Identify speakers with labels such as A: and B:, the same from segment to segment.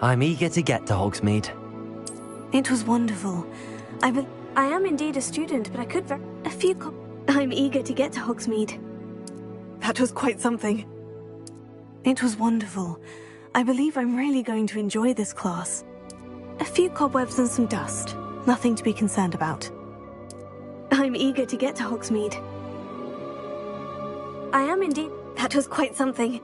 A: I'm eager to get to Hogsmeade.
B: It was wonderful. I am indeed a student, but I could a few I'm eager to get to Hogsmeade. That was quite something. It was wonderful. I believe I'm really going to enjoy this class. A few cobwebs and some dust. Nothing to be concerned about. I'm eager to get to Hogsmeade. I am indeed. That was quite something.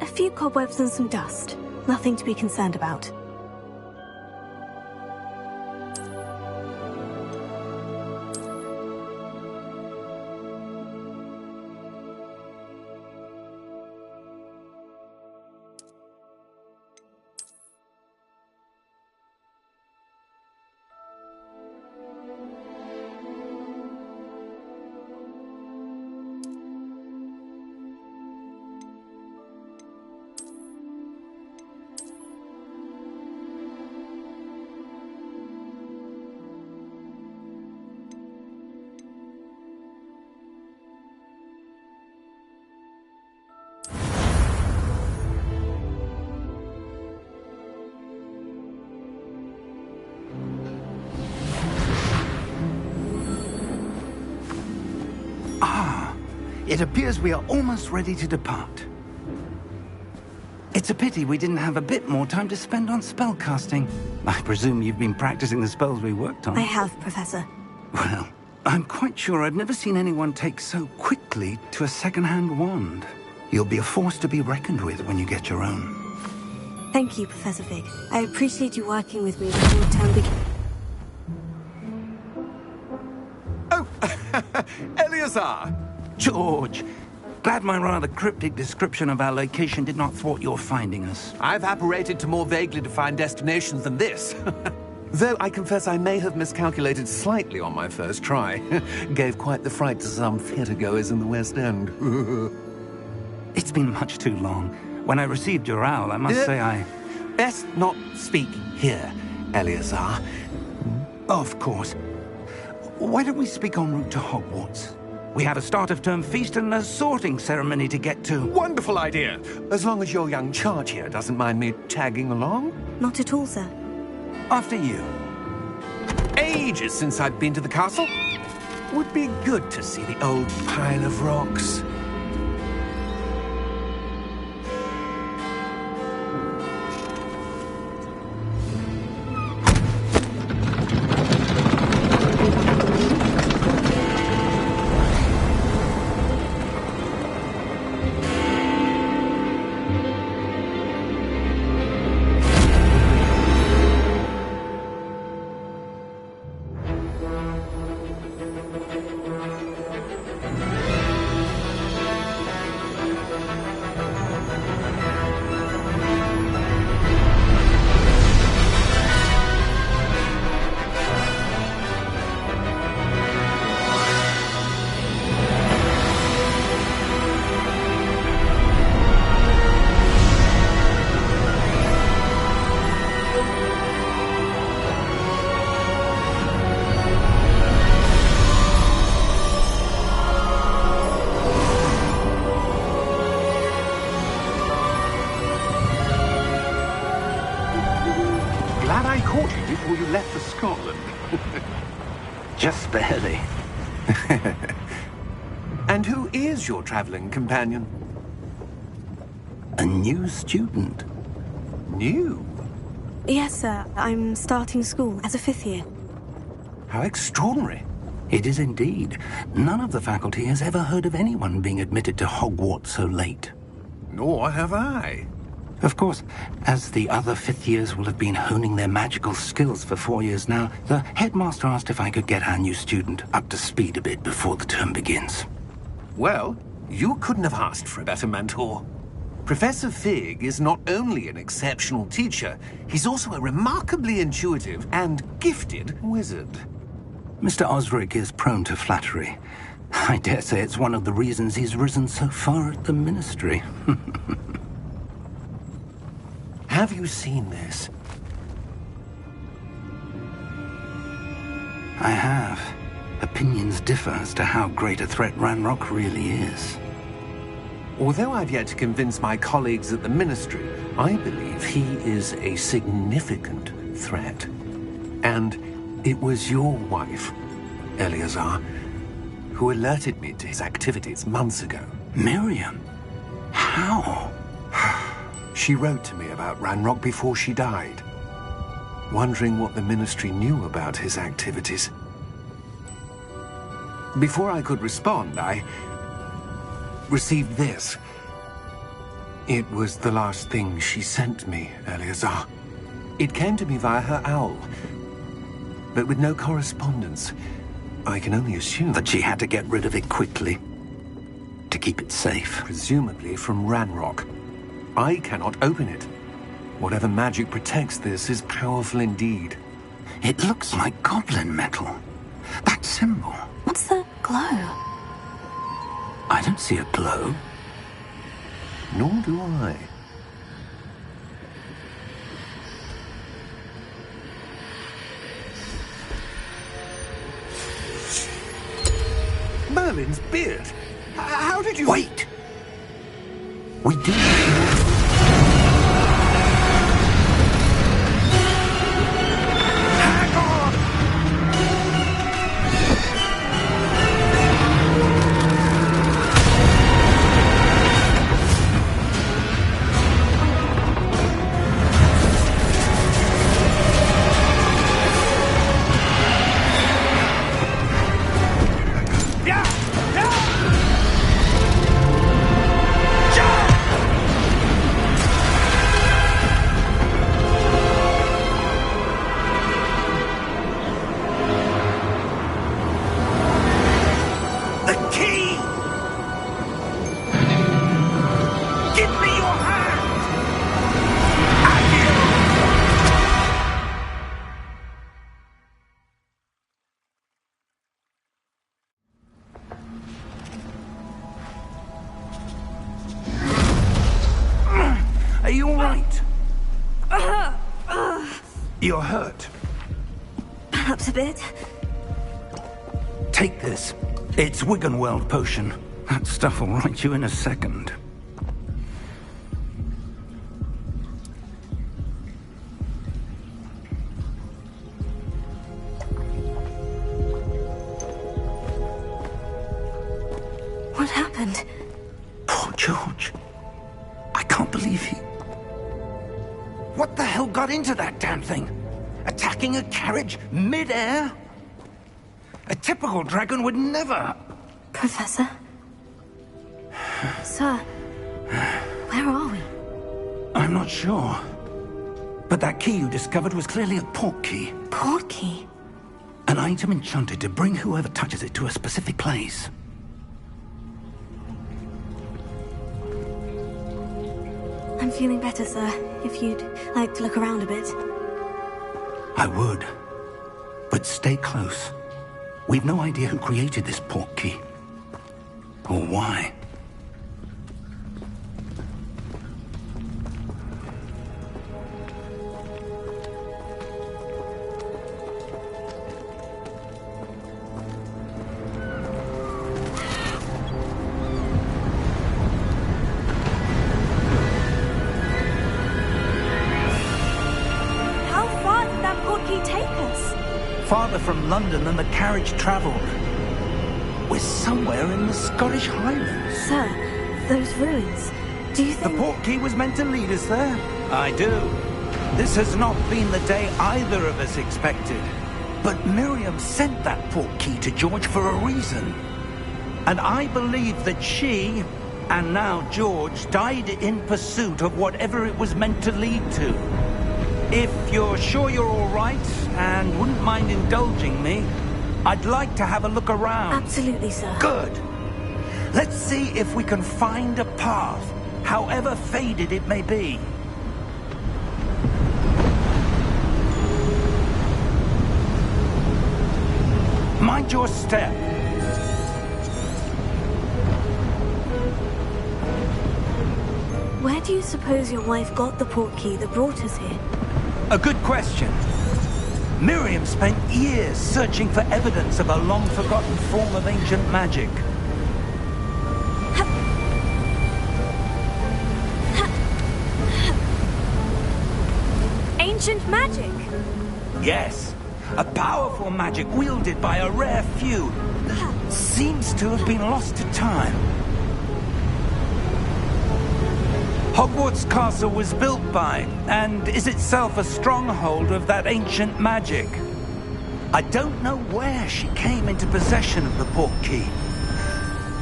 B: A few cobwebs and some dust. Nothing to be concerned about.
C: It appears we are almost ready to depart. It's a pity we didn't have a bit more time to spend on spellcasting. I presume you've been practicing the spells we worked on.
B: I have, Professor.
C: Well, I'm quite sure I've never seen anyone take so quickly to a second-hand wand. You'll be a force to be reckoned with when you get your own.
B: Thank you, Professor Fig. I appreciate you working with me before the term begins.
D: Oh, Eleazar!
C: George, glad my rather cryptic description of our location did not thwart your finding us.
D: I've apparated to more vaguely defined destinations than this. Though I confess I may have miscalculated slightly on my first try. Gave quite the fright to some theatre-goers in the West End.
C: It's been much too long. When I received your owl, I must say I...
D: Best not speak here, Eleazar.
C: Of course. Why don't we speak en route to Hogwarts? We have a start-of-term feast and a sorting ceremony to get to.
D: Wonderful idea! As long as your young charge here doesn't mind me tagging along.
B: Not at all, sir.
C: After you.
D: Ages since I've been to the castle. Would be good to see the old pile of rocks.
E: Before you left for Scotland.
C: Just barely.
D: And who is your traveling companion?
C: A new student.
D: New?
B: Yes, sir. I'm starting school as a 5th year.
D: How extraordinary.
C: It is indeed. None of the faculty has ever heard of anyone being admitted to Hogwarts so late.
D: Nor have I.
C: Of course, as the other 5th years will have been honing their magical skills for 4 years now, the headmaster asked if I could get our new student up to speed a bit before the term begins.
D: Well, you couldn't have asked for a better mentor. Professor Fig is not only an exceptional teacher, he's also a remarkably intuitive and gifted wizard.
C: Mr. Osric is prone to flattery. I dare say it's one of the reasons he's risen so far at the ministry.
D: Have you seen this?
C: I have. Opinions differ as to how great a threat Ranrock really is.
D: Although I've yet to convince my colleagues at the Ministry, I believe he is a significant threat. And it was your wife, Eleazar, who alerted me to his activities months ago.
C: Miriam? How?
D: She wrote to me about Ranrock before she died, wondering what the Ministry knew about his activities. Before I could respond, I received this. It was the last thing she sent me, Eleazar. It came to me via her owl, but with no correspondence. I can only assume
C: That she had to get rid of it quickly, to keep it safe.
D: presumably from Ranrock. I cannot open it. Whatever magic protects this is powerful indeed.
C: It looks like goblin metal. That symbol.
B: What's the glow?
C: I don't see a glow.
D: Nor do I. Merlin's beard! How did you...
C: Wait! We do need to... Are you all right? You're hurt.
B: Perhaps a bit.
C: Take this. It's Wiggenweld potion. That stuff will right you in a second.
B: What happened?
C: Poor George. I can't believe he... What the hell got into that damn thing? Attacking a carriage mid-air? A typical dragon would never...
B: Professor? Sir, where are we?
C: I'm not sure. But that key you discovered was clearly a port key.
B: Port key?
C: An item enchanted to bring whoever touches it to a specific place.
B: I'm feeling better, sir. If you'd like to look around a bit.
C: I would. But stay close. We've no idea who created this port key. Or why.
B: How far did that port key take us?
C: Farther from London than the carriage travelled. We're somewhere in the Scottish Highlands.
B: Sir, those ruins. Do you
C: The
B: think...
C: port key was meant to lead us there? I do. This has not been the day either of us expected. But Miriam sent that port key to George for a reason. And I believe that she, and now George, died in pursuit of whatever it was meant to lead to. If you're sure you're all right, and wouldn't mind indulging me, I'd like to have a look around.
B: Absolutely, sir.
C: Good. Let's see if we can find a path, however faded it may be. Mind your step.
B: Where do you suppose your wife got the port key that brought us here?
C: A good question. Miriam spent years searching for evidence of a long-forgotten form of ancient magic.
B: ancient magic.
C: Yes, a powerful magic wielded by a rare few that seems to have been lost to time. Hogwarts Castle was built by, and is itself a stronghold of that ancient magic. I don't know where she came into possession of the portkey,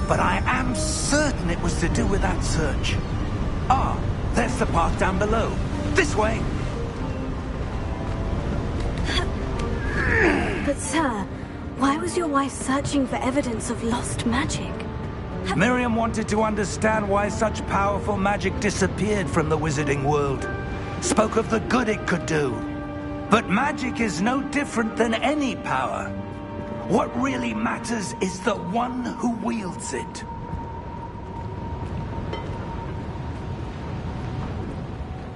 C: but I am certain it was to do with that search. Ah, there's the path down below. This way!
B: But sir, why was your wife searching for evidence of lost magic?
C: Miriam wanted to understand why such powerful magic disappeared from the wizarding world. Spoke of the good it could do. But magic is no different than any power. What really matters is the one who wields it.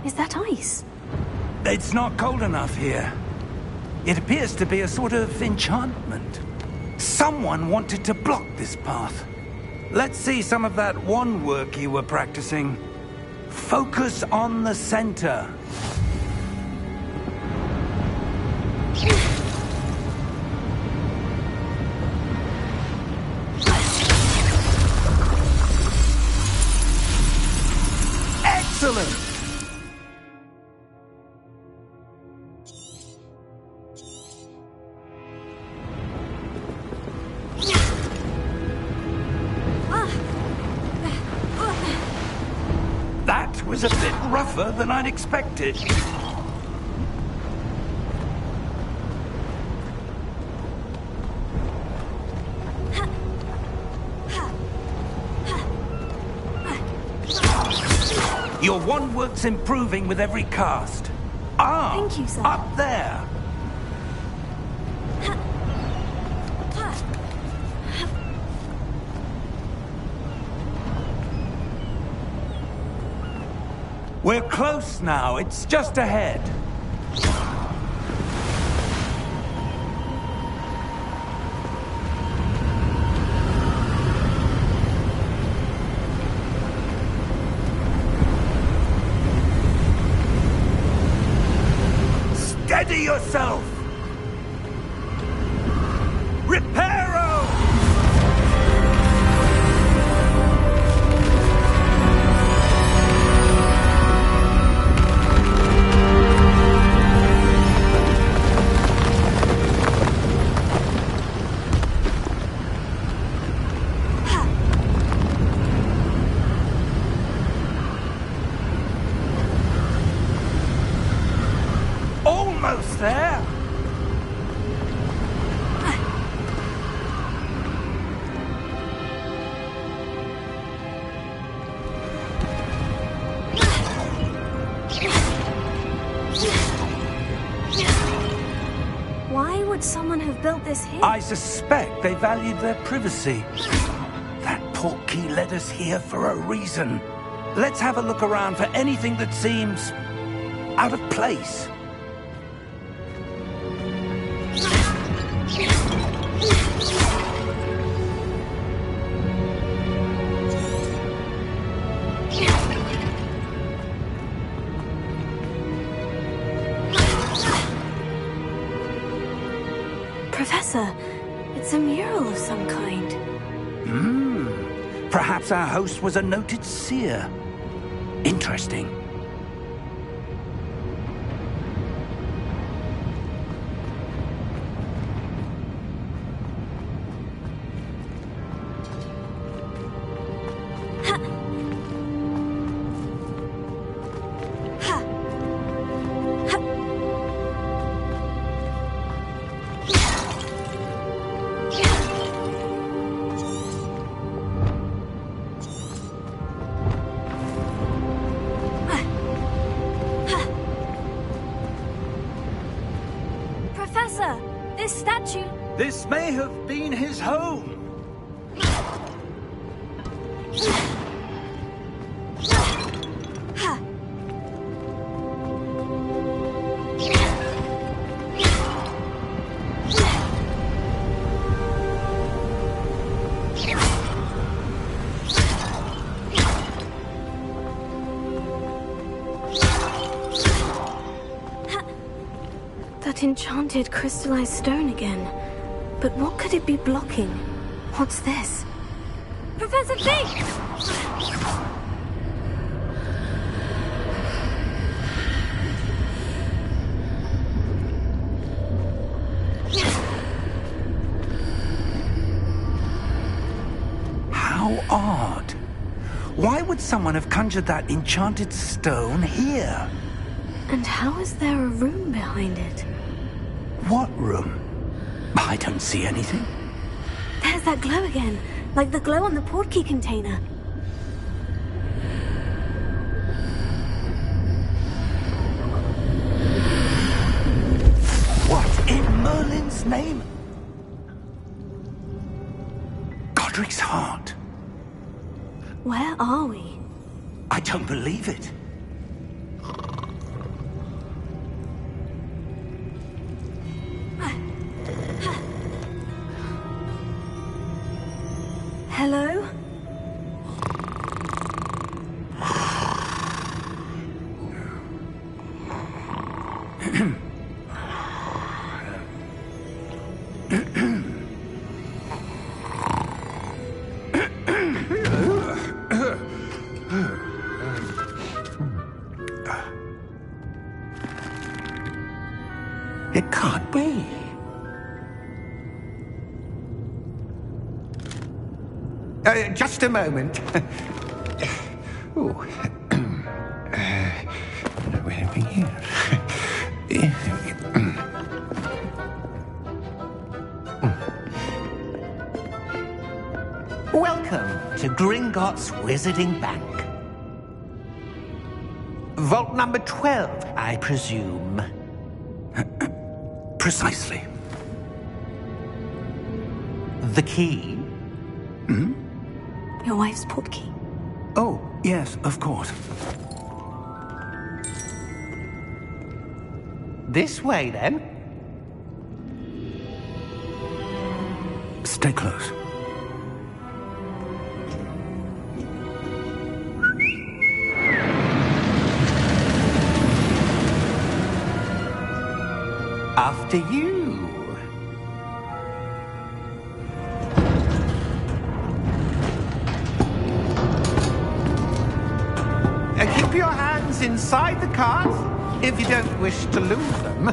B: Is that ice?
C: It's not cold enough here. It appears to be a sort of enchantment. Someone wanted to block this path. Let's see some of that wand work you were practicing. Focus on the center. Excellent! That was a bit rougher than I'd expected. Your wand work's improving with every cast. Ah,
B: Thank you, sir.
C: Up there. We're close now. It's just ahead. Steady yourself! Reparo! Almost there!
B: Why would someone have built this here?
C: I suspect they valued their privacy. That portkey led us here for a reason. Let's have a look around for anything that seems out of place.
B: Professor, it's a mural of some kind.
C: Perhaps our host was a noted seer. Interesting.
B: Professor, this statue...
C: This may have been his home.
B: That enchanted crystallized stone again. But what could it be blocking? What's this? Professor Fig!
C: How odd. Why would someone have conjured that enchanted stone here?
B: And how is there a room behind it?
C: What room? I don't see anything.
B: There's that glow again, like the glow on the portkey container.
C: What in Merlin's name? Godric's heart.
B: Where are we?
C: I don't believe it.
B: Hello?
C: It can't be.
D: Just a moment. Oh. Where are we here? Welcome to Gringotts Wizarding Bank. Vault number 12, I presume.
C: Precisely.
D: The key?
B: Your wife's portkey.
C: Oh, yes, of course.
D: This way, then.
C: Stay close.
D: After you. Keep your hands inside the cart if you don't wish to lose them.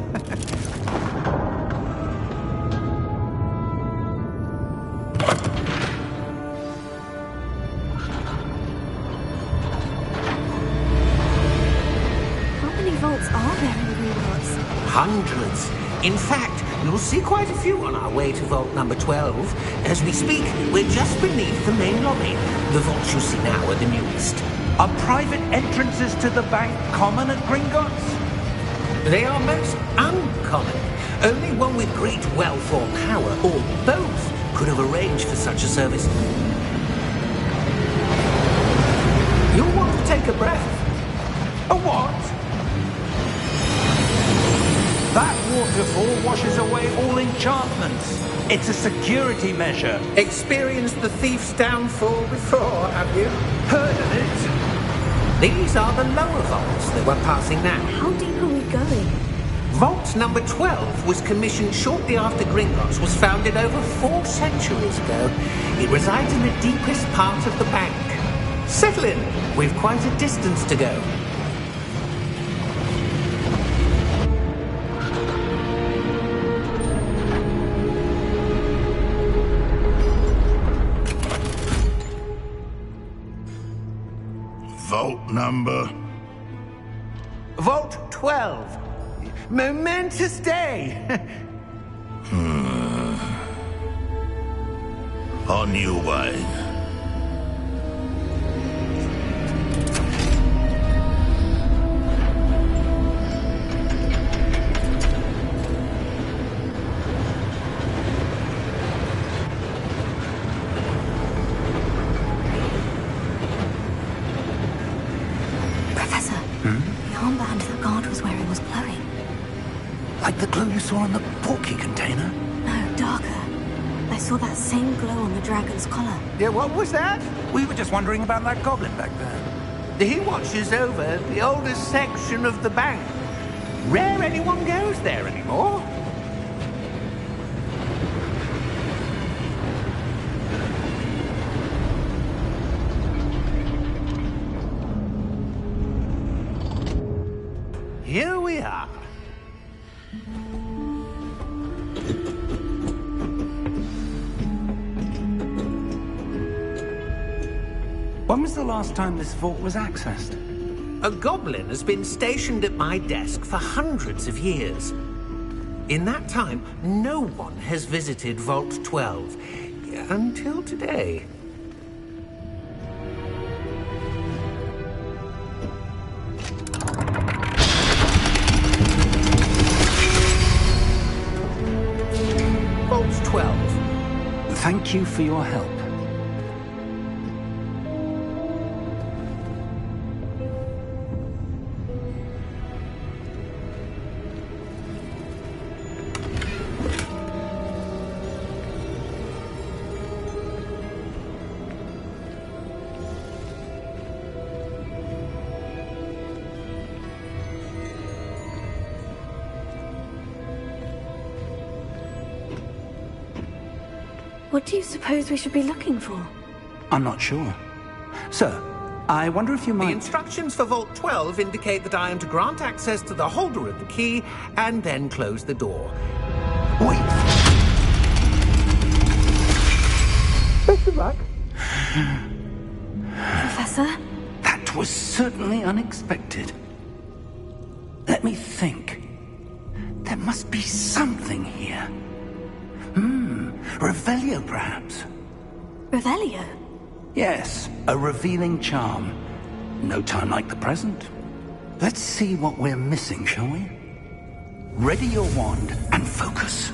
B: How many vaults are there in Hogwarts?
D: Hundreds. In fact, you'll see quite a few on our way to vault number 12. As we speak, we're just beneath the main lobby. The vaults you see now are the newest.
C: Are private entrances to the bank common at Gringotts?
D: They are most uncommon. Only one with great wealth or power, or both, could have arranged for such a service. You'll want to take a breath.
C: A what? That waterfall washes away all enchantments. It's a security measure.
D: Experienced the thief's downfall before, have you?
C: Heard of it?
D: These are the lower vaults that we're passing now.
B: How deep are we going?
D: Vault number 12 was commissioned shortly after Gringotts was founded over 4 centuries ago. It resides in the deepest part of the bank. Settle in. We've quite a distance to go.
E: Vault number?
D: Vault 12. Momentous day.
E: On your way.
B: Professor, the armband that guard was wearing was glowing.
C: Like the glow you saw on the portkey container?
B: No, darker. I saw that same glow on the dragon's collar.
D: Yeah, what was that?
C: We were just wondering about that goblin back there.
D: He watches over the oldest section of the bank. Rare anyone goes there anymore. Here we are.
C: When was the last time this vault was accessed?
D: A goblin has been stationed at my desk for hundreds of years. In that time, no one has visited Vault 12. Until today. Vault 12.
C: Thank you for your help.
B: What do you suppose we should be looking for?
C: I'm not sure. Sir, I wonder if you
D: The
C: might...
D: instructions for Vault 12 indicate that I am to grant access to the holder of the key and then close the door.
C: Wait!
D: Best of luck.
B: Professor?
C: That was certainly unexpected. Let me think. There must be something here. Revelio, perhaps?
B: Revelio?
C: Yes, a revealing charm. No time like the present. Let's see what we're missing, shall we? Ready your wand and focus.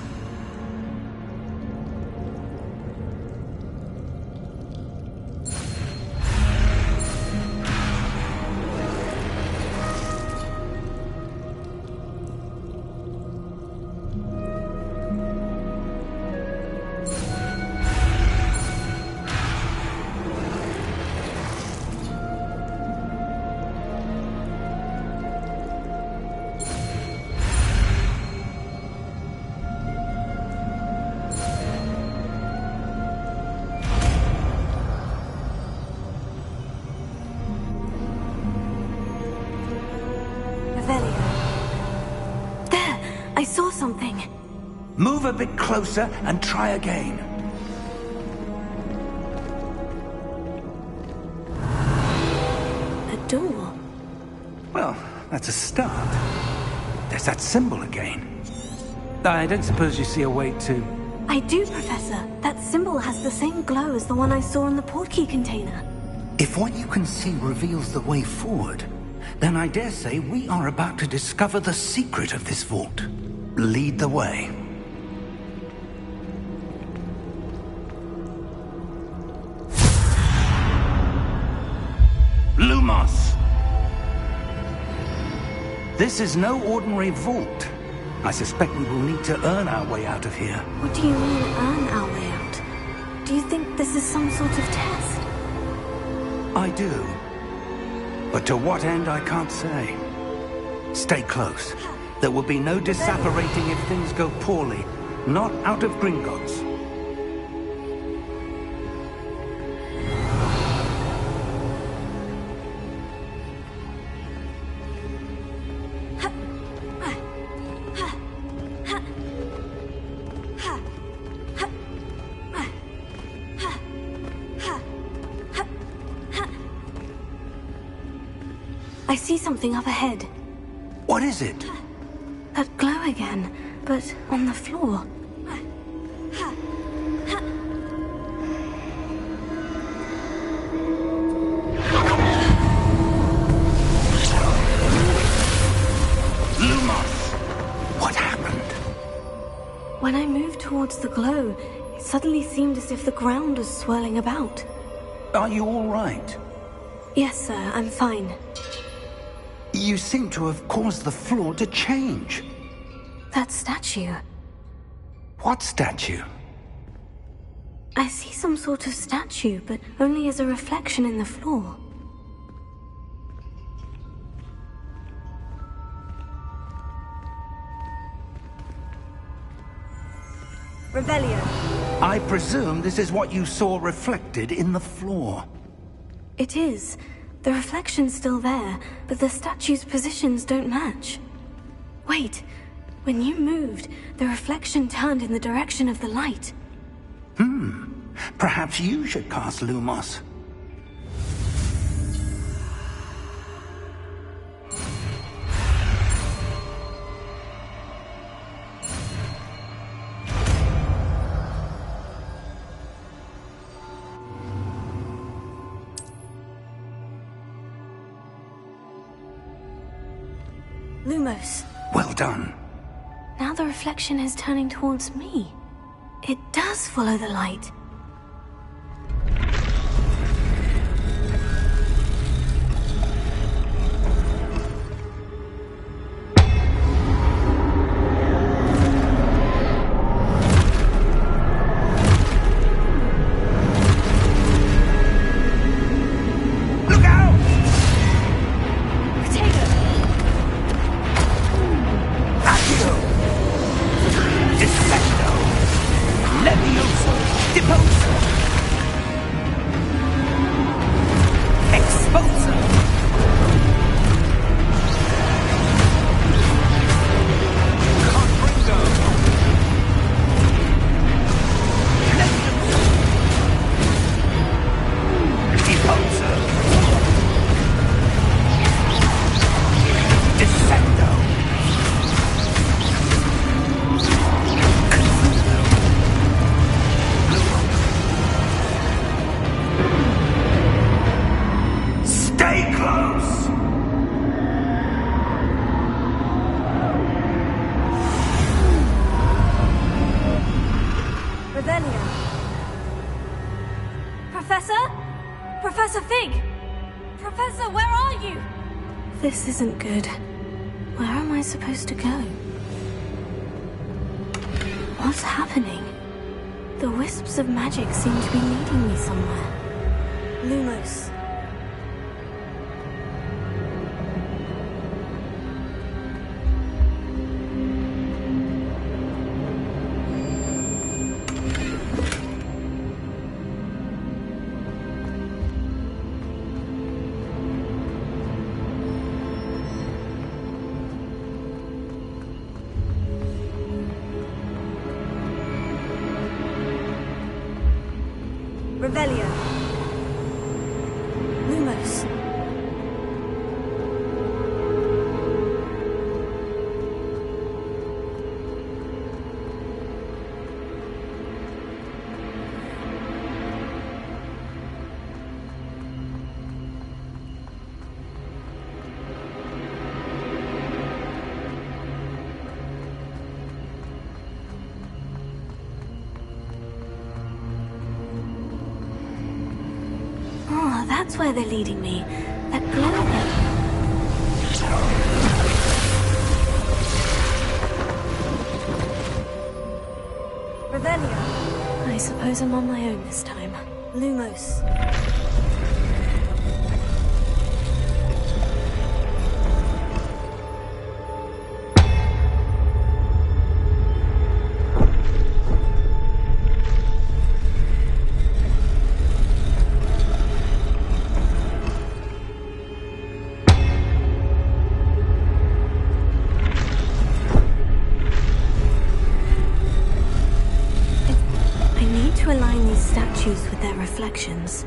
B: I saw something.
C: Move a bit closer and try again.
B: A door.
C: Well, that's a start. There's that symbol again. I don't suppose you see a way to...
B: I do, Professor. That symbol has the same glow as the one I saw in the portkey container.
C: If what you can see reveals the way forward, then I dare say we are about to discover the secret of this vault. Lead the way. Lumos! This is no ordinary vault. I suspect we will need to earn our way out of here.
B: What do you mean, earn our way out? Do you think this is some sort of test?
C: I do. But to what end, I can't say. Stay close. There will be no disapparating if things go poorly. Not out of Gringotts.
B: I see something up ahead.
C: What is it?
B: That glow again, but on the floor.
C: Lumos! What happened?
B: When I moved towards the glow, it suddenly seemed as if the ground was swirling about.
C: Are you all right?
B: Yes, sir, I'm fine.
C: You seem to have caused the floor to change.
B: That statue.
C: What statue?
B: I see some sort of statue, but only as a reflection in the floor. Revelio.
C: I presume this is what you saw reflected in the floor.
B: It is. The reflection's still there, but the statue's positions don't match. Wait. When you moved, the reflection turned in the direction of the light.
C: Perhaps you should cast Lumos.
B: Lumos.
C: Well done.
B: Now the reflection is turning towards me. It does follow the light. Professor Fig! Professor, where are you? This isn't good. Where am I supposed to go? What's happening? The wisps of magic seem to be leading me somewhere. Lumos. Revelio. Lumos. Oh, that's where they're leading me. That glow. Revelio. I suppose I'm on my own this time. Lumos. To align these statues with their reflections.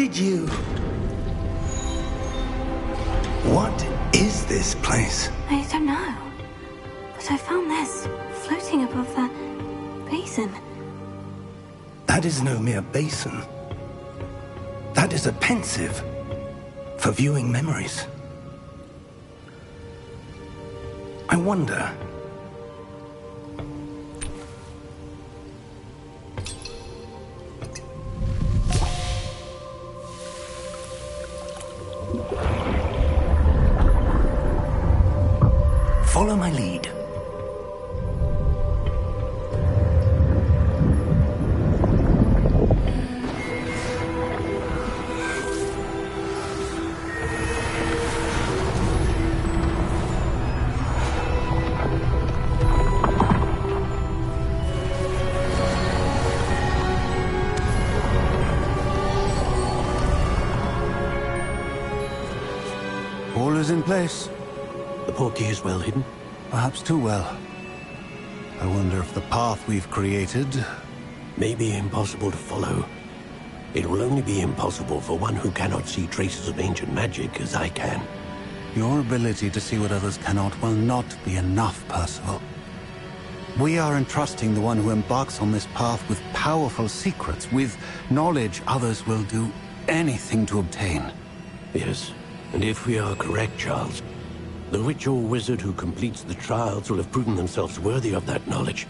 C: did you... What is this place?
B: I don't know. But I found this floating above that basin.
C: That is no mere basin. That is a pensive for viewing memories. I wonder... Follow my lead.
F: All is in place.
G: The portkey is well hidden?
F: Perhaps too well. I wonder if the path we've created...
G: May be impossible to follow. It will only be impossible for one who cannot see traces of ancient magic as I can.
F: Your ability to see what others cannot will not be enough, Percival. We are entrusting the one who embarks on this path with powerful secrets, with knowledge others will do anything to obtain.
G: Yes, and if we are correct, Charles, the witch or wizard who completes the trials will have proven themselves worthy of that knowledge,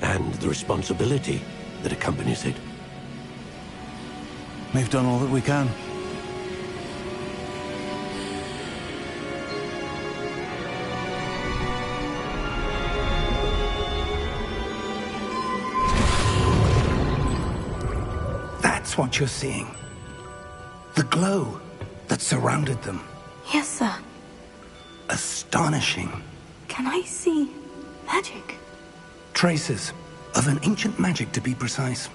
G: and the responsibility that accompanies it.
F: We've done all that we can.
C: That's what you're seeing. The glow that surrounded them.
B: Yes, sir.
C: Astonishing.
B: Can I see magic?
C: Traces of an ancient magic, to be precise.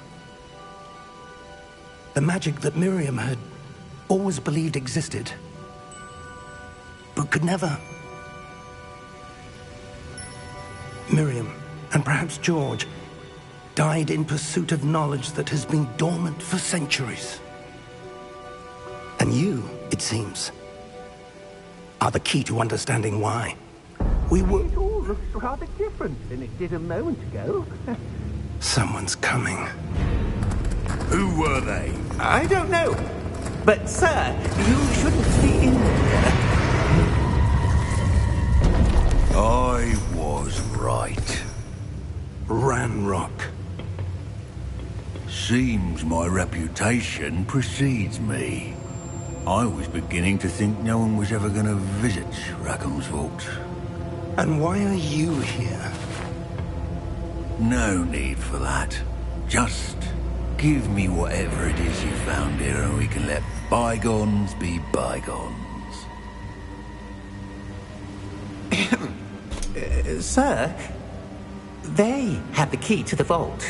C: The magic that Miriam had always believed existed, but could never. Miriam, and perhaps George, died in pursuit of knowledge that has been dormant for centuries. And you, it seems, are the key to understanding why.
D: It all looks rather different than it did a moment ago.
C: Someone's coming.
E: Who were they?
C: I don't know. But, sir, you shouldn't be in here.
E: I was right.
C: Ranrock.
E: Seems my reputation precedes me. I was beginning to think no one was ever going to visit Rackham's vault.
C: And why are you here?
E: No need for that. Just give me whatever it is you found here and we can let bygones be bygones.
H: Sir, they have the key to the vault.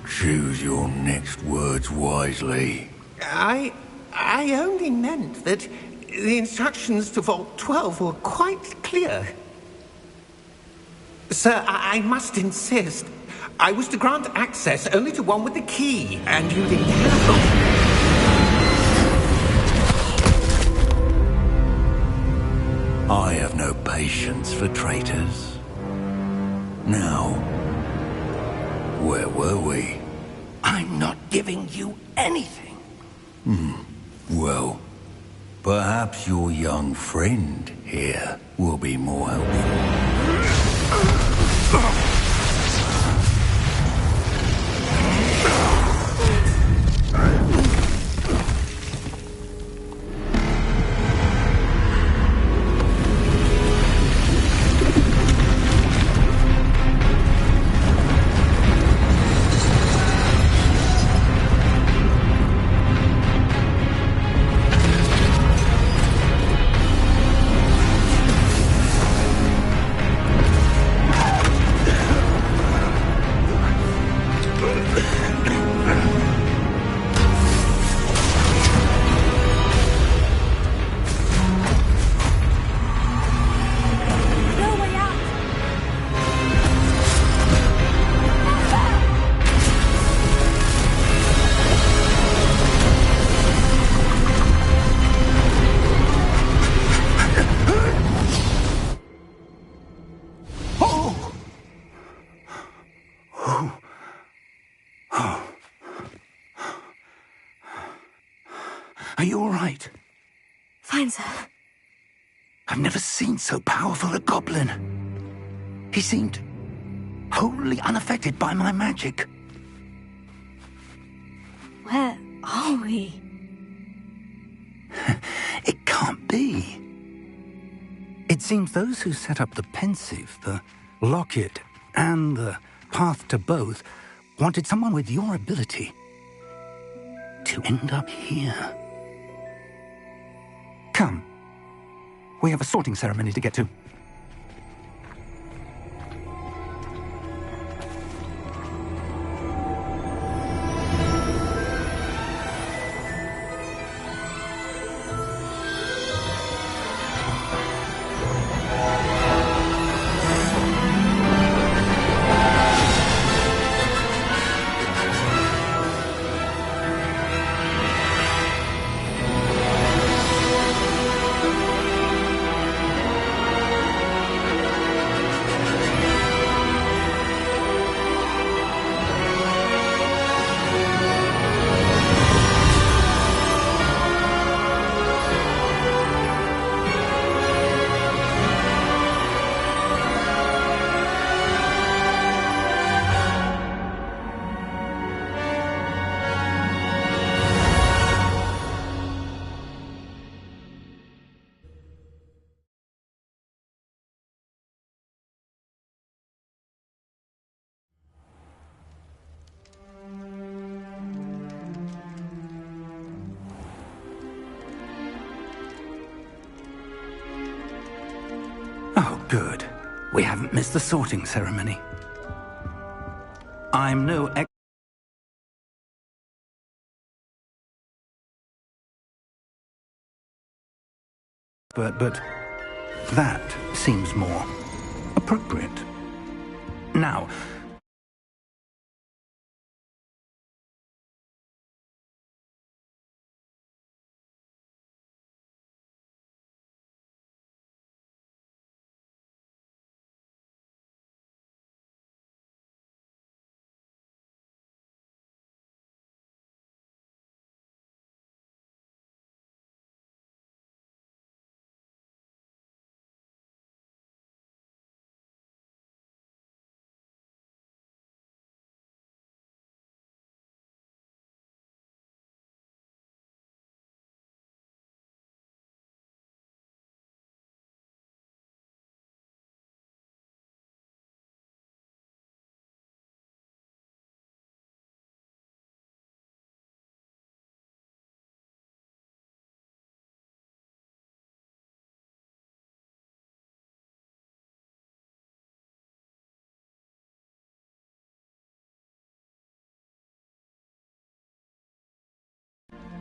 E: Choose your next words wisely.
H: I only meant that the instructions to Vault 12 were quite clear. Sir, I must insist. I was to grant access only to one with the key, and you didn't have
E: I have no patience for traitors. Now, where were we?
C: I'm not giving you anything.
E: Well, perhaps your young friend here will be more helpful.
C: Are you all right?
B: Fine, sir.
C: I've never seen so powerful a goblin. He seemed wholly unaffected by my magic.
B: Where are we?
C: It can't be. It seems those who set up the pensive, the locket, and the path to both wanted someone with your ability to end up here. Come. We have a sorting ceremony to get to. Oh, good. We haven't missed the sorting ceremony. I'm no expert, but that seems more appropriate. Now,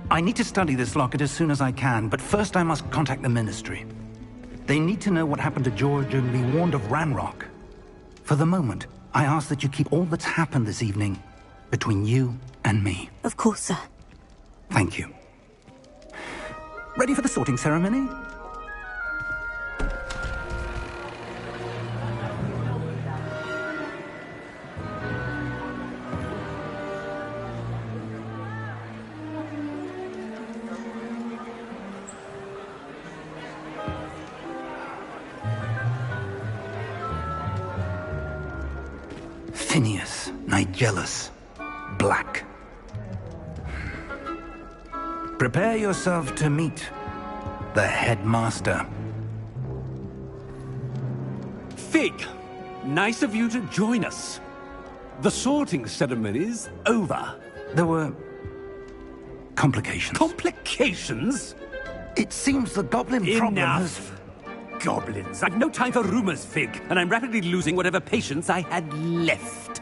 C: I need to study this locket as soon as I can, but first I must contact the Ministry. They need to know what happened to George and be warned of Ranrock. For the moment, I ask that you keep all that's happened this evening between you and me.
B: Of course, sir.
C: Thank you. Ready for the sorting ceremony? Phineas, Nigellus, Black. Prepare yourself to meet the headmaster.
I: Fig, nice of you to join us. The sorting ceremony's over.
C: There were complications.
I: Complications?
C: It seems the goblin problem has...
I: Enough! Goblins. I've no time for rumors, Fig, and I'm rapidly losing whatever patience I had left.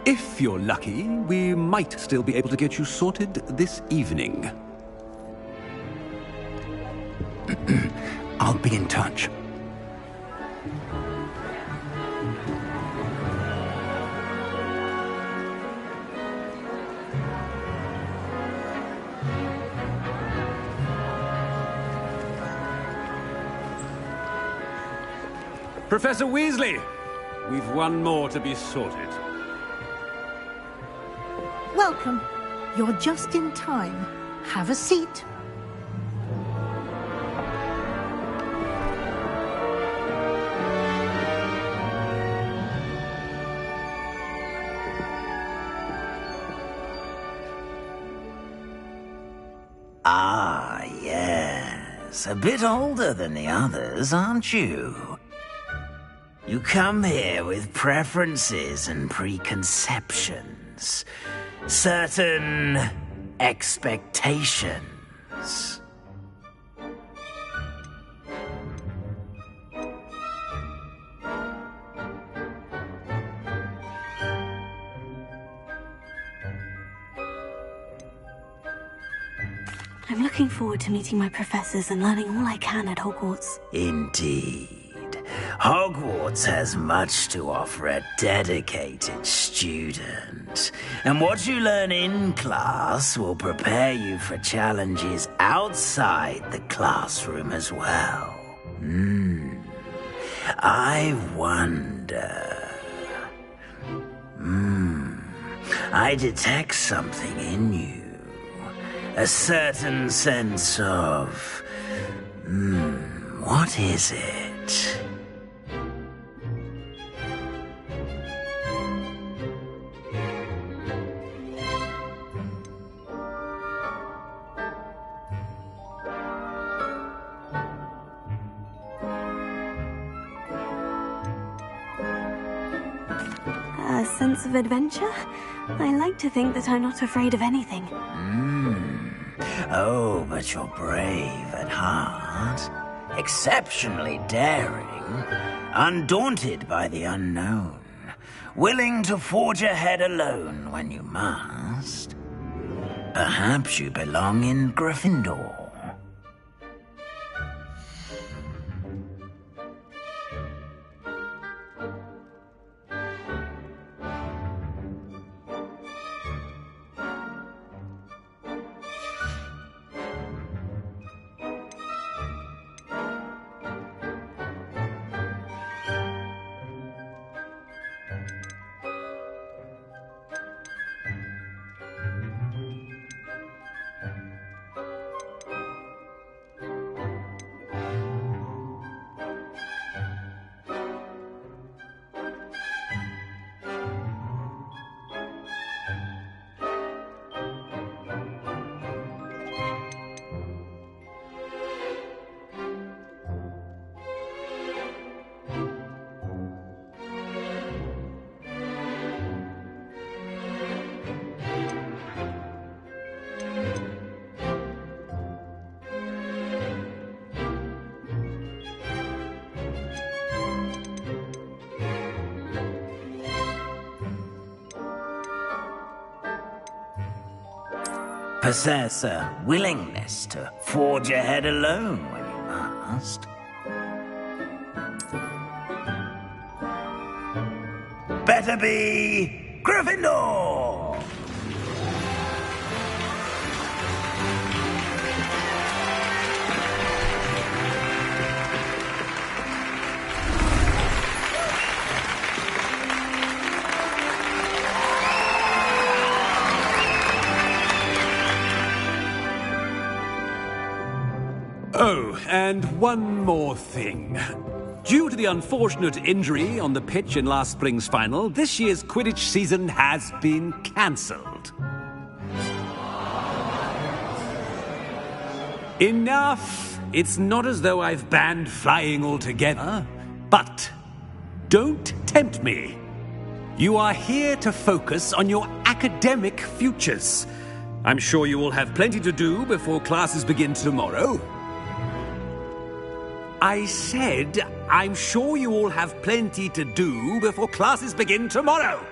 I: If you're lucky, we might still be able to get you sorted this evening.
C: I'll be in touch.
I: Professor Weasley, we've one more to be sorted.
J: Welcome. You're just in time. have a seat.
K: Ah, yes. A bit older than the others, aren't you? You come here with preferences and preconceptions. Certain expectations.
B: I'm looking forward to meeting my professors and learning all I can at Hogwarts.
K: Indeed. Hogwarts has much to offer a dedicated student. And what you learn in class will prepare you for challenges outside the classroom as well. I wonder... I detect something in you. A certain sense of... what is it?
B: A sense of adventure? I like to think that I'm not afraid of anything.
K: Oh, but you're brave at heart. Exceptionally daring. Undaunted by the unknown. Willing to forge ahead alone when you must. Perhaps you belong in Gryffindor. Possess a willingness to forge ahead alone when you must. Better be Gryffindor!
I: Oh, and one more thing. Due to the unfortunate injury on the pitch in last spring's final, this year's Quidditch season has been cancelled. Enough! It's not as though I've banned flying altogether. But don't tempt me. You are here to focus on your academic futures. I'm sure you will have plenty to do before classes begin tomorrow. I said, I'm sure you all have plenty to do before classes begin tomorrow.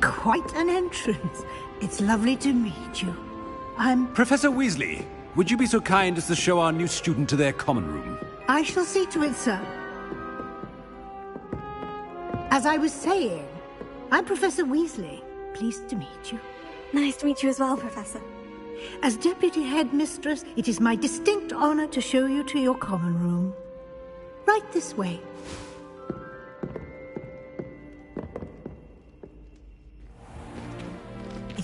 J: Quite an entrance. It's lovely to meet you. I'm...
I: Professor Weasley, would you be so kind as to show our new student to their common room?
J: I shall see to it, sir. As I was saying, I'm Professor Weasley. Pleased to meet you.
B: Nice to meet you as well, Professor.
J: As Deputy Headmistress, it is my distinct honor to show you to your common room. Right this way.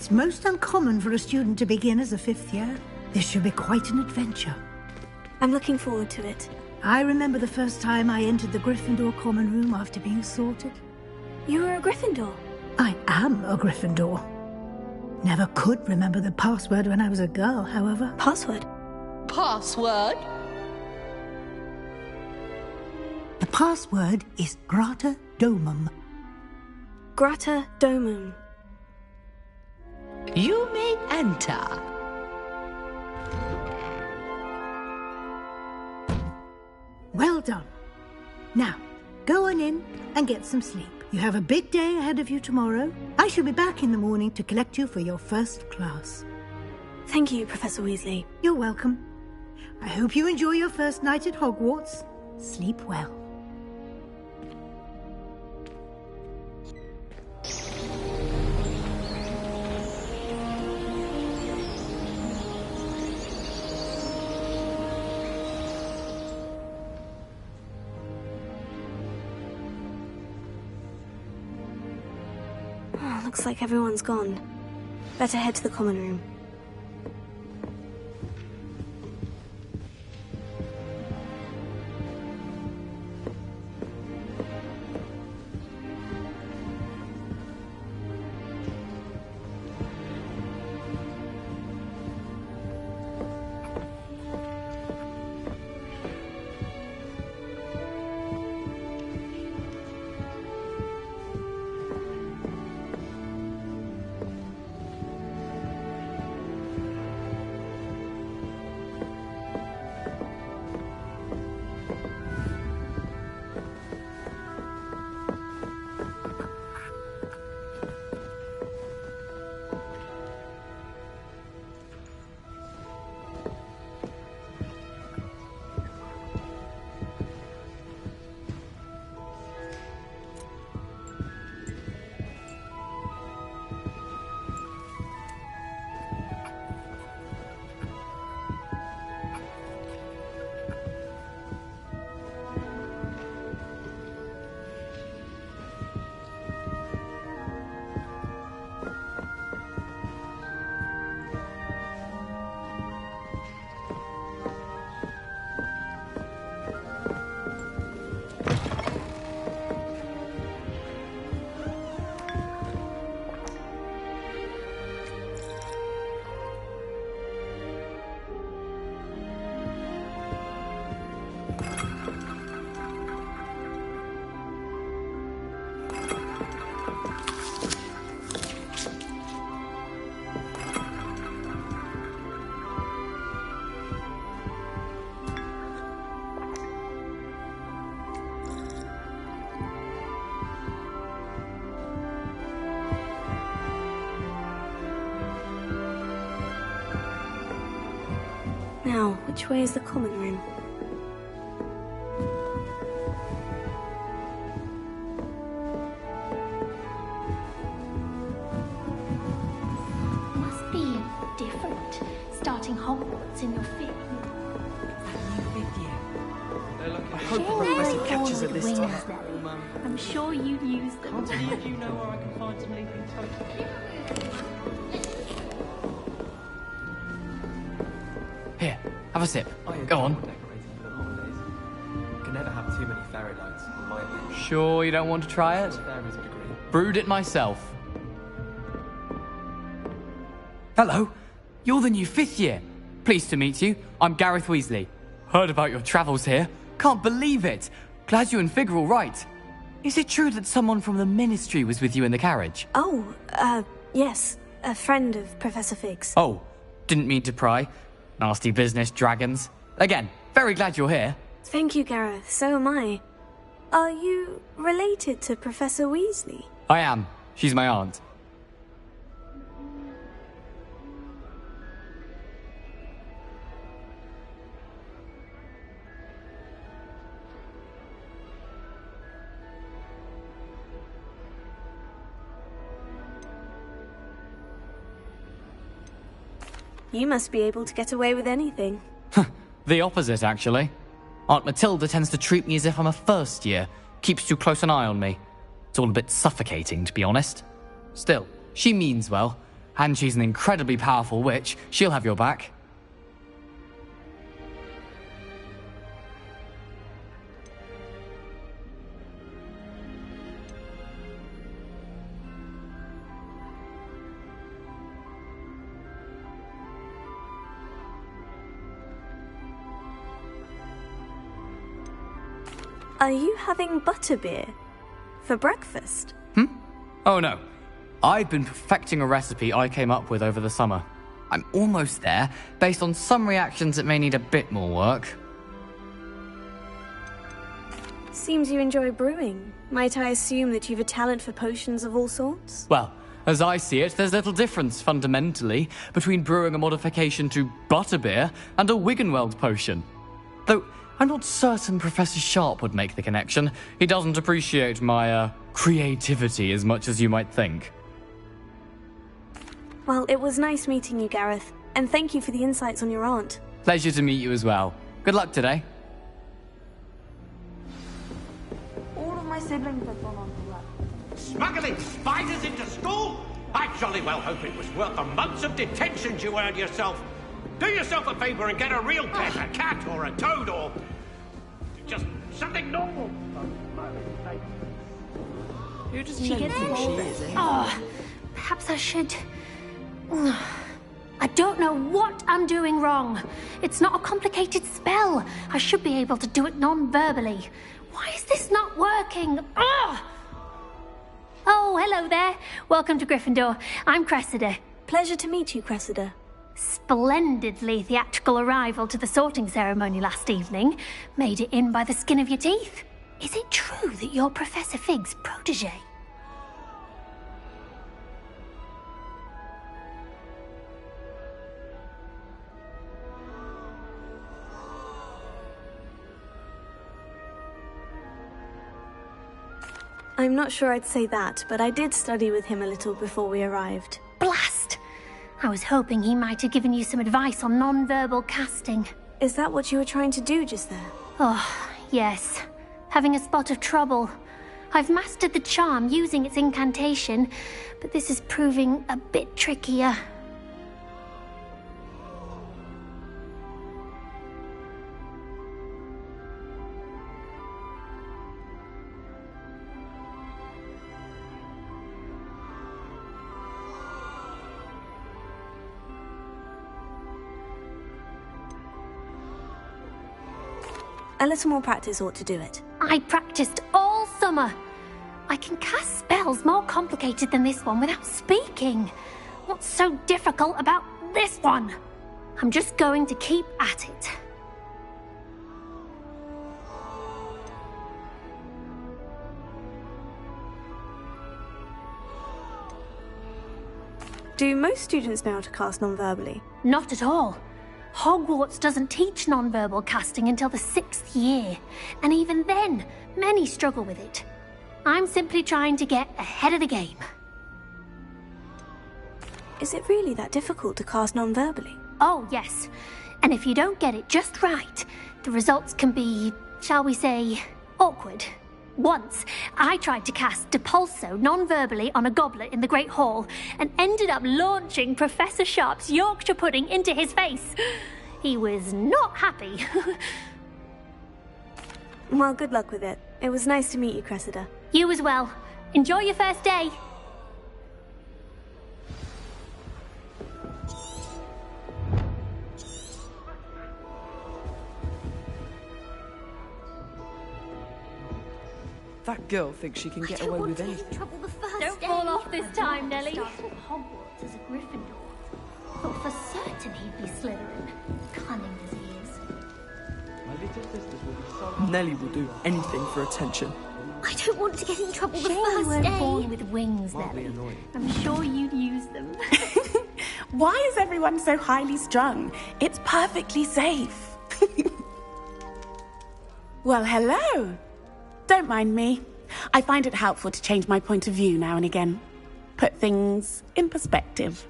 J: It's most uncommon for a student to begin as a 5th year. This should be quite an adventure.
B: I'm looking forward to it.
J: I remember the first time I entered the Gryffindor common room after being sorted.
B: You were a Gryffindor?
J: I am a Gryffindor. Never could remember the password when I was a girl, however.
B: Password?
L: Password?
J: The password is Grata Domum.
B: Grata Domum.
L: You may enter.
J: Well done. Now, go on in and get some sleep. You have a big day ahead of you tomorrow. I shall be back in the morning to collect you for your first class.
B: Thank you, Professor Weasley.
J: You're welcome. I hope you enjoy your first night at Hogwarts. Sleep well.
B: Looks like everyone's gone. Better head to the common room. Now, which way is the common room?
M: Must be different, starting Hogwarts in your 5th year.
N: I hope the professor catches her this time.
M: I'm sure you've used them.
N: Can't any of you know where I can find some leaping toast?
O: Here, have a sip. Go on.
N: Can never have too many fairy lights on my end.
O: Sure you don't want to try it?
N: Fairies would agree.
O: Brewed it myself. Hello, you're the new 5th year. Pleased to meet you. I'm Gareth Weasley. Heard about your travels here. Can't believe it. Glad you and Fig are all right. Is it true that someone from the Ministry was with you in the carriage?
B: Oh, yes. A friend of Professor Fig's.
O: Oh, didn't mean to pry. Nasty business, dragons. Again, very glad you're here.
B: Thank you, Gareth. So am I. Are you related to Professor Weasley?
O: I am. She's my aunt.
B: You must be able to get away with anything.
O: The opposite, actually. Aunt Matilda tends to treat me as if I'm a first year. Keeps too close an eye on me. It's all a bit suffocating, to be honest. Still, she means well. And she's an incredibly powerful witch. She'll have your back.
B: Are you having butterbeer for breakfast?
O: Oh no. I've been perfecting a recipe I came up with over the summer. I'm almost there, based on some reactions that may need a bit more work.
B: Seems you enjoy brewing. Might I assume that you've a talent for potions of all sorts?
O: Well, as I see it, there's little difference, fundamentally, between brewing a modification to butterbeer and a Wiggenweld potion. Though, I'm not certain Professor Sharp would make the connection. He doesn't appreciate my, creativity as much as you might think.
B: Well, it was nice meeting you, Gareth. And thank you for the insights on your aunt.
O: Pleasure to meet you as well. Good luck today.
B: All of my siblings have gone on to work.
H: Smuggling spiders into school? I jolly well hope it was worth the months of detentions you earned yourself. Do yourself a favor and get a real pet, a cat or a toad or just something normal.
N: Who does
M: She
N: Nelly
M: gets
N: think she
M: involved.
N: is, eh?
M: Oh, perhaps I should. I don't know what I'm doing wrong. It's not a complicated spell. I should be able to do it non-verbally. Why is this not working? Ugh! Oh, hello there. Welcome to Gryffindor. I'm Cressida.
B: Pleasure to meet you, Cressida.
M: Splendidly theatrical arrival to the sorting ceremony last evening. Made it in by the skin of your teeth. Is it true that you're Professor Fig's protege?
B: I'm not sure I'd say that, but I did study with him a little before we arrived.
M: Blast! I was hoping he might have given you some advice on non-verbal casting.
B: Is that what you were trying to do just there?
M: Oh, yes. Having a spot of trouble. I've mastered the charm using its incantation, but this is proving a bit trickier.
B: A little more practice ought to do it.
M: I practiced all summer. I can cast spells more complicated than this one without speaking. What's so difficult about this one? I'm just going to keep at it.
B: Do most students know how to cast non-verbally?
M: Not at all. Hogwarts doesn't teach nonverbal casting until the 6th year, and even then, many struggle with it. I'm simply trying to get ahead of the game.
B: Is it really that difficult to cast non-verbally?
M: Oh, yes. And if you don't get it just right, the results can be, shall we say, awkward. Once, I tried to cast Depulso non-verbally on a goblet in the Great Hall and ended up launching Professor Sharp's Yorkshire pudding into his face. He was not happy.
B: Well, good luck with it. It was nice to meet you, Cressida.
M: You as well. Enjoy your first day.
N: That girl thinks she can get away with anything.
M: Don't fall off this time, Nelly. Hogwarts as a Gryffindor. Thought for certain he'd be Slytherin. Cunning as he is.
N: My little sisters will be so... Nelly will do anything for attention.
M: I don't want to get in trouble the
B: Shame
M: first
B: you weren't
M: day.
B: born
M: with wings, Nelly. I'm sure you'd use them.
P: Why is everyone so highly strung? It's perfectly safe. Well, hello. Don't mind me. I find it helpful to change my point of view now and again. Put things in perspective.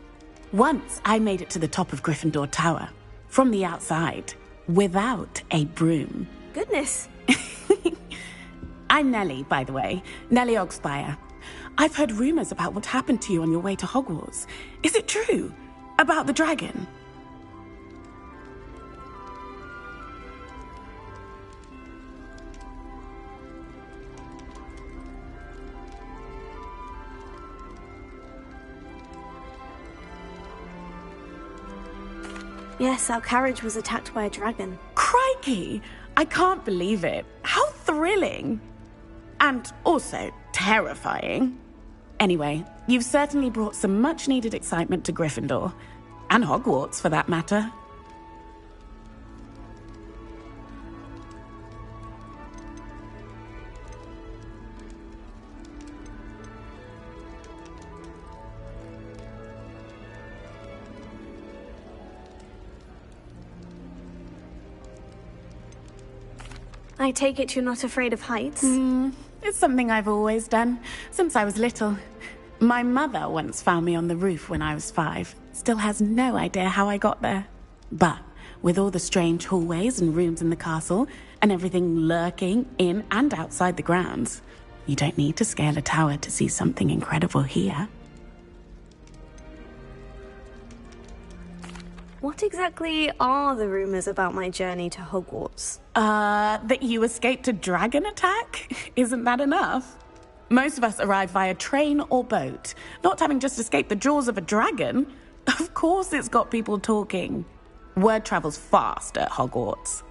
P: Once I made it to the top of Gryffindor Tower, from the outside, without a broom.
B: Goodness.
P: I'm Nellie, by the way. Nellie Ogspire. I've heard rumors about what happened to you on your way to Hogwarts. Is it true? About the dragon?
B: Yes, our carriage was attacked by a dragon.
P: Crikey! I can't believe it. How thrilling! And also terrifying. Anyway, you've certainly brought some much-needed excitement to Gryffindor. And Hogwarts, for that matter.
B: I take it you're not afraid of heights?
P: It's something I've always done, since I was little. My mother once found me on the roof when I was 5. Still has no idea how I got there. But with all the strange hallways and rooms in the castle, and everything lurking in and outside the grounds, you don't need to scale a tower to see something incredible here.
B: What exactly are the rumors about my journey to Hogwarts?
P: That you escaped a dragon attack? Isn't that enough? Most of us arrive via train or boat, not having just escaped the jaws of a dragon. Of course it's got people talking. Word travels fast at Hogwarts.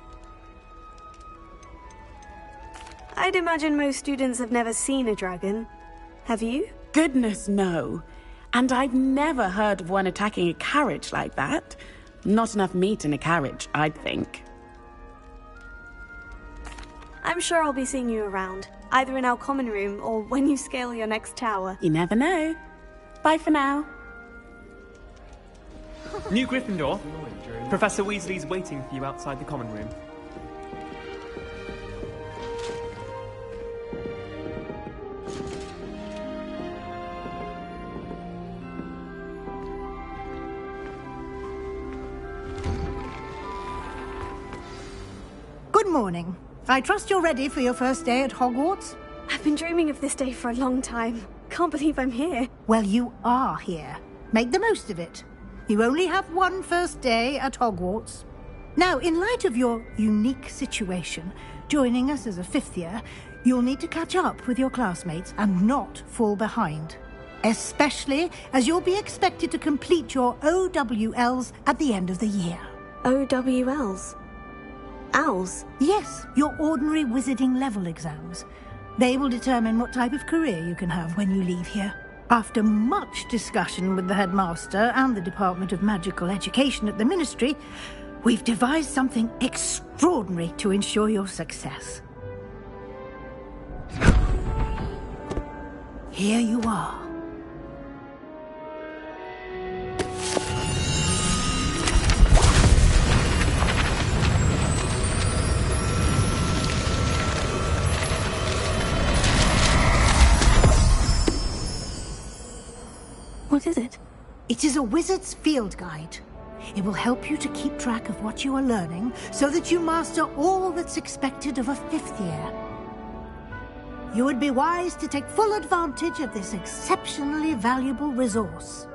B: I'd imagine most students have never seen a dragon. Have you?
P: Goodness, no. And I've never heard of one attacking a carriage like that. Not enough meat in a carriage, I'd think.
B: I'm sure I'll be seeing you around, either in our common room or when you scale your next tower.
P: You never know. Bye for now.
Q: New Gryffindor. Professor Weasley's waiting for you outside the common room.
J: Good morning. I trust you're ready for your first day at Hogwarts?
B: I've been dreaming of this day for a long time. Can't believe I'm here.
J: Well, you are here. Make the most of it. You only have one first day at Hogwarts. Now, in light of your unique situation, joining us as a 5th year, you'll need to catch up with your classmates and not fall behind. Especially as you'll be expected to complete your OWLs at the end of the year.
B: OWLs? Owls?
J: Yes, your ordinary wizarding level exams. They will determine what type of career you can have when you leave here. After much discussion with the headmaster and the Department of Magical Education at the Ministry, we've devised something extraordinary to ensure your success. Here you are.
B: What is it?
J: It is a wizard's field guide. It will help you to keep track of what you are learning so that you master all that's expected of a 5th year. You would be wise to take full advantage of this exceptionally valuable resource.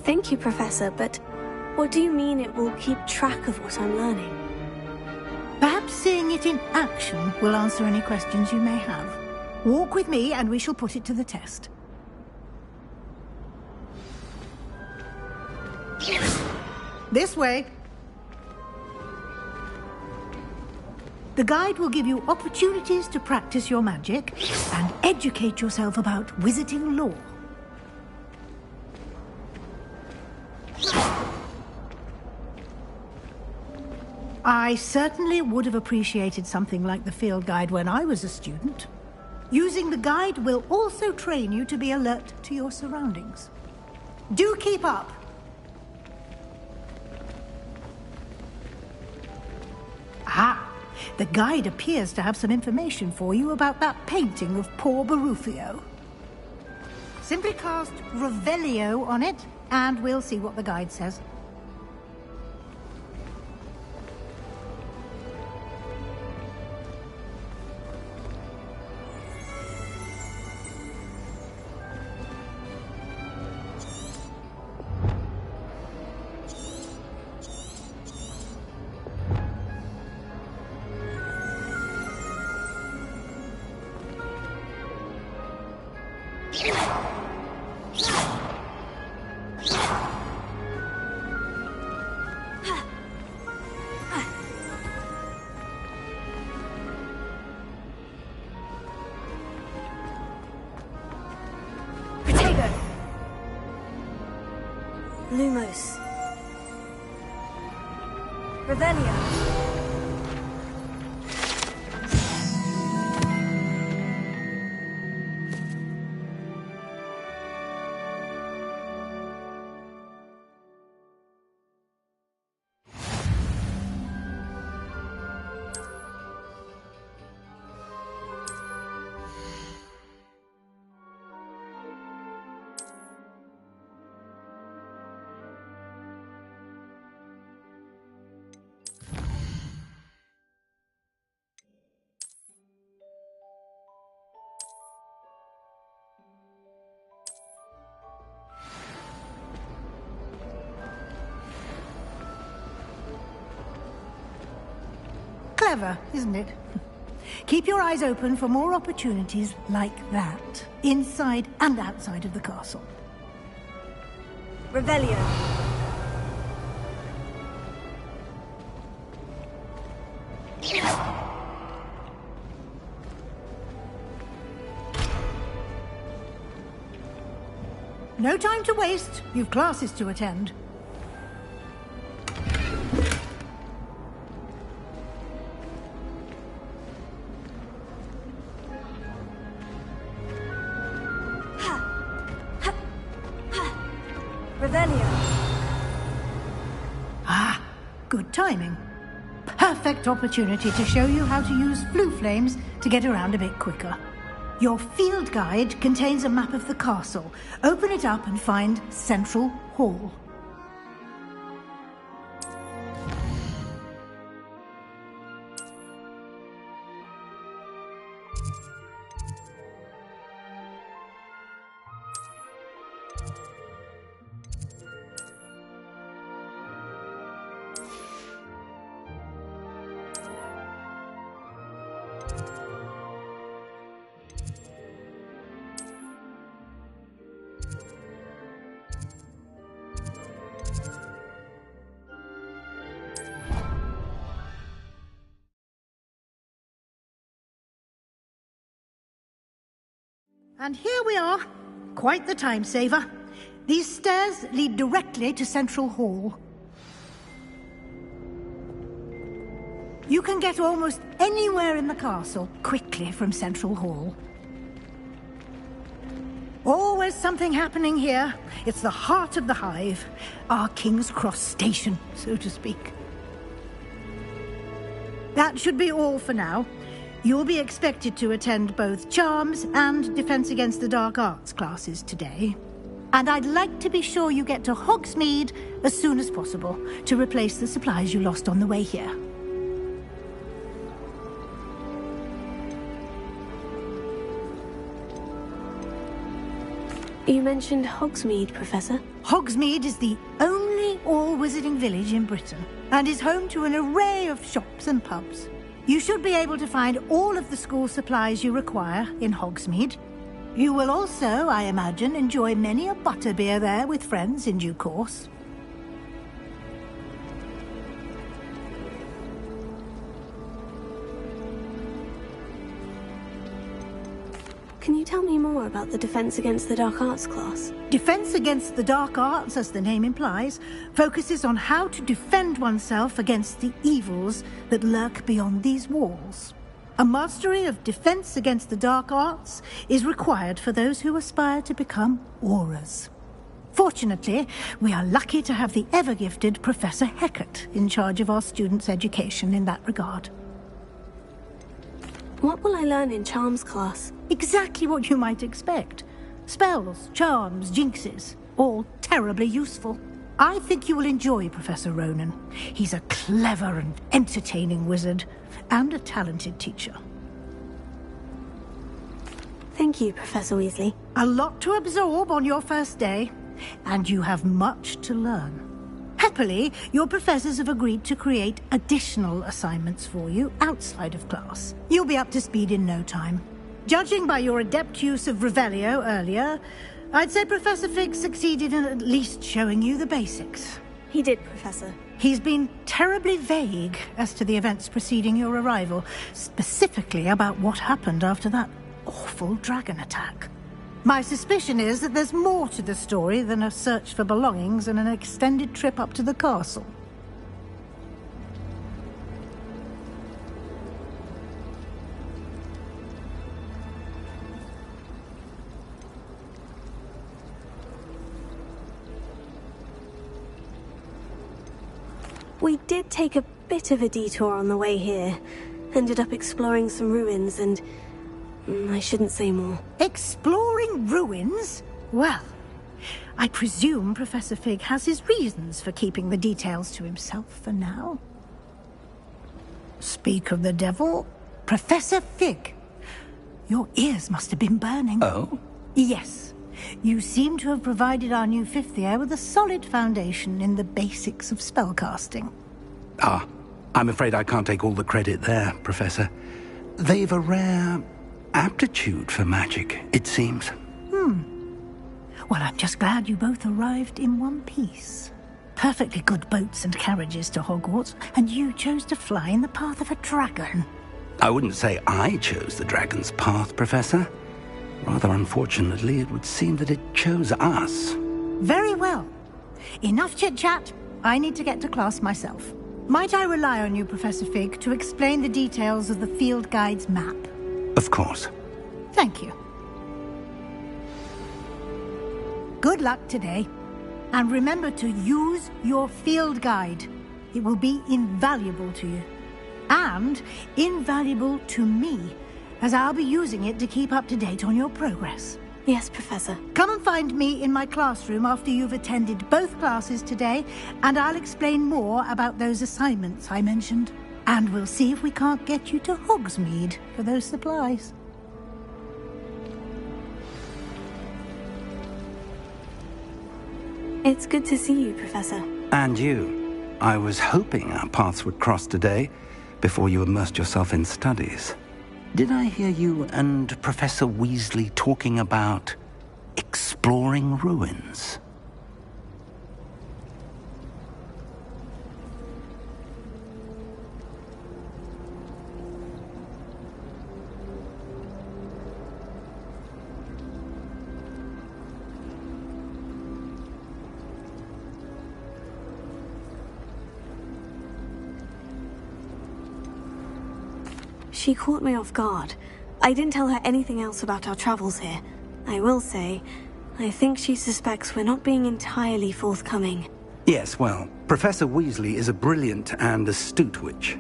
B: Thank you, Professor, but what do you mean it will keep track of what I'm learning?
J: Perhaps seeing it in action will answer any questions you may have. Walk with me and we shall put it to the test. This way. The guide will give you opportunities to practice your magic and educate yourself about wizarding lore. I certainly would have appreciated something like the field guide when I was a student. Using the guide will also train you to be alert to your surroundings. Do keep up! Ah, the guide appears to have some information for you about that painting of poor Barufio. Simply cast Revelio on it, and we'll see what the guide says.
B: Lumos. Revelio.
J: Clever, isn't it? Keep your eyes open for more opportunities like that, inside and outside of the castle.
B: Revelio.
J: No time to waste. You've classes to attend.
B: Revelio.
J: Ah, good timing. Perfect opportunity to show you how to use flue flames to get around a bit quicker. Your field guide contains a map of the castle. Open it up and find Central Hall. And here we are. Quite the time saver. These stairs lead directly to Central Hall. You can get almost anywhere in the castle quickly from Central Hall. Always something happening here. It's the heart of the hive. Our King's Cross station, so to speak. That should be all for now. You'll be expected to attend both Charms and Defense Against the Dark Arts classes today. And I'd like to be sure you get to Hogsmeade as soon as possible to replace the supplies you lost on the way here.
B: You mentioned Hogsmeade, Professor.
J: Hogsmeade is the only all-wizarding village in Britain and is home to an array of shops and pubs. You should be able to find all of the school supplies you require in Hogsmeade. You will also, I imagine, enjoy many a butterbeer there with friends in due course.
B: Can you tell me more about the Defense Against the Dark Arts class?
J: Defense Against the Dark Arts, as the name implies, focuses on how to defend oneself against the evils that lurk beyond these walls. A mastery of Defense Against the Dark Arts is required for those who aspire to become Aurors. Fortunately, we are lucky to have the ever-gifted Professor Hecat in charge of our students' education in that regard.
B: What will I learn in Charms class?
J: Exactly what you might expect. Spells, charms, jinxes, all terribly useful. I think you will enjoy Professor Ronan. He's a clever and entertaining wizard, and a talented teacher.
B: Thank you, Professor Weasley.
J: A lot to absorb on your first day, and you have much to learn. Happily, your professors have agreed to create additional assignments for you outside of class. You'll be up to speed in no time. Judging by your adept use of Revelio earlier, I'd say Professor Fig succeeded in at least showing you the basics.
B: He did, Professor.
J: He's been terribly vague as to the events preceding your arrival, specifically about what happened after that awful dragon attack. My suspicion is that there's more to the story than a search for belongings and an extended trip up to the castle.
B: We did take a bit of a detour on the way here. Ended up exploring some ruins and... I shouldn't say more.
J: Exploring ruins? Well, I presume Professor Fig has his reasons for keeping the details to himself for now. Speak of the devil, Professor Fig. Your ears must have been burning.
C: Oh?
J: Yes. You seem to have provided our new fifth year with a solid foundation in the basics of spellcasting.
C: Ah, I'm afraid I can't take all the credit there, Professor. They've a rare aptitude for magic, it seems.
J: Well, I'm just glad you both arrived in one piece. Perfectly good boats and carriages to Hogwarts, and you chose to fly in the path of a dragon.
C: I wouldn't say I chose the dragon's path, Professor. Rather unfortunately, it would seem that it chose us.
J: Very well. Enough chit-chat. I need to get to class myself. Might I rely on you, Professor Fig, to explain the details of the field guide's map?
C: Of course.
J: Thank you. Good luck today. And remember to use your field guide. It will be invaluable to you. And invaluable to me, as I'll be using it to keep up to date on your progress.
B: Yes, Professor.
J: Come and find me in my classroom after you've attended both classes today, and I'll explain more about those assignments I mentioned. And we'll see if we can't get you to Hogsmeade for those supplies.
B: It's good to see you, Professor.
C: And you. I was hoping our paths would cross today, before you immersed yourself in studies. Did I hear you and Professor Weasley talking about exploring ruins?
B: She caught me off guard. I didn't tell her anything else about our travels here. I will say, I think she suspects we're not being entirely forthcoming.
C: Yes, well, Professor Weasley is a brilliant and astute witch.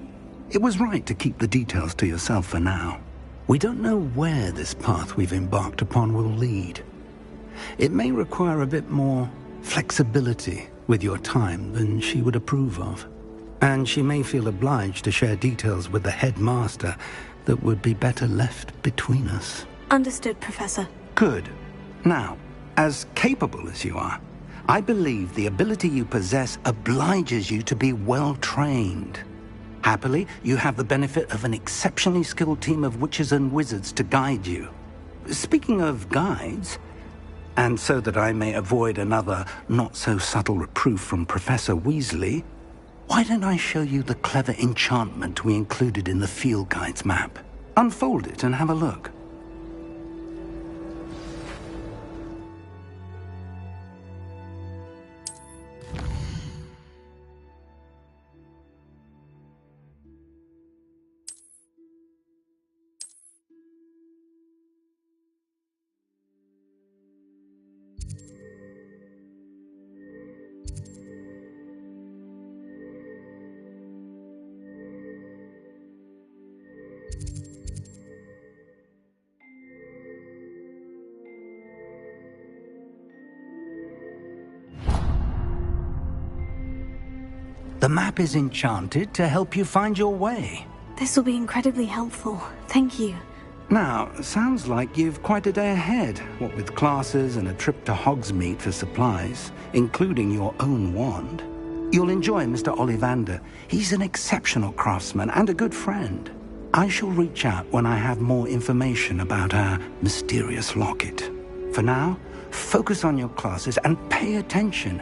C: It was right to keep the details to yourself for now. We don't know where this path we've embarked upon will lead. It may require a bit more flexibility with your time than she would approve of. And she may feel obliged to share details with the headmaster that would be better left between us.
B: Understood, Professor.
C: Good. Now, as capable as you are, I believe the ability you possess obliges you to be well-trained. Happily, you have the benefit of an exceptionally skilled team of witches and wizards to guide you. Speaking of guides, and so that I may avoid another not-so-subtle reproof from Professor Weasley, why don't I show you the clever enchantment we included in the field guide's map? Unfold it and have a look. The map is enchanted to help you find your way.
B: This will be incredibly helpful. Thank you.
C: Now, sounds like you've quite a day ahead, what with classes and a trip to Hogsmeade for supplies, including your own wand. You'll enjoy Mr. Ollivander. He's an exceptional craftsman and a good friend. I shall reach out when I have more information about our mysterious locket. For now, Focus on your classes and pay attention.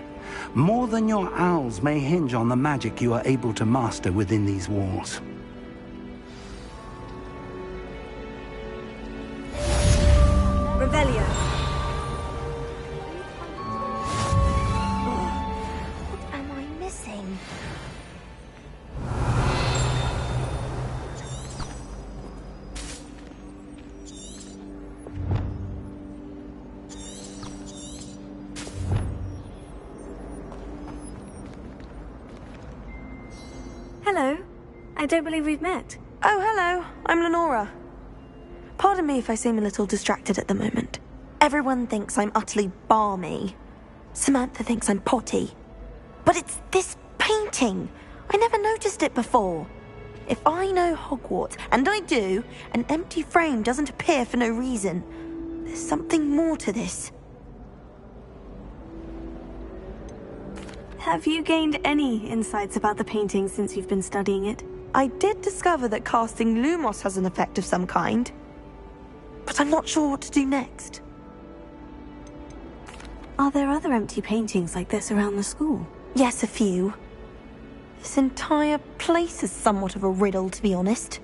C: More than your owls may hinge on the magic you are able to master within these walls.
B: Revelio.
M: What am I missing?
B: Hello. I don't believe we've met.
R: Oh, hello. I'm Lenora. Pardon me if I seem a little distracted at the moment. Everyone thinks I'm utterly balmy. Samantha thinks I'm potty. But it's this painting. I never noticed it before. If I know Hogwarts, and I do, an empty frame doesn't appear for no reason. There's something more to this.
B: Have you gained any insights about the painting since you've been studying it?
R: I did discover that casting Lumos has an effect of some kind. But I'm not sure what to do next.
B: Are there other empty paintings like this around the school?
R: Yes, a few. This entire place is somewhat of a riddle, to be honest.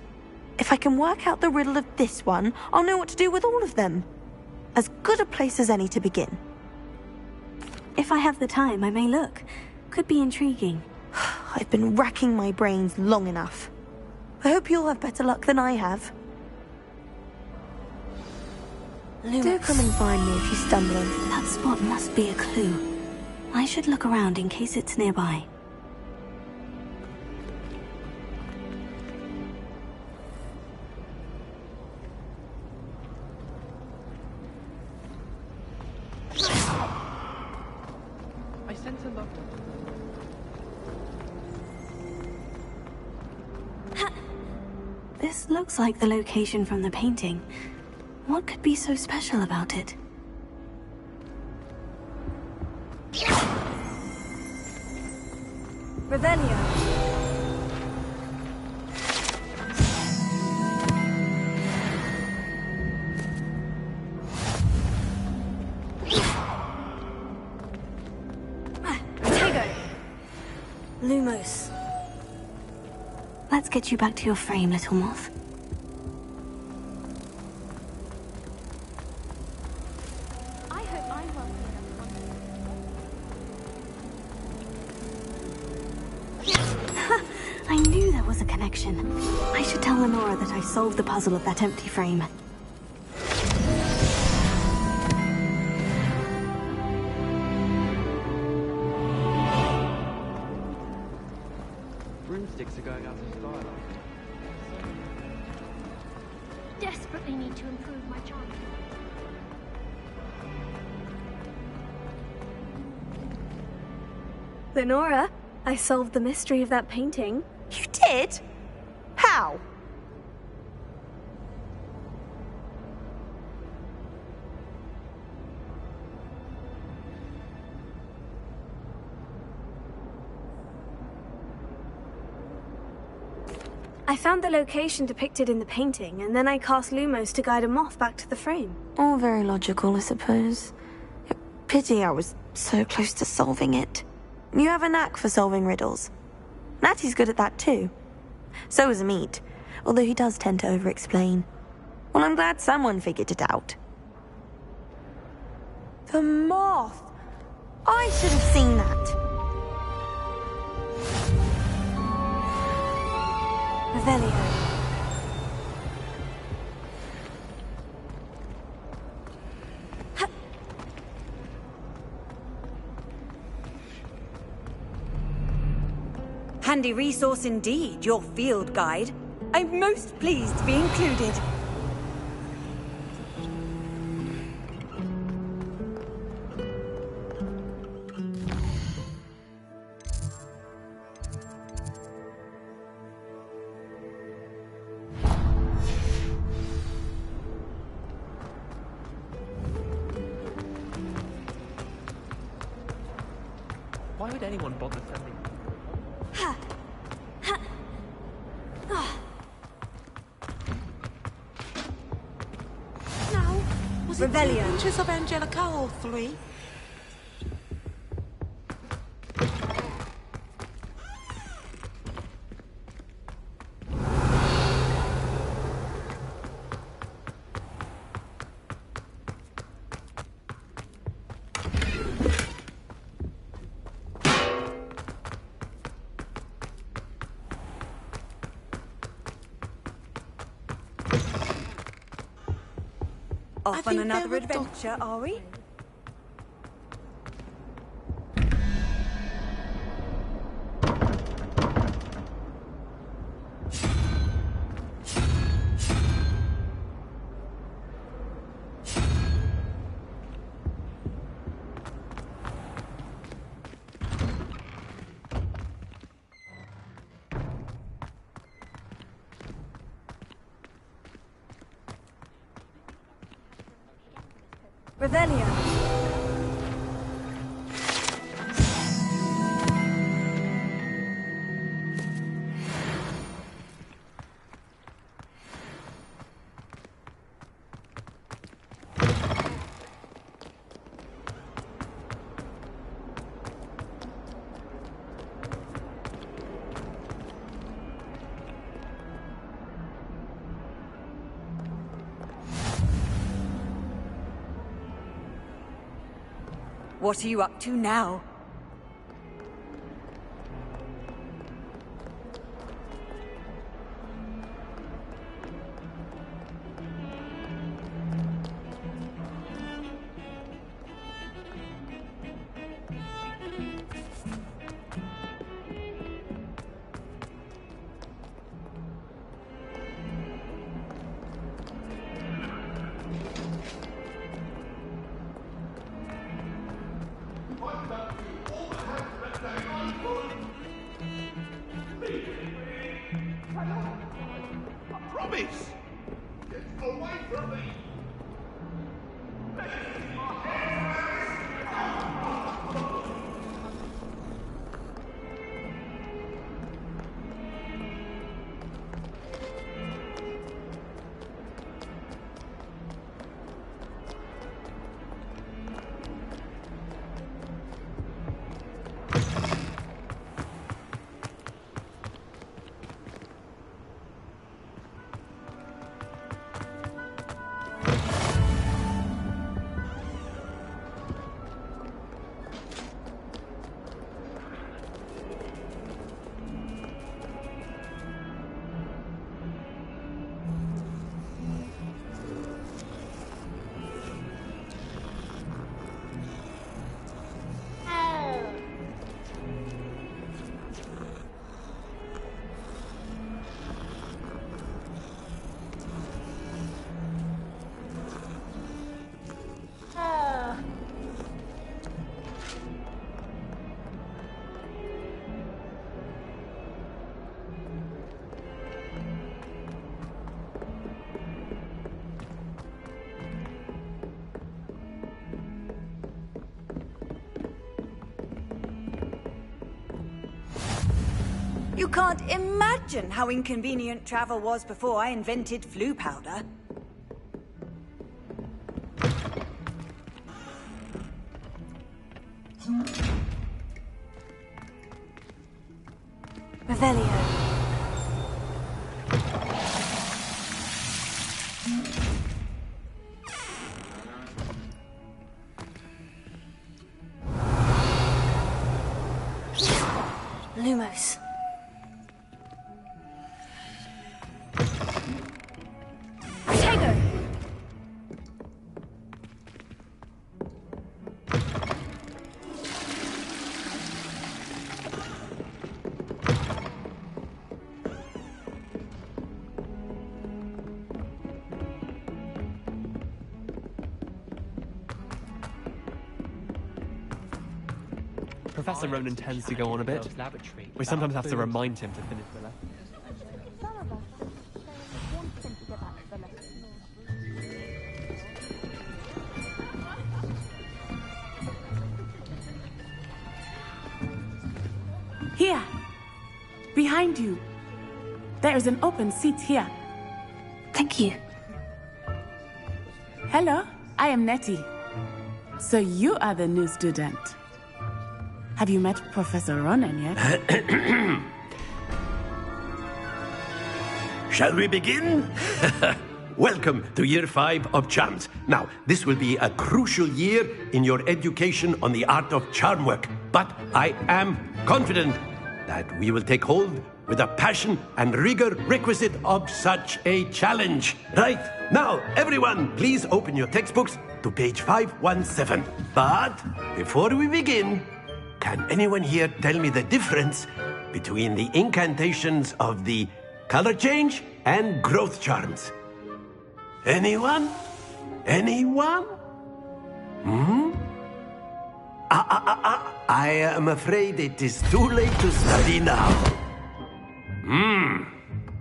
R: If I can work out the riddle of this one, I'll know what to do with all of them. As good a place as any to begin.
B: If I have the time, I may look. Could be intriguing.
R: I've been racking my brains long enough. I hope you'll have better luck than I have. Do come and find me if you stumble onto
B: that spot. Must be a clue. I should look around in case it's nearby.
Q: I sent a love.
B: This looks like the location from the painting. What could be so special about it? Revelio. Lumos. Let's get you back to your frame, little moth.
M: I hope I'm well.
B: I knew there was a connection. I should tell Lenora that I solved the puzzle of that empty frame.
Q: Broomsticks are going out of style.
M: Desperately need to improve my charm.
B: Lenora, I solved the mystery of that painting.
R: You did? How?
B: I found the location depicted in the painting, and then I cast Lumos to guide a moth back to the frame.
R: All very logical, I suppose. Pity I was so close to solving it. You have a knack for solving riddles. Natty's good at that too. So is Amit, although he does tend to over-explain. Well, I'm glad someone figured it out. The moth! I should have seen that.
B: Revelio.
S: Handy resource indeed, your field guide. I'm most pleased to be included.
Q: Why would anyone bother sending?
B: Revelio.
S: Revelio.
P: Pinches of Angelica, all three.
S: Off on another adventure, are we? Revelio. What are you up to now?
H: Promise! Get away from me! You can't imagine how inconvenient travel was before I invented flu powder. Revelio.
B: Lumos.
Q: Professor Ronan tends to go on a bit. We sometimes have to remind him to finish the lesson.
P: Here! Behind you! There is an open seat here.
B: Thank you.
P: Hello? I am Nettie. So you are the new student. Have you met Professor Ronan yet?
G: Shall we begin? Welcome to Year 5 of Charms. Now, this will be a crucial year in your education on the art of charm work. But I am confident that we will take hold with the passion and rigor requisite of such a challenge. Right, now, everyone, please open your textbooks to page 517. But before we begin, can anyone here tell me the difference between the incantations of the color change and growth charms? Anyone? Anyone? I am afraid it is too late to study now.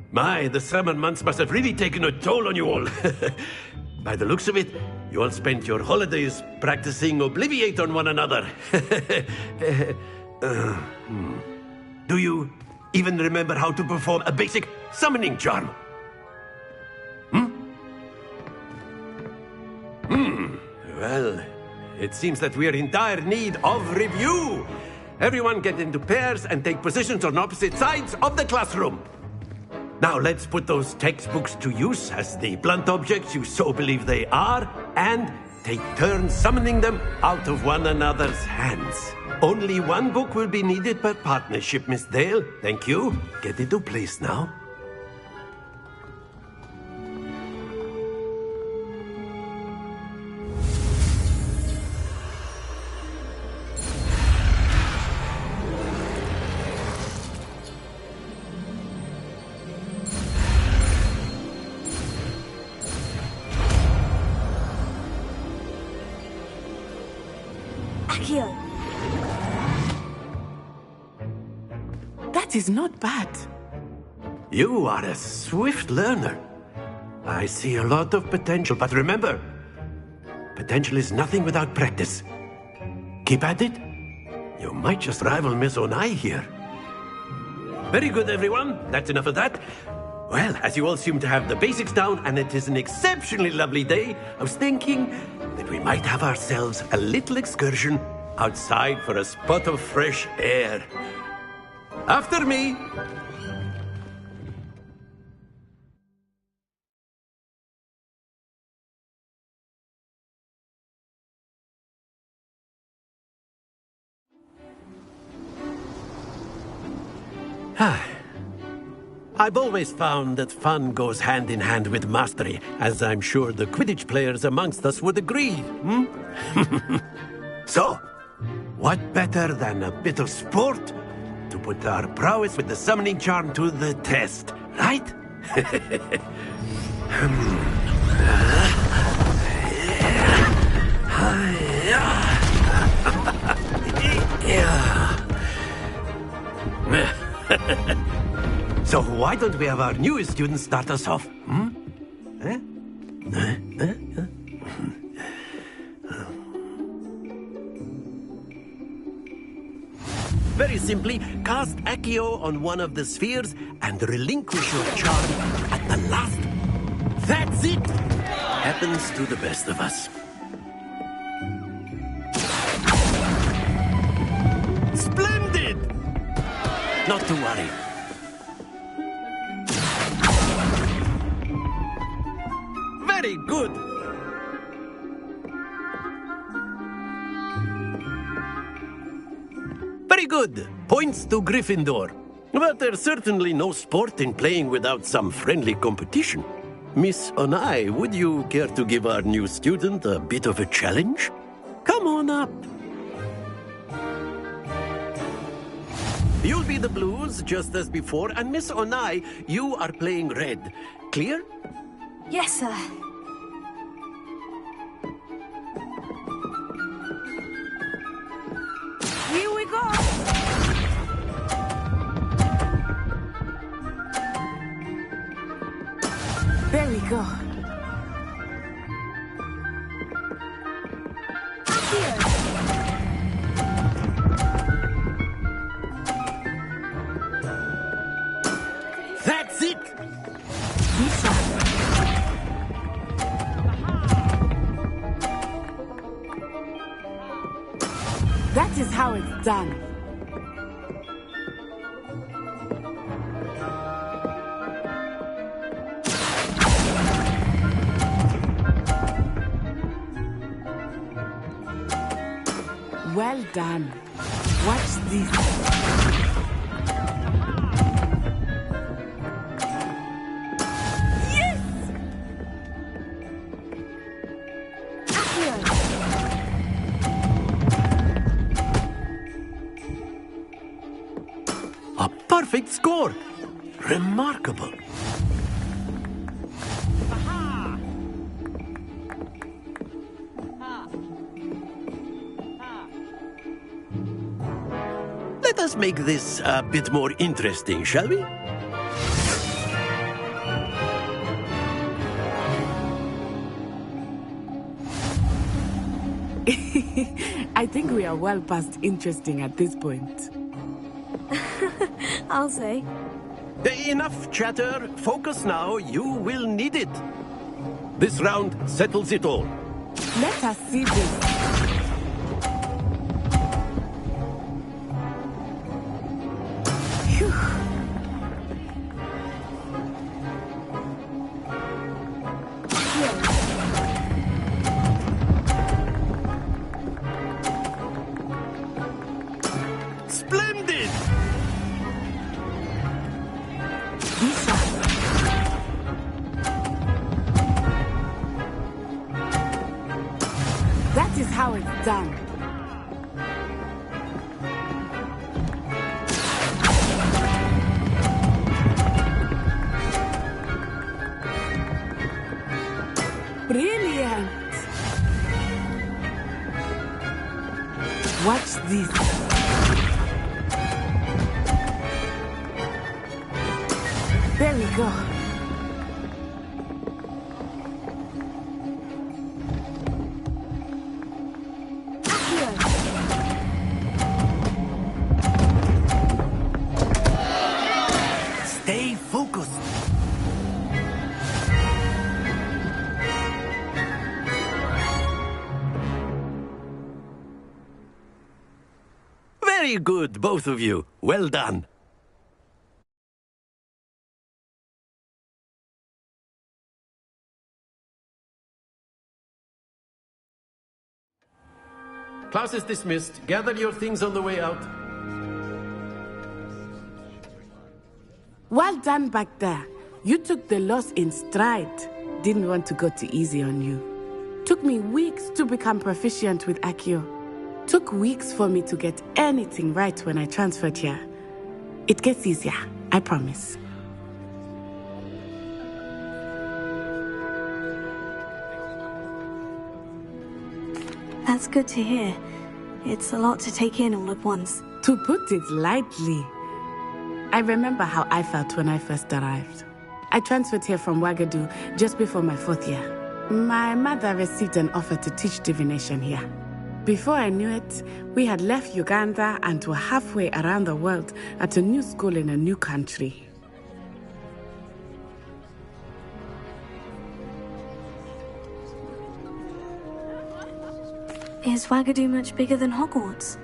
G: My, the summer months must have really taken a toll on you all. By the looks of it, you all spent your holidays practicing Obliviate on one another. Do you even remember how to perform a basic summoning charm? Well, it seems that we are in dire need of review. Everyone get into pairs and take positions on opposite sides of the classroom. Now let's put those textbooks to use as the blunt objects you so believe they are, and take turns summoning them out of one another's hands. Only one book will be needed per partnership, Miss Dale. Thank you. Get into place now.
P: That is not bad.
G: You are a swift learner. I see a lot of potential, but remember, potential is nothing without practice. Keep at it. You might just rival Miss Onai here. Very good, everyone. That's enough of that. Well, as you all seem to have the basics down, and it is an exceptionally lovely day, I was thinking that we might have ourselves a little excursion outside for a spot of fresh air. After me. I've always found that fun goes hand in hand with mastery, as I'm sure the Quidditch players amongst us would agree. So, what better than a bit of sport to put our prowess with the summoning charm to the test, right? So why don't we have our newest student start us off? Very simply, cast Accio on one of the spheres and relinquish your charm at the last. That's it! Happens to the best of us. Splendid! Not to worry. Very good! Very good. Points to Gryffindor. But there's certainly no sport in playing without some friendly competition. Miss Onai, would you care to give our new student a bit of a challenge? Come on up. You'll be the blues, just as before, and Miss Onai, you are playing red. Clear?
B: Yes, sir.
R: Here we go!
P: Very good.
G: That's it!
P: That is how it's done. Well done. Watch this. Yes!
G: A perfect score! Remarkable. Let us make this a bit more interesting, shall we?
P: I think we are well past interesting at this point.
B: I'll say.
G: Enough chatter. Focus now. You will need it. This round settles it all.
P: Let us see this. Phew.
G: Splendid!
P: That is how it's done. Brilliant! Watch this. There we go.
G: Stay focused. Very good, both of you. Well done.
T: Class is dismissed. Gather your things on the way out.
P: Well done back there. You took the loss in stride. Didn't want to go too easy on you. Took me weeks to become proficient with Accio. Took weeks for me to get anything right when I transferred here. It gets easier, I promise.
B: That's good to hear. It's a lot to take in all at once.
P: To put it lightly, I remember how I felt when I first arrived. I transferred here from Wagadu just before my 4th year. My mother received an offer to teach divination here. Before I knew it, we had left Uganda and were halfway around the world at a new school in a new country.
B: Is Wagadu much bigger than Hogwarts?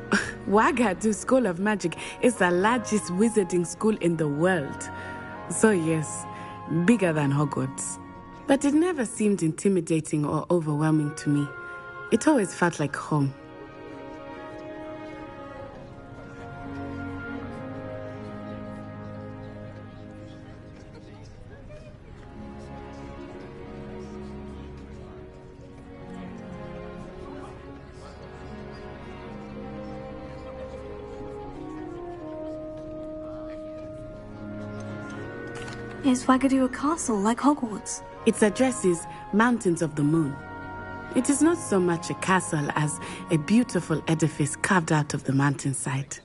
P: Wagadu School of Magic is the largest wizarding school in the world. So yes, bigger than Hogwarts. But it never seemed intimidating or overwhelming to me. It always felt like home.
B: Is Wagadu a castle like Hogwarts?
P: Its address is Mountains of the Moon. It is not so much a castle as a beautiful edifice carved out of the mountainside.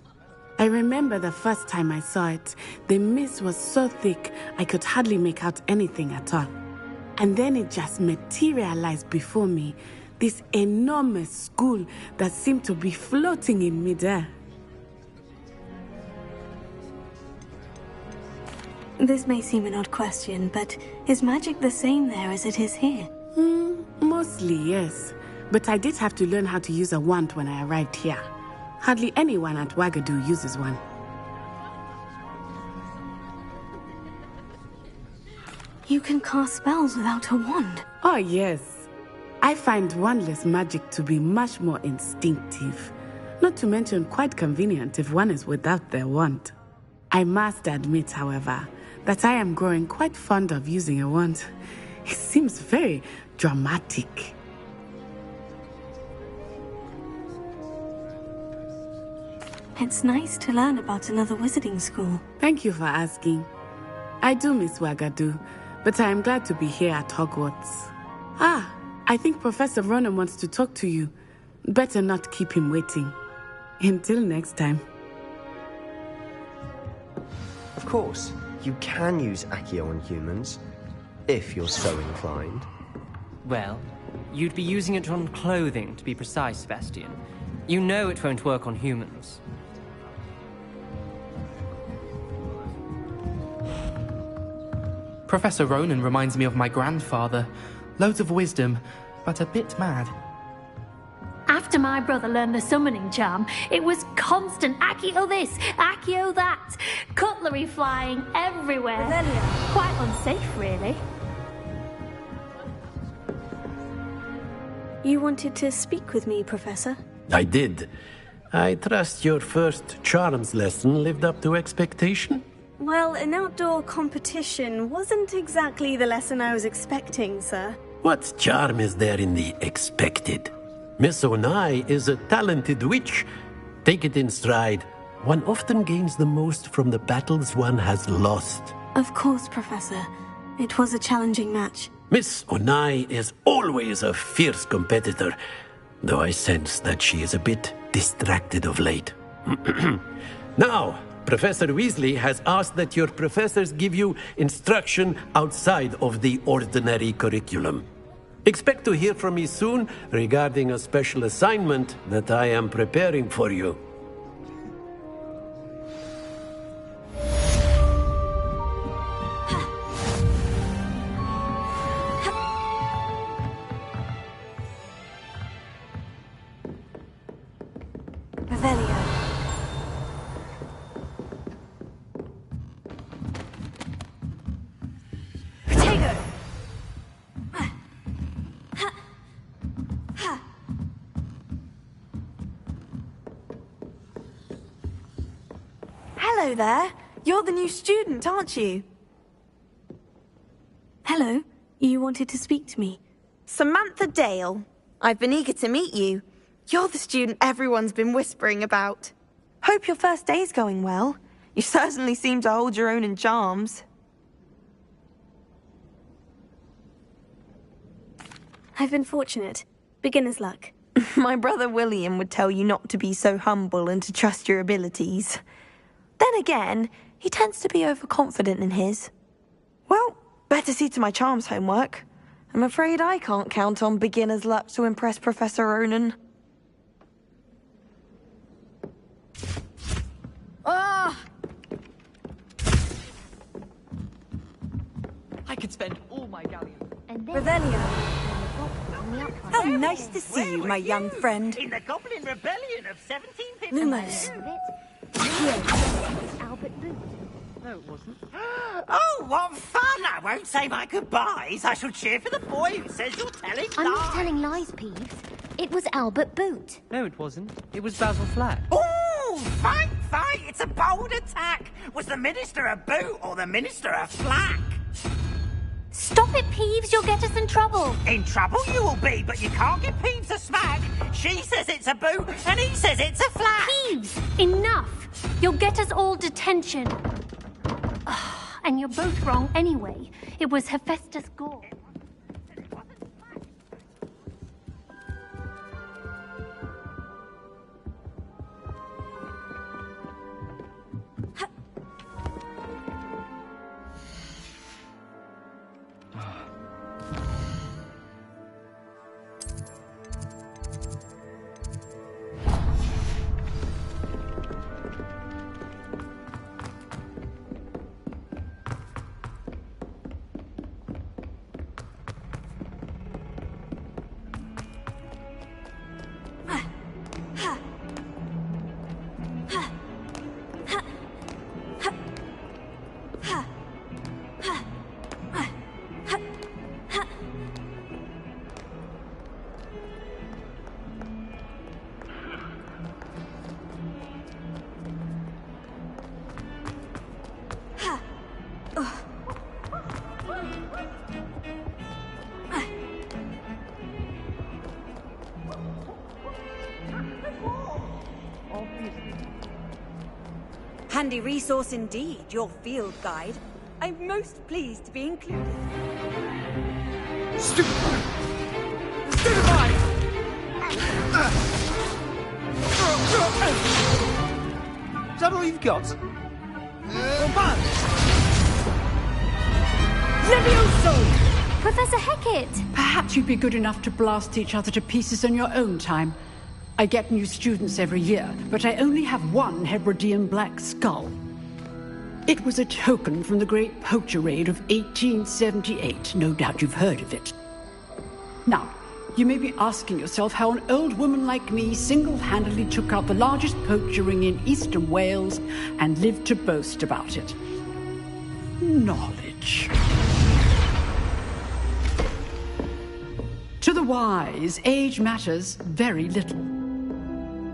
P: I remember the first time I saw it, the mist was so thick I could hardly make out anything at all. And then it just materialized before me, this enormous school that seemed to be floating in midair.
B: This may seem an odd question, but is magic the same there as it is here?
P: Mostly, yes. But I did have to learn how to use a wand when I arrived here. Hardly anyone at Wagadu uses one.
B: You can cast spells without a wand.
P: Oh, yes. I find wandless magic to be much more instinctive. Not to mention quite convenient if one is without their wand. I must admit, however, that I am growing quite fond of using a wand. It seems very dramatic.
B: It's nice to learn about another wizarding school.
P: Thank you for asking. I do miss Wagadu, but I am glad to be here at Hogwarts. Ah, I think Professor Ronan wants to talk to you. Better not keep him waiting. Until next time.
U: Of course, you can use Accio on humans, if you're so inclined.
Q: Well, you'd be using it on clothing, to be precise, Sebastian. You know it won't work on humans.
V: Professor Ronan reminds me of my grandfather. Loads of wisdom, but a bit mad.
M: After my brother learned the summoning charm, it was constant Accio this, Accio that. Cutlery flying everywhere. Quite unsafe, really.
B: You wanted to speak with me, Professor?
T: I did. I trust your first charms lesson lived up to expectation?
B: Well, an outdoor competition wasn't exactly the lesson I was expecting, sir.
T: What charm is there in the expected? Miss Onai is a talented witch. Take it in stride. One often gains the most from the battles one has lost.
B: Of course, Professor. It was a challenging match.
T: Miss Onai is always a fierce competitor, though I sense that she is a bit distracted of late. Now, Professor Weasley has asked that your professors give you instruction outside of the ordinary curriculum. Expect to hear from me soon regarding a special assignment that I am preparing for you.
R: Hello there. You're the new student, aren't you?
B: Hello. You wanted to speak to me?
R: Samantha Dale. I've been eager to meet you. You're the student everyone's been whispering about. Hope your first day's going well. You certainly seem to hold your own in charms.
B: I've been fortunate. Beginner's luck.
R: My brother William would tell you not to be so humble and to trust your abilities. Then again, he tends to be overconfident in his. Well, better see to my charms homework. I'm afraid I can't count on beginner's luck to impress Professor Ronan.
N: Ah! I could spend all my galleons.
S: Revelio. How nice to see you, my young friend.
K: In the Goblin Rebellion of 1750.
B: Lumos.
M: Albert Boot.
N: No, it wasn't.
K: Oh, what fun! I won't say my goodbyes. I shall cheer for the boy who says you're telling lies.
M: I'm not telling lies, Peeves. It was Albert Boot.
Q: No, it wasn't. It was Basil Flack.
K: Oh, fight, fight! It's a bold attack. Was the Minister a boot or the Minister a flack?
M: Stop it, Peeves. You'll get us in trouble.
K: In trouble you will be, but you can't give Peeves a smack. She says it's a boot, and he says it's a flack.
M: Peeves, enough. You'll get us all detention. And you're both wrong anyway. It was Hephaestus Gore.
S: Handy resource indeed, your field guide. I'm most pleased to be included.
I: Stupefy! Is that all you've got?
A: Levioso!
M: Professor Hecat!
A: Perhaps you'd be good enough to blast each other to pieces on your own time. I get new students every year, but I only have one Hebridean black skull. It was a token from the Great Poacher Raid of 1878. No doubt you've heard of it. Now, you may be asking yourself how an old woman like me single-handedly took out the largest poacher ring in eastern Wales and lived to boast about it. Knowledge. To the wise, age matters very little.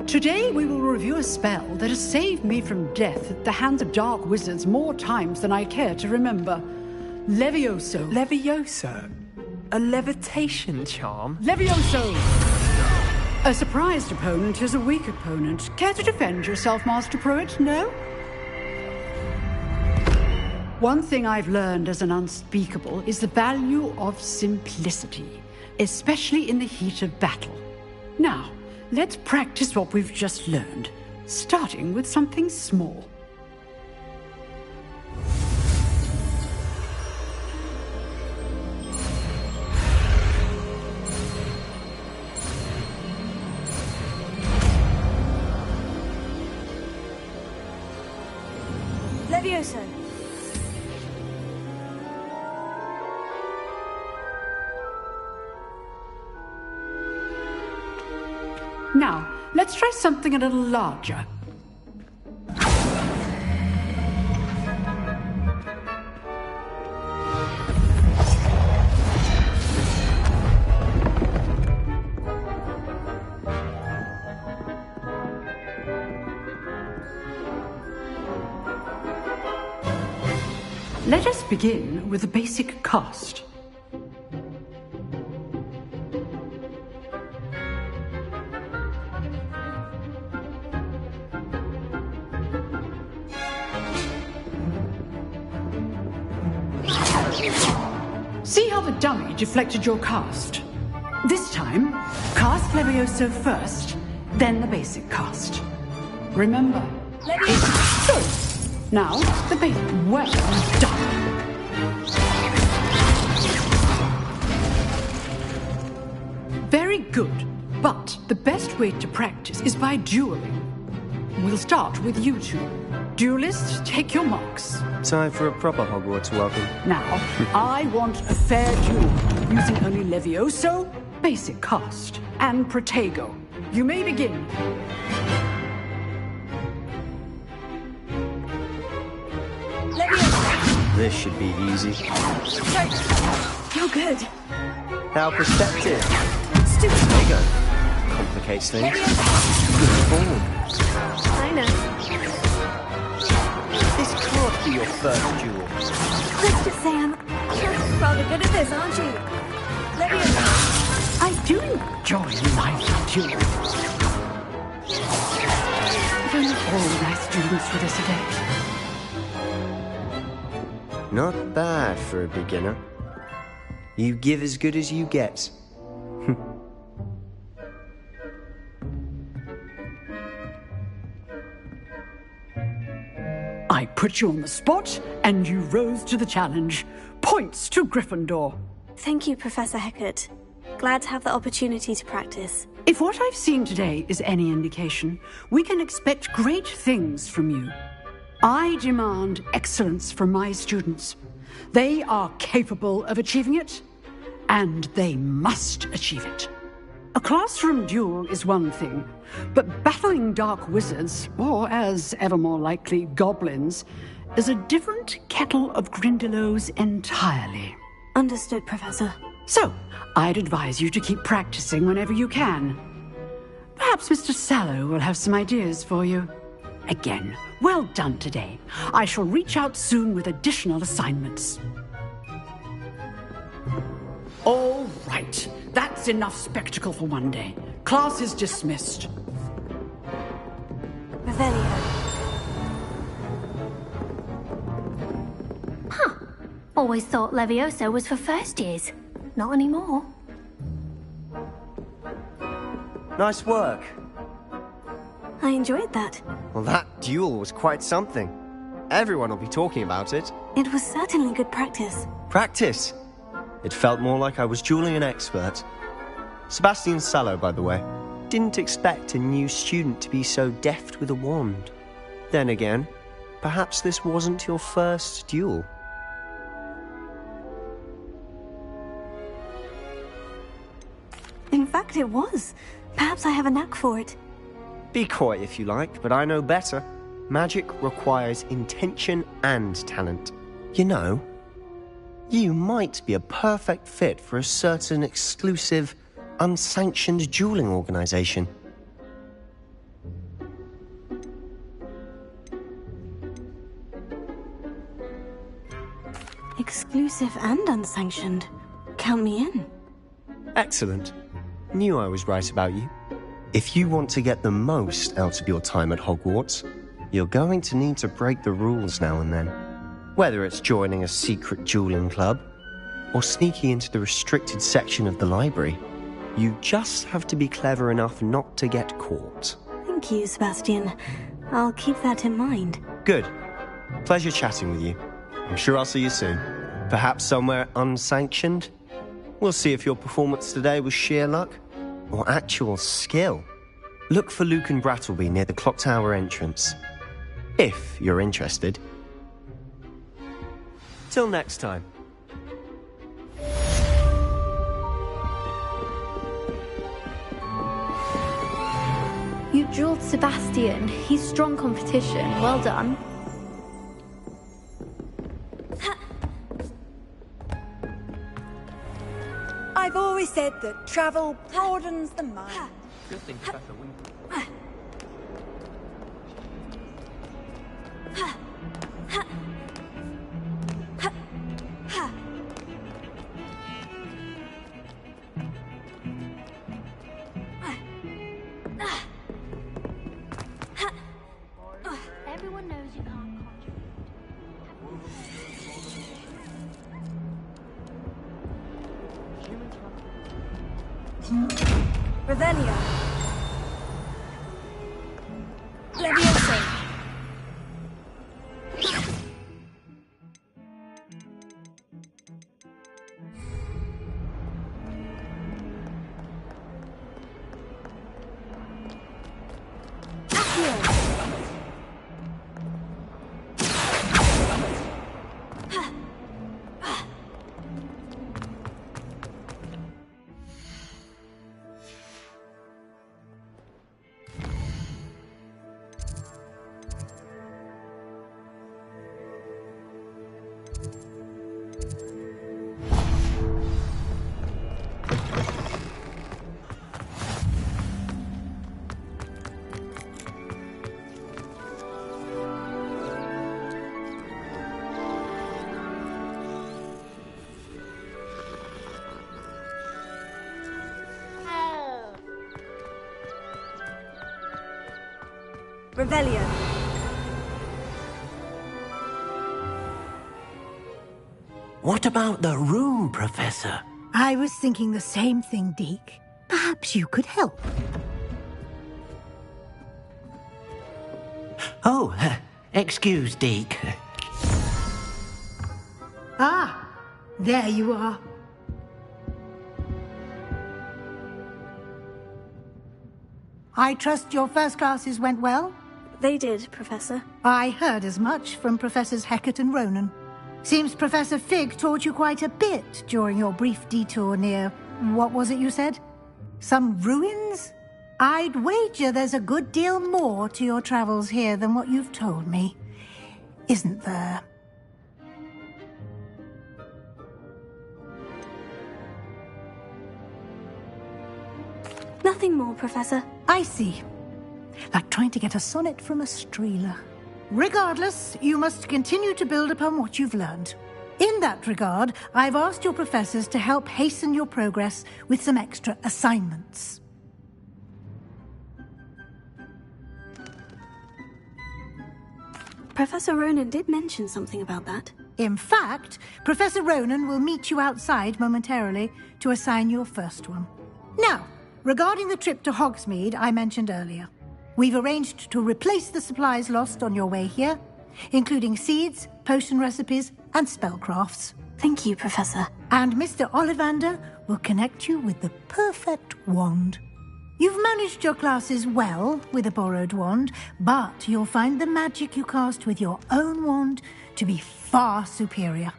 A: Today we will review a spell that has saved me from death at the hands of dark wizards more times than I care to remember. Levioso.
F: Levioso? A levitation charm?
A: Levioso! A surprised opponent is a weak opponent. Care to defend yourself, Master Pruitt? No? One thing I've learned as an unspeakable is the value of simplicity, especially in the heat of battle. Now, let's practice what we've just learned, starting with something small.
B: Levioso.
A: Now, let's try something a little larger. Let us begin with the basic cast. See how the dummy deflected your cast? This time, cast Levioso first, then the basic cast. Remember, it's choice. Now, the basic. Well done. Very good, but the best way to practice is by dueling. We'll start with you two. Duelists, take your marks.
U: Time for a proper Hogwarts welcome.
A: Now, I want a fair duel, using only Levioso, basic cast, and Protego. You may begin.
U: This should be easy.
B: You're good.
U: Our perspective.
B: Stupid.
U: There you go. Complicates things. Good form.
B: I know.
U: This can't be your first duel.
B: Let's just say I'm rather good at this, aren't you? Levioso.
A: I do enjoy lively duels. If only all my students were this adept.
U: Not bad for a beginner. You give as good as you get.
A: I put you on the spot, and you rose to the challenge. Points to Gryffindor.
B: Thank you, Professor Hecat. Glad to have the opportunity to practice.
A: If what I've seen today is any indication, we can expect great things from you. I demand excellence from my students. They are capable of achieving it, and they must achieve it. A classroom duel is one thing, but battling dark wizards, or as ever more likely, goblins, is a different kettle of Grindylows entirely.
B: Understood, Professor.
A: So, I'd advise you to keep practicing whenever you can. Perhaps Mr. Sallow will have some ideas for you. Again, well done today. I shall reach out soon with additional assignments. All right. That's enough spectacle for one day. Class is dismissed.
M: Always thought Levioso was for first years. Not anymore.
U: Nice work.
B: I enjoyed that.
U: Well, that duel was quite something. Everyone will be talking about it.
B: It was certainly good practice.
U: Practice? It felt more like I was dueling an expert. Sebastian Sallow, by the way. Didn't expect a new student to be so deft with a wand. Then again, perhaps this wasn't your first duel.
B: In fact, it was. Perhaps I have a knack for it.
U: Be coy if you like, but I know better. Magic requires intention and talent. You know, you might be a perfect fit for a certain exclusive, unsanctioned dueling organization.
B: Exclusive and unsanctioned. Count me in.
U: Excellent. Knew I was right about you. If you want to get the most out of your time at Hogwarts, you're going to need to break the rules now and then. Whether it's joining a secret dueling club, or sneaking into the restricted section of the library, you just have to be clever enough not to get caught.
B: Thank you, Sebastian. I'll keep that in mind.
U: Good. Pleasure chatting with you. I'm sure I'll see you soon. Perhaps somewhere unsanctioned? We'll see if your performance today was sheer luck or actual skill. Look for Luke and Brattleby near the clock tower entrance. If you're interested. Till next time.
D: You dueled Sebastian. He's strong competition. Well done.
S: I've always said that travel broadens the mind.
F: Good thing Professor Winkle.
M: Everyone knows you can't contribute.
S: Revelio. Levioso. Revelio.
T: What about the room, Professor?
J: I was thinking the same thing, Deke. Perhaps you could help.
T: Oh, excuse, Deke.
J: Ah, there you are. I trust your first classes went well?
B: They did, Professor.
J: I heard as much from Professors Hecat and Ronan. Seems Professor Fig taught you quite a bit during your brief detour near... what was it you said? Some ruins? I'd wager there's a good deal more to your travels here than what you've told me. Isn't there?
B: Nothing more, Professor.
J: I see. Like trying to get a sonnet from a streeler. Regardless, you must continue to build upon what you've learned. In that regard, I've asked your professors to help hasten your progress with some extra assignments.
B: Professor Ronan did mention something about that.
J: In fact, Professor Ronan will meet you outside momentarily to assign your first one. Now, regarding the trip to Hogsmeade I mentioned earlier, we've arranged to replace the supplies lost on your way here, including seeds, potion recipes, and spellcrafts.
B: Thank you, Professor.
J: And Mr. Ollivander will connect you with the perfect wand. You've managed your classes well with a borrowed wand, but you'll find the magic you cast with your own wand to be far superior.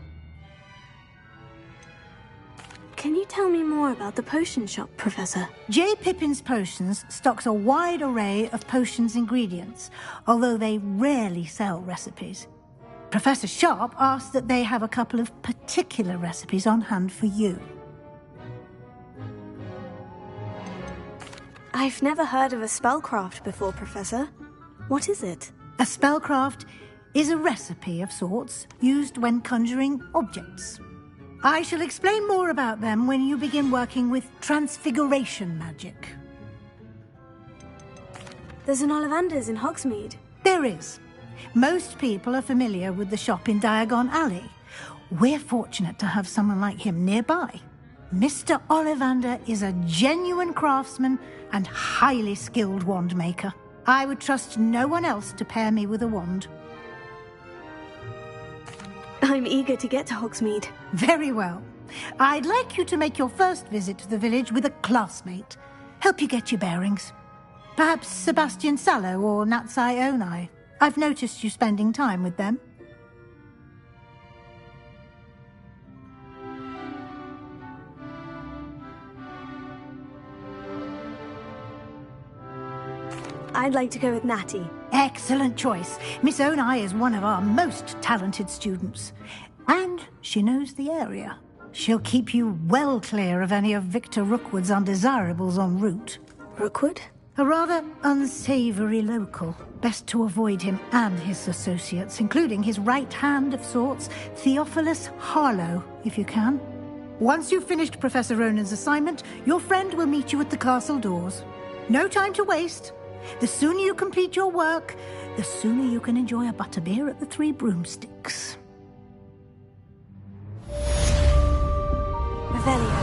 B: Can you tell me more about the potion shop, Professor?
J: J. Pippin's Potions stocks a wide array of potions ingredients, although they rarely sell recipes. Professor Sharp asked that they have a couple of particular recipes on hand for you.
B: I've never heard of a spellcraft before, Professor. What is it?
J: A spellcraft is a recipe of sorts used when conjuring objects. I shall explain more about them when you begin working with transfiguration magic.
B: There's an Ollivander's in Hogsmeade.
J: There is. Most people are familiar with the shop in Diagon Alley. We're fortunate to have someone like him nearby. Mr. Ollivander is a genuine craftsman and highly skilled wand maker. I would trust no one else to pair me with a wand.
B: I'm eager to get to Hogsmeade.
J: Very well. I'd like you to make your first visit to the village with a classmate. Help you get your bearings. Perhaps Sebastian Sallow or Natsai Onai. I've noticed you spending time with them.
B: I'd like to go with Natty.
J: Excellent choice. Miss Onai is one of our most talented students. And she knows the area. She'll keep you well clear of any of Victor Rookwood's undesirables en route.
B: Rookwood?
J: A rather unsavoury local. Best to avoid him and his associates, including his right hand of sorts, Theophilus Harlow, if you can. Once you've finished Professor Ronan's assignment, your friend will meet you at the castle doors. No time to waste. The sooner you complete your work, the sooner you can enjoy a butterbeer at the Three Broomsticks.
B: Revelio.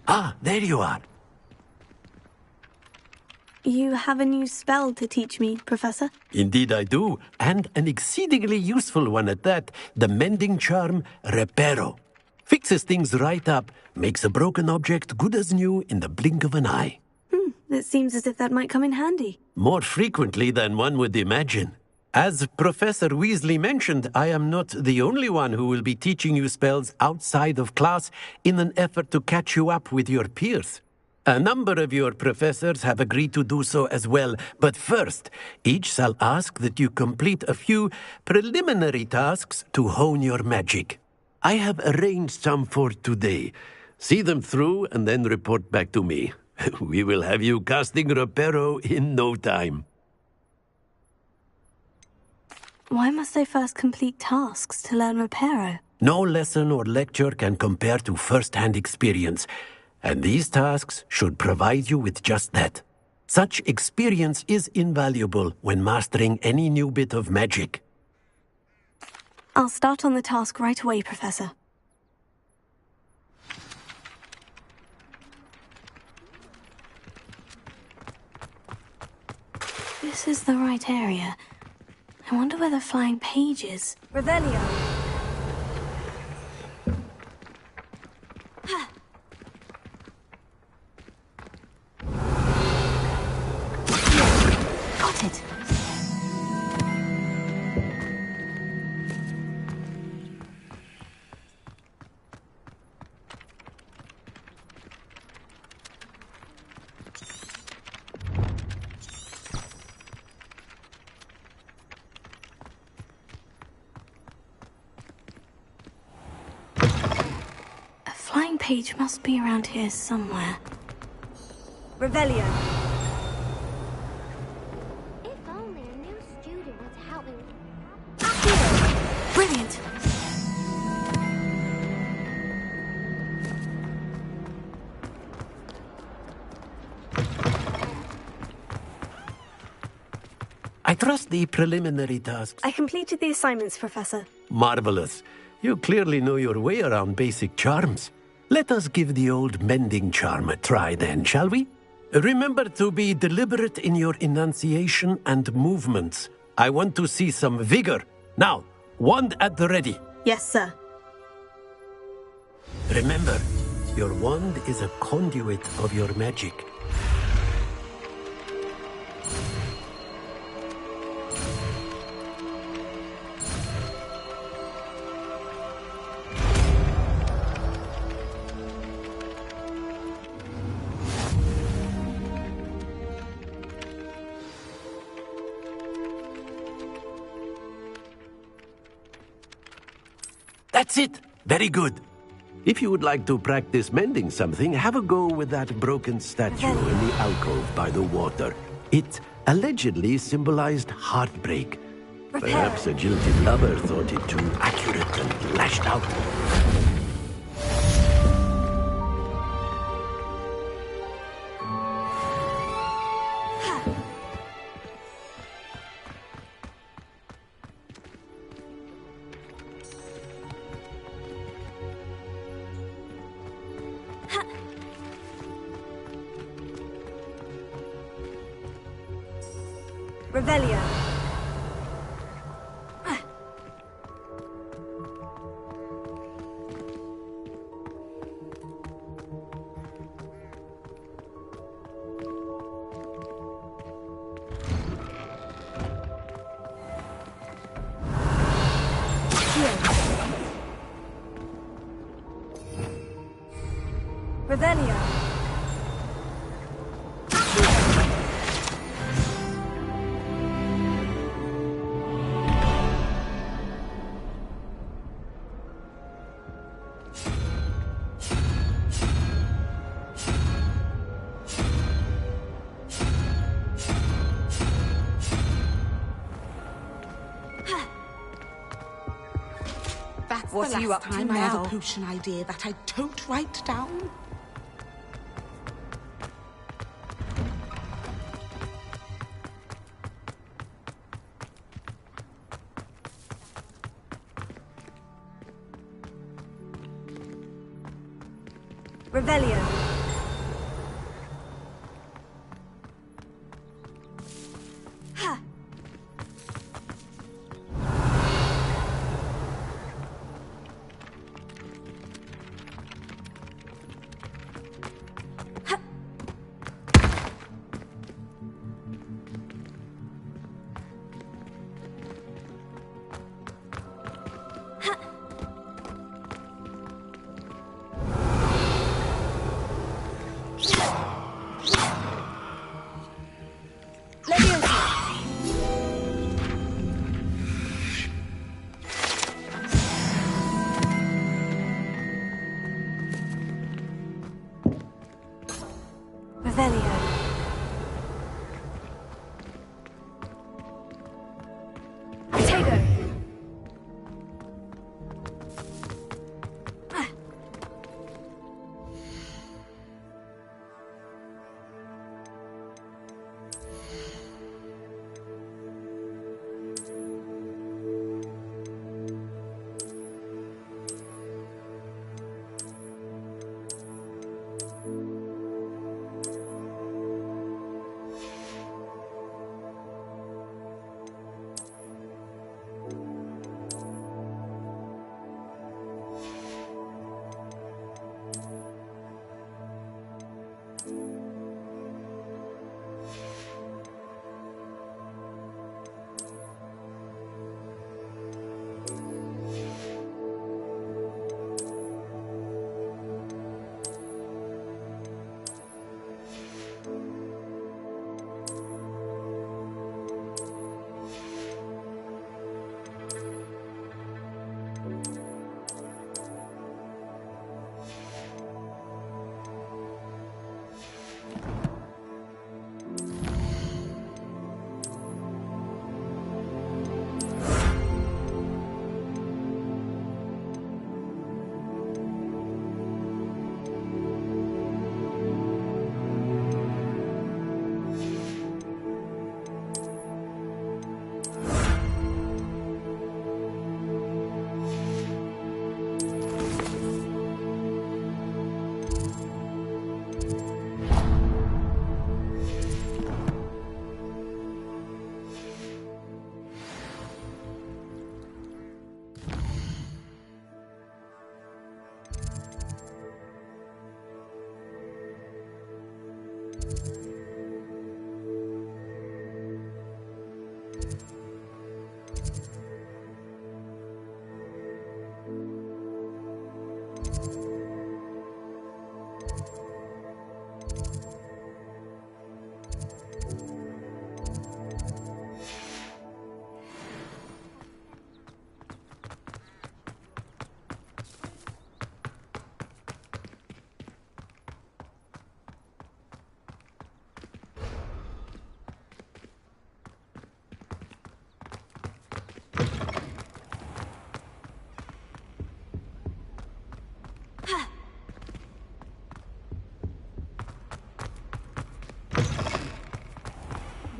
T: Ah, there you are.
B: You have a new spell to teach me, Professor?
T: Indeed I do, and an exceedingly useful one at that. The mending charm, Reparo. Fixes things right up, makes a broken object good as new in the blink of an eye.
B: It seems as if that might come in handy.
T: More frequently than one would imagine. As Professor Weasley mentioned, I am not the only one who will be teaching you spells outside of class in an effort to catch you up with your peers. A number of your professors have agreed to do so as well, but first, each shall ask that you complete a few preliminary tasks to hone your magic. I have arranged some for today. See them through and then report back to me. We will have you casting Reparo in no time.
B: Why must I first complete tasks to learn Reparo?
T: No lesson or lecture can compare to first-hand experience, and these tasks should provide you with just that. Such experience is invaluable when mastering any new bit of magic.
B: I'll start on the task right away, Professor. This is the right area. I wonder where the flying page is.
S: Revelio.
B: Got it. A flying page must be around here somewhere. Revelio.
D: If only a new student were to help me.
B: Brilliant.
T: I trust the preliminary tasks.
B: I completed the assignments, Professor.
T: Marvelous. You clearly know your way around basic charms. Let us give the old mending charm a try then, shall we? Remember to be deliberate in your enunciation and movements. I want to see some vigor. Now, wand at the ready.
B: Yes, sir.
T: Remember, your wand is a conduit of your magic. That's it. Very good. If you would like to practice mending something, have a go with that broken statue in the alcove by the water. It allegedly symbolized heartbreak. Perhaps a jilted lover thought it too accurate and lashed out.
B: Revelio. Revelio.
E: That's
S: What
E: the
S: are you
E: last
S: up to
E: time I have
S: now?
E: a potion idea that I don't write down.
B: Revelio. Ha. Revelio. Potato.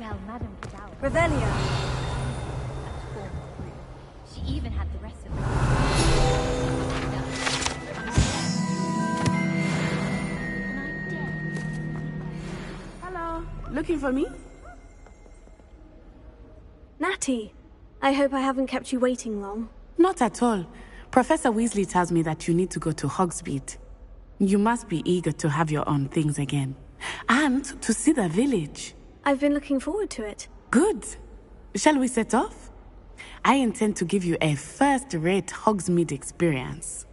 D: Well, Madame Cadell.
B: Revelio.
D: She even had the rest of them.
P: Hello. Looking for me?
B: Natty, I hope I haven't kept you waiting long.
P: Not at all. Professor Weasley tells me that you need to go to Hogsmeade. You must be eager to have your own things again. And to see the village.
B: I've been looking forward to it.
P: Good. Shall we set off? I intend to give you a first-rate Hogsmeade experience.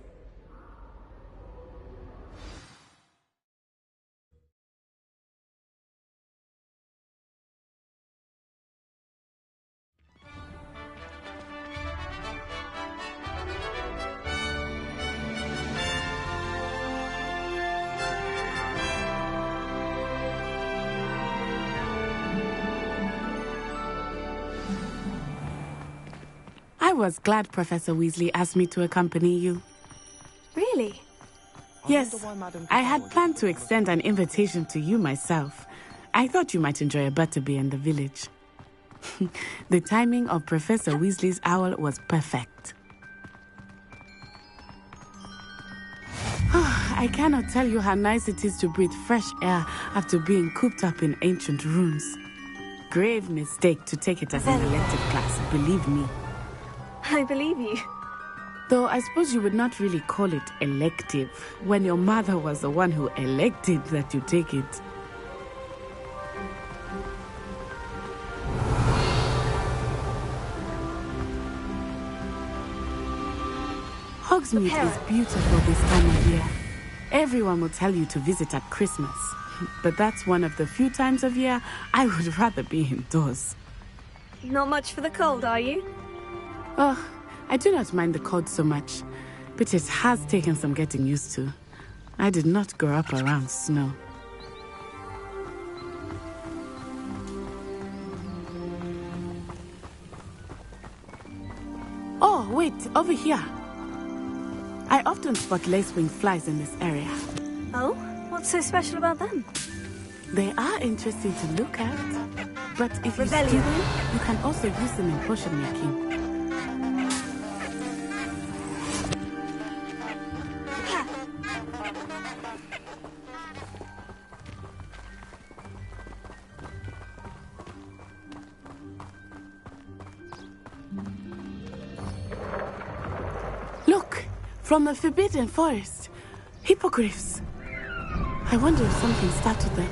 P: I was glad Professor Weasley asked me to accompany you.
B: Really?
P: Yes, I had planned to extend an invitation to you myself. I thought you might enjoy a butterbeer in the village. The timing of Professor Weasley's owl was perfect. I cannot tell you how nice it is to breathe fresh air after being cooped up in ancient rooms. Grave mistake to take it as an elective class, believe me.
B: I believe you.
P: Though I suppose you would not really call it elective when your mother was the one who elected that you take it. Hogsmeade is beautiful this time of year. Everyone will tell you to visit at Christmas, but that's one of the few times of year I would rather be indoors.
B: Not much for the cold, are you?
P: Oh, I do not mind the cold so much, but it has taken some getting used to. I did not grow up around snow. Oh, wait, over here. I often spot lacewing flies in this area.
B: Oh? What's so special about them?
P: They are interesting to look at, but if you steal them, you can also use them in potion making. Look, from the Forbidden Forest, hippogriffs. I wonder if something started them.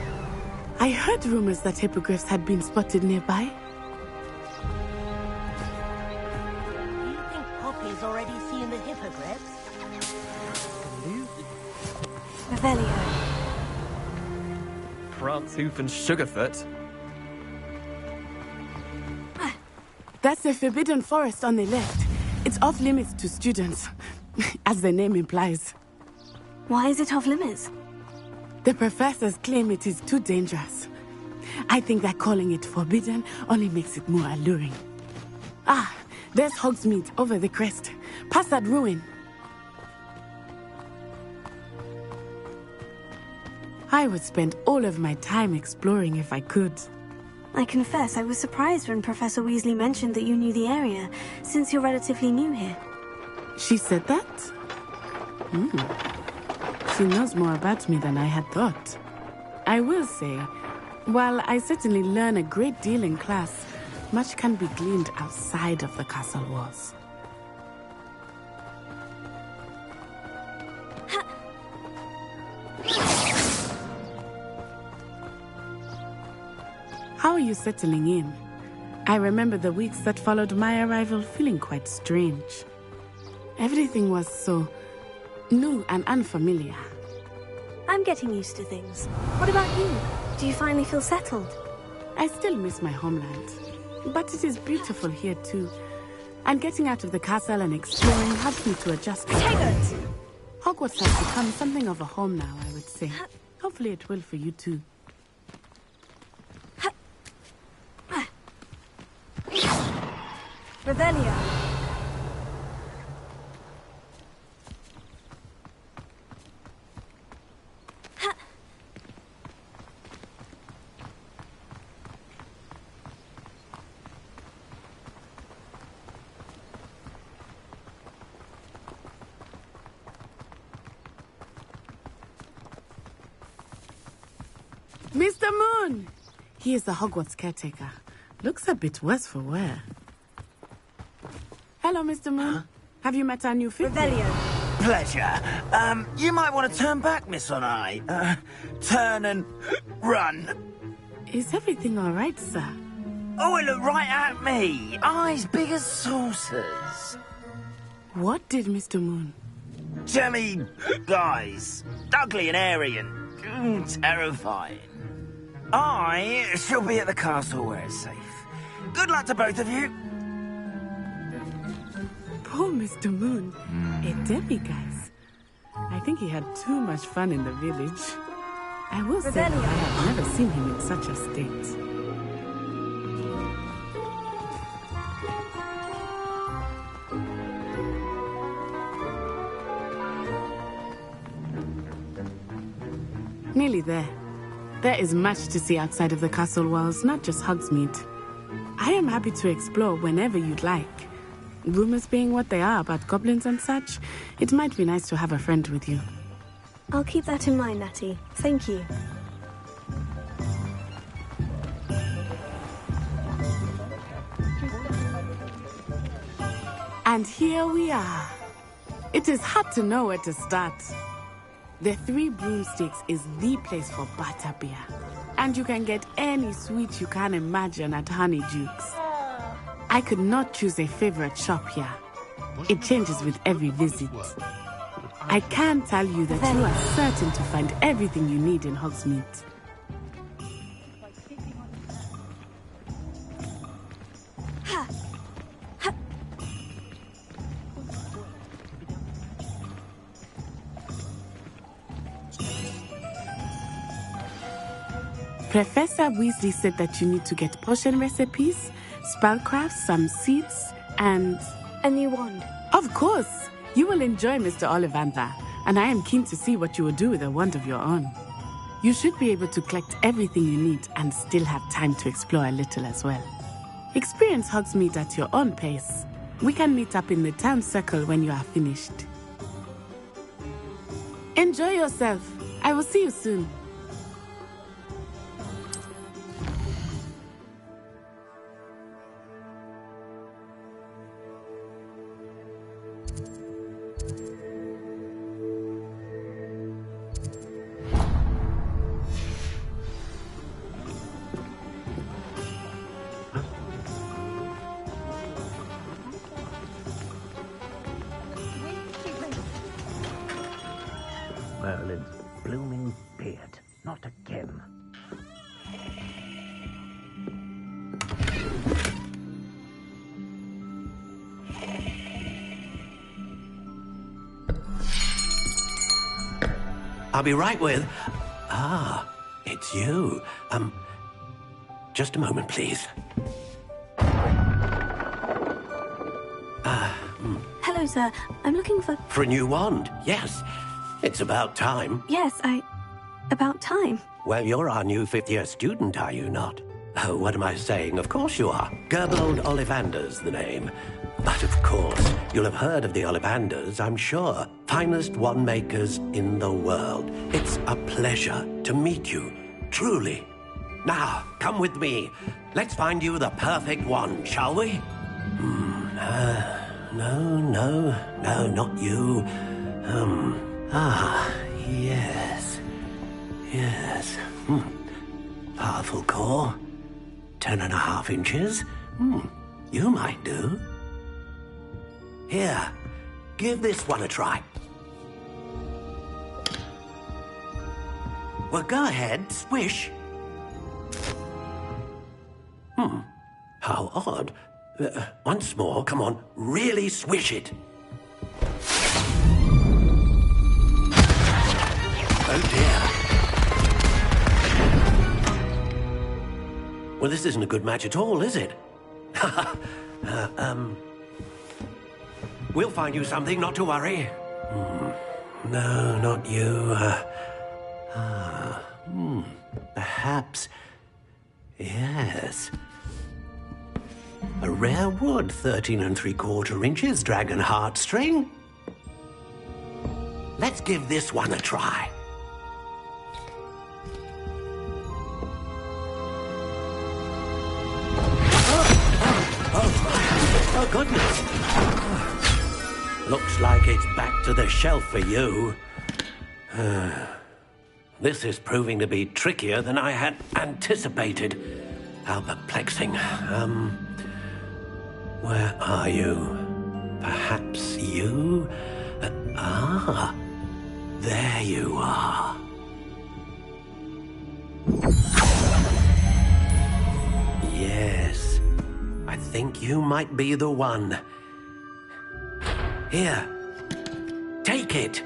P: I heard rumors that hippogriffs had been spotted nearby.
L: Do you think Poppy's already seen the hippogriffs?
B: Revelio.
F: Prantzoof and Sugarfoot.
P: That's the Forbidden Forest on the left. It's off limits to students, as the name implies.
B: Why is it off limits?
P: The professors claim it is too dangerous. I think that calling it forbidden only makes it more alluring. Ah, there's Hogsmeade over the crest. Past that ruin. I would spend all of my time exploring if I could.
B: I confess I was surprised when Professor Weasley mentioned that you knew the area, since you're relatively new here.
P: She said that? She knows more about me than I had thought. I will say, while I certainly learn a great deal in class, much can be gleaned outside of the castle walls. How are you settling in? I remember the weeks that followed my arrival feeling quite strange. Everything was so new and unfamiliar.
B: I'm getting used to things. What about you? Do you finally feel settled?
P: I still miss my homeland, but it is beautiful here too. And getting out of the castle and exploring helped me to adjust. Hogwarts has become something of a home now, I would say. Hopefully it will for you too.
B: Revelio.
P: Mr. Moon! He is the Hogwarts caretaker. Looks a bit worse for wear. Hello, Mr. Moon. Huh? Have you met our new fifth?
K: Pleasure. You might want to turn back, Miss Onai. Turn and run.
P: Is everything all right, sir?
K: Oh, it looked right at me. Eyes big as saucers.
P: What did Mr. Moon?
K: Jelly guys. Ugly and airy and terrifying. I shall be at the castle where it's safe. Good luck to both of you.
P: Poor Mr. Moon. A demiguise. I think he had too much fun in the village. I will say I have never seen him in such a state. Nearly there. There is much to see outside of the castle walls, not just Hogsmeade. I am happy to explore whenever you'd like. Rumors being what they are about goblins and such, it might be nice to have a friend with you.
B: I'll keep that in mind, Natty. Thank you.
P: And here we are. It is hard to know where to start. The Three Broomsticks is the place for butterbeer. And you can get any sweet you can imagine at Honeydukes. I could not choose a favorite shop here. It changes with every visit. I can tell you that you are certain to find everything you need in Hogsmeade. Professor Weasley said that you need to get potion recipes, spellcrafts, some seeds, and...
B: a new wand.
P: Of course! You will enjoy Mr. Ollivander, and I am keen to see what you will do with a wand of your own. You should be able to collect everything you need and still have time to explore a little as well. Experience Hogsmeade at your own pace. We can meet up in the town circle when you are finished. Enjoy yourself. I will see you soon.
K: Merlin's blooming beard. Not again.
T: I'll be right with... Ah, it's you. Just a moment, please.
B: Hello, sir. I'm looking for...
T: For a new wand, yes. It's about time.
B: Yes, about time.
T: Well, you're our new fifth-year student, are you not? Oh, what am I saying? Of course you are. Gerbold Ollivander's the name. But of course, you'll have heard of the Ollivanders, I'm sure. Finest wand makers in the world. It's a pleasure to meet you, truly. Now, come with me. Let's find you the perfect wand, shall we? No, not you. Yes. Powerful core. 10.5 inches. You might do. Here, give this one a try. Well, go ahead, swish. How odd. Once more, come on, really swish it. Oh dear. Well, this isn't a good match at all, is it? We'll find you something, not to worry. No, not you. Perhaps. Yes. A rare wood, 13 3/4 inches, dragon heartstring. Let's give this one a try. Oh, goodness. Looks like it's back to the shelf for you. This is proving to be trickier than I had anticipated. How perplexing. Where are you? Perhaps you? There you are. Yes, I think you might be the one. Here, take it.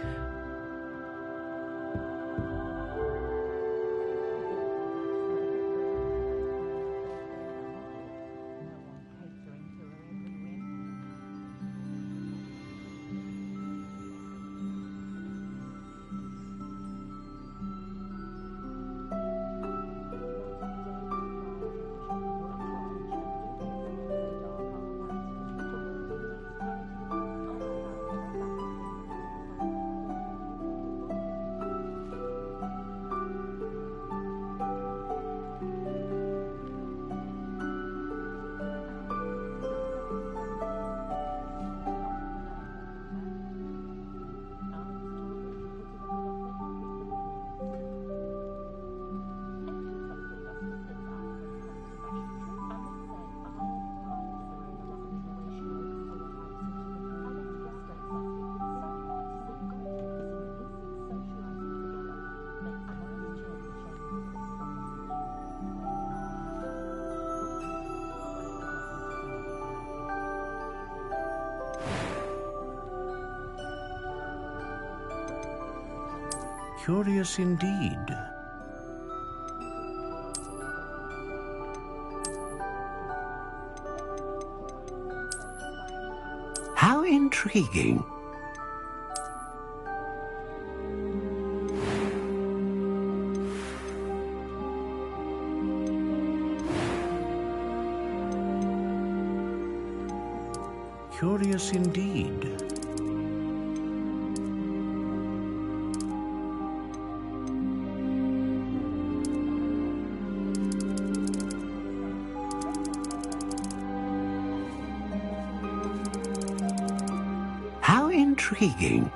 C: Curious indeed.
T: How intriguing.
C: Curious indeed.
T: How intriguing.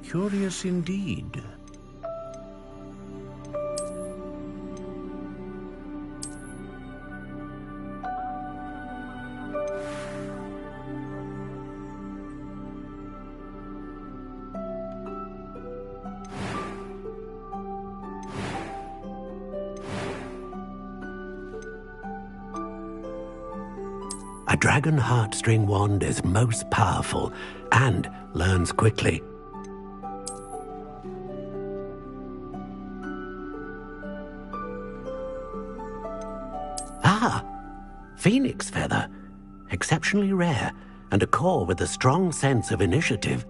C: Curious indeed.
T: A dragon heartstring wand is most powerful and learns quickly. Phoenix feather, exceptionally rare, and a core with a strong sense of initiative.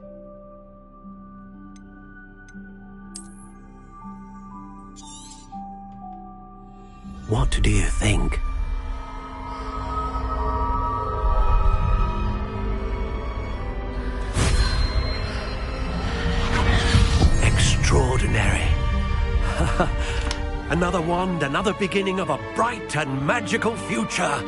T: What do you think? Extraordinary.
G: Another wand, another beginning of a bright and magical future.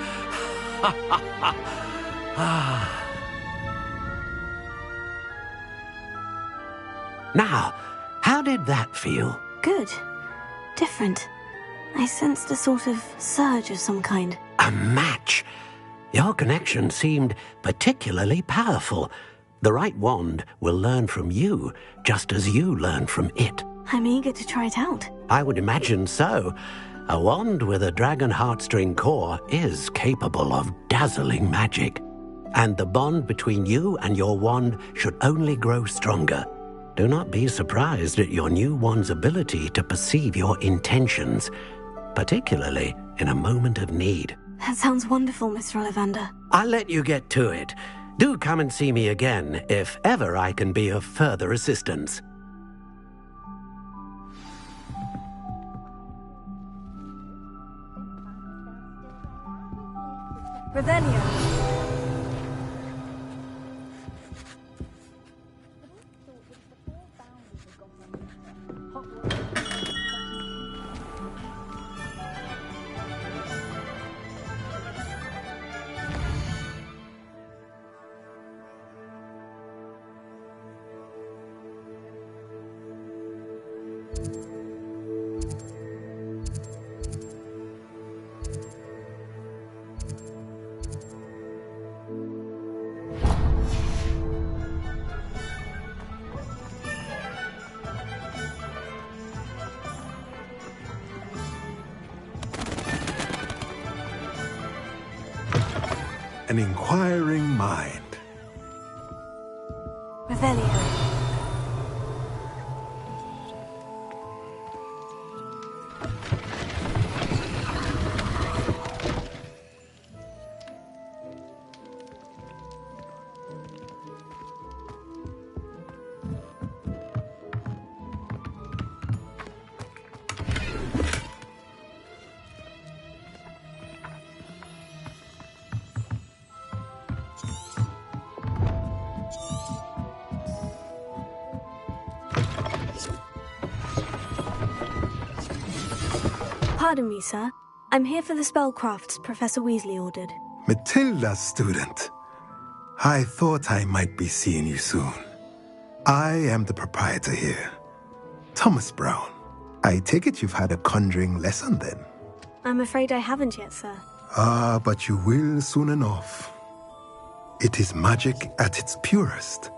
G: Now, how did that feel?
B: Good. Different. I sensed a sort of surge of some kind.
G: A match. Your connection seemed particularly powerful. The right wand will learn from you, just as you learn from it.
B: I'm eager to try it out.
G: I would imagine so. A wand with a dragon heartstring core is capable of dazzling magic. And the bond between you and your wand should only grow stronger. Do not be surprised at your new wand's ability to perceive your intentions, particularly in a moment of need.
B: That sounds wonderful, Mr. Ollivander.
G: I'll let you get to it. Do come and see me again if ever I can be of further assistance.
B: Revelio.
H: An inquiring mind.
B: Revelio. Pardon me, sir. I'm here for the spellcrafts Professor Weasley ordered.
H: Matilda's student. I thought I might be seeing you soon. I am the proprietor here, Thomas Brown. I take it you've had a conjuring lesson then?
B: I'm afraid I haven't yet, sir.
H: Ah, but you will soon enough. It is magic at its purest,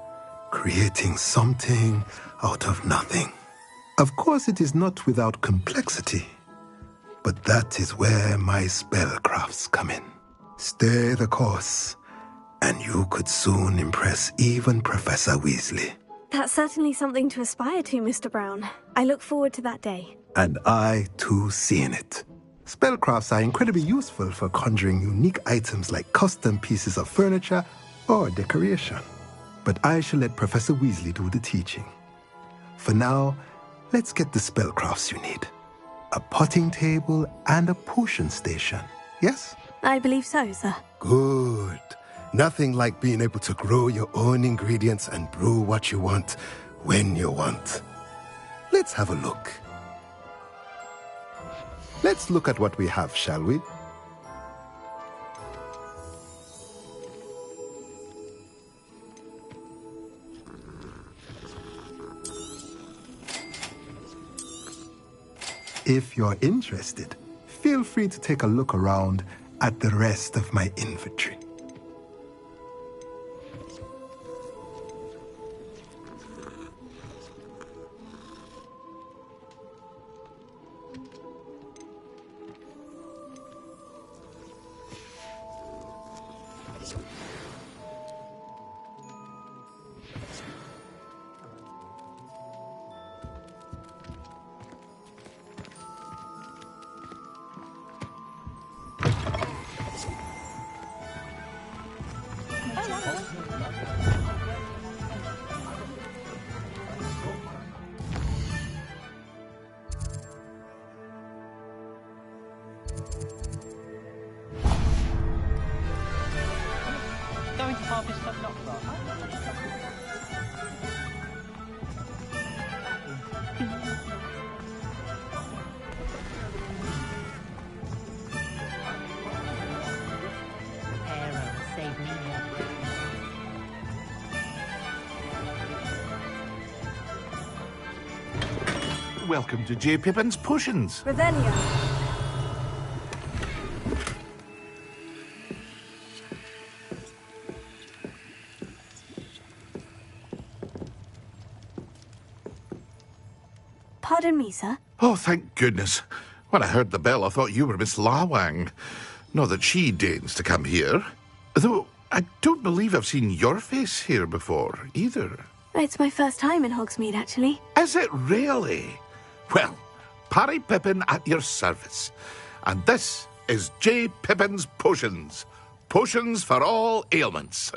H: creating something out of nothing. Of course, it is not without complexity. But that is where my spellcrafts come in. Stay the course, and you could soon impress even Professor Weasley.
B: That's certainly something to aspire to, Mr. Brown. I look forward to that day.
H: And I, too, seeing it. Spellcrafts are incredibly useful for conjuring unique items like custom pieces of furniture or decoration. But I shall let Professor Weasley do the teaching. For now, let's get the spellcrafts you need. A potting table and a potion station, yes?
B: I believe so, sir.
H: Good. Nothing like being able to grow your own ingredients and brew what you want when you want. Let's have a look. Let's look at what we have, shall we? If you're interested, feel free to take a look around at the rest of my inventory.
O: welcome to J. Pippin's Potions.
B: Revelio. Pardon me, sir.
O: Oh, thank goodness. When I heard the bell, I thought you were Miss Lawang. Not that she deigns to come here. Though I don't believe I've seen your face here before, either.
B: It's my first time in Hogsmeade, actually.
O: Is it really? Well, Parry Pippin at your service. And this is J. Pippin's Potions. Potions for all ailments.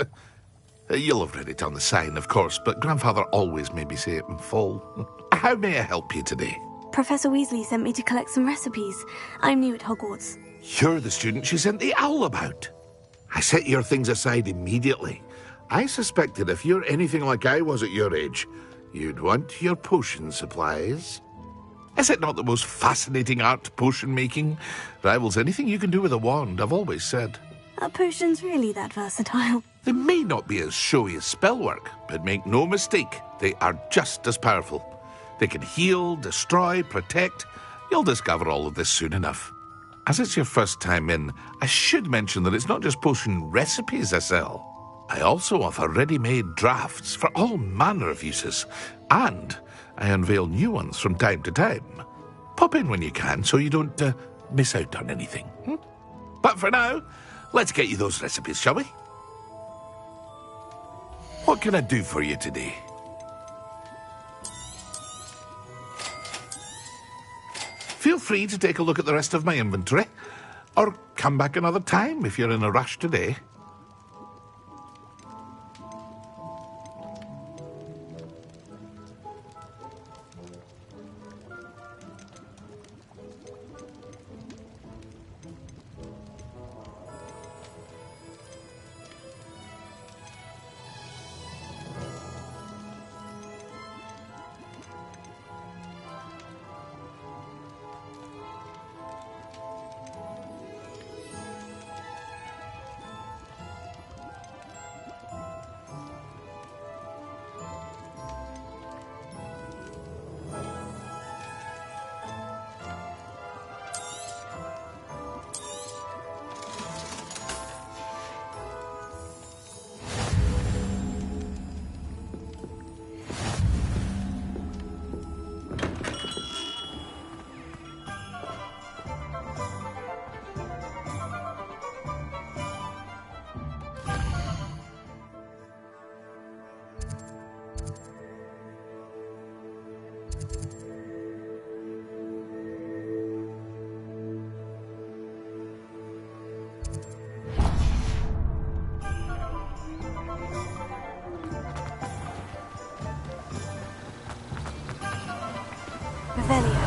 O: You'll have read it on the sign, of course, but Grandfather always made me say it in full. How may I help you today?
B: Professor Weasley sent me to collect some recipes. I'm new at Hogwarts.
O: You're the student she sent the owl about. I set your things aside immediately. I suspected if you're anything like I was at your age, you'd want your potion supplies. Is it not the most fascinating art, potion making? Rivals anything you can do with a wand, I've always said.
B: Are potions really that versatile?
O: They may not be as showy as spellwork, but make no mistake, they are just as powerful. They can heal, destroy, protect. You'll discover all of this soon enough. As it's your first time in, I should mention that it's not just potion recipes I sell. I also offer ready-made drafts for all manner of uses, and I unveil new ones from time to time. Pop in when you can so you don't miss out on anything. But for now, let's get you those recipes, shall we? What can I do for you today? Feel free to take a look at the rest of my inventory, or come back another time if you're in a rush today.
B: Revelio.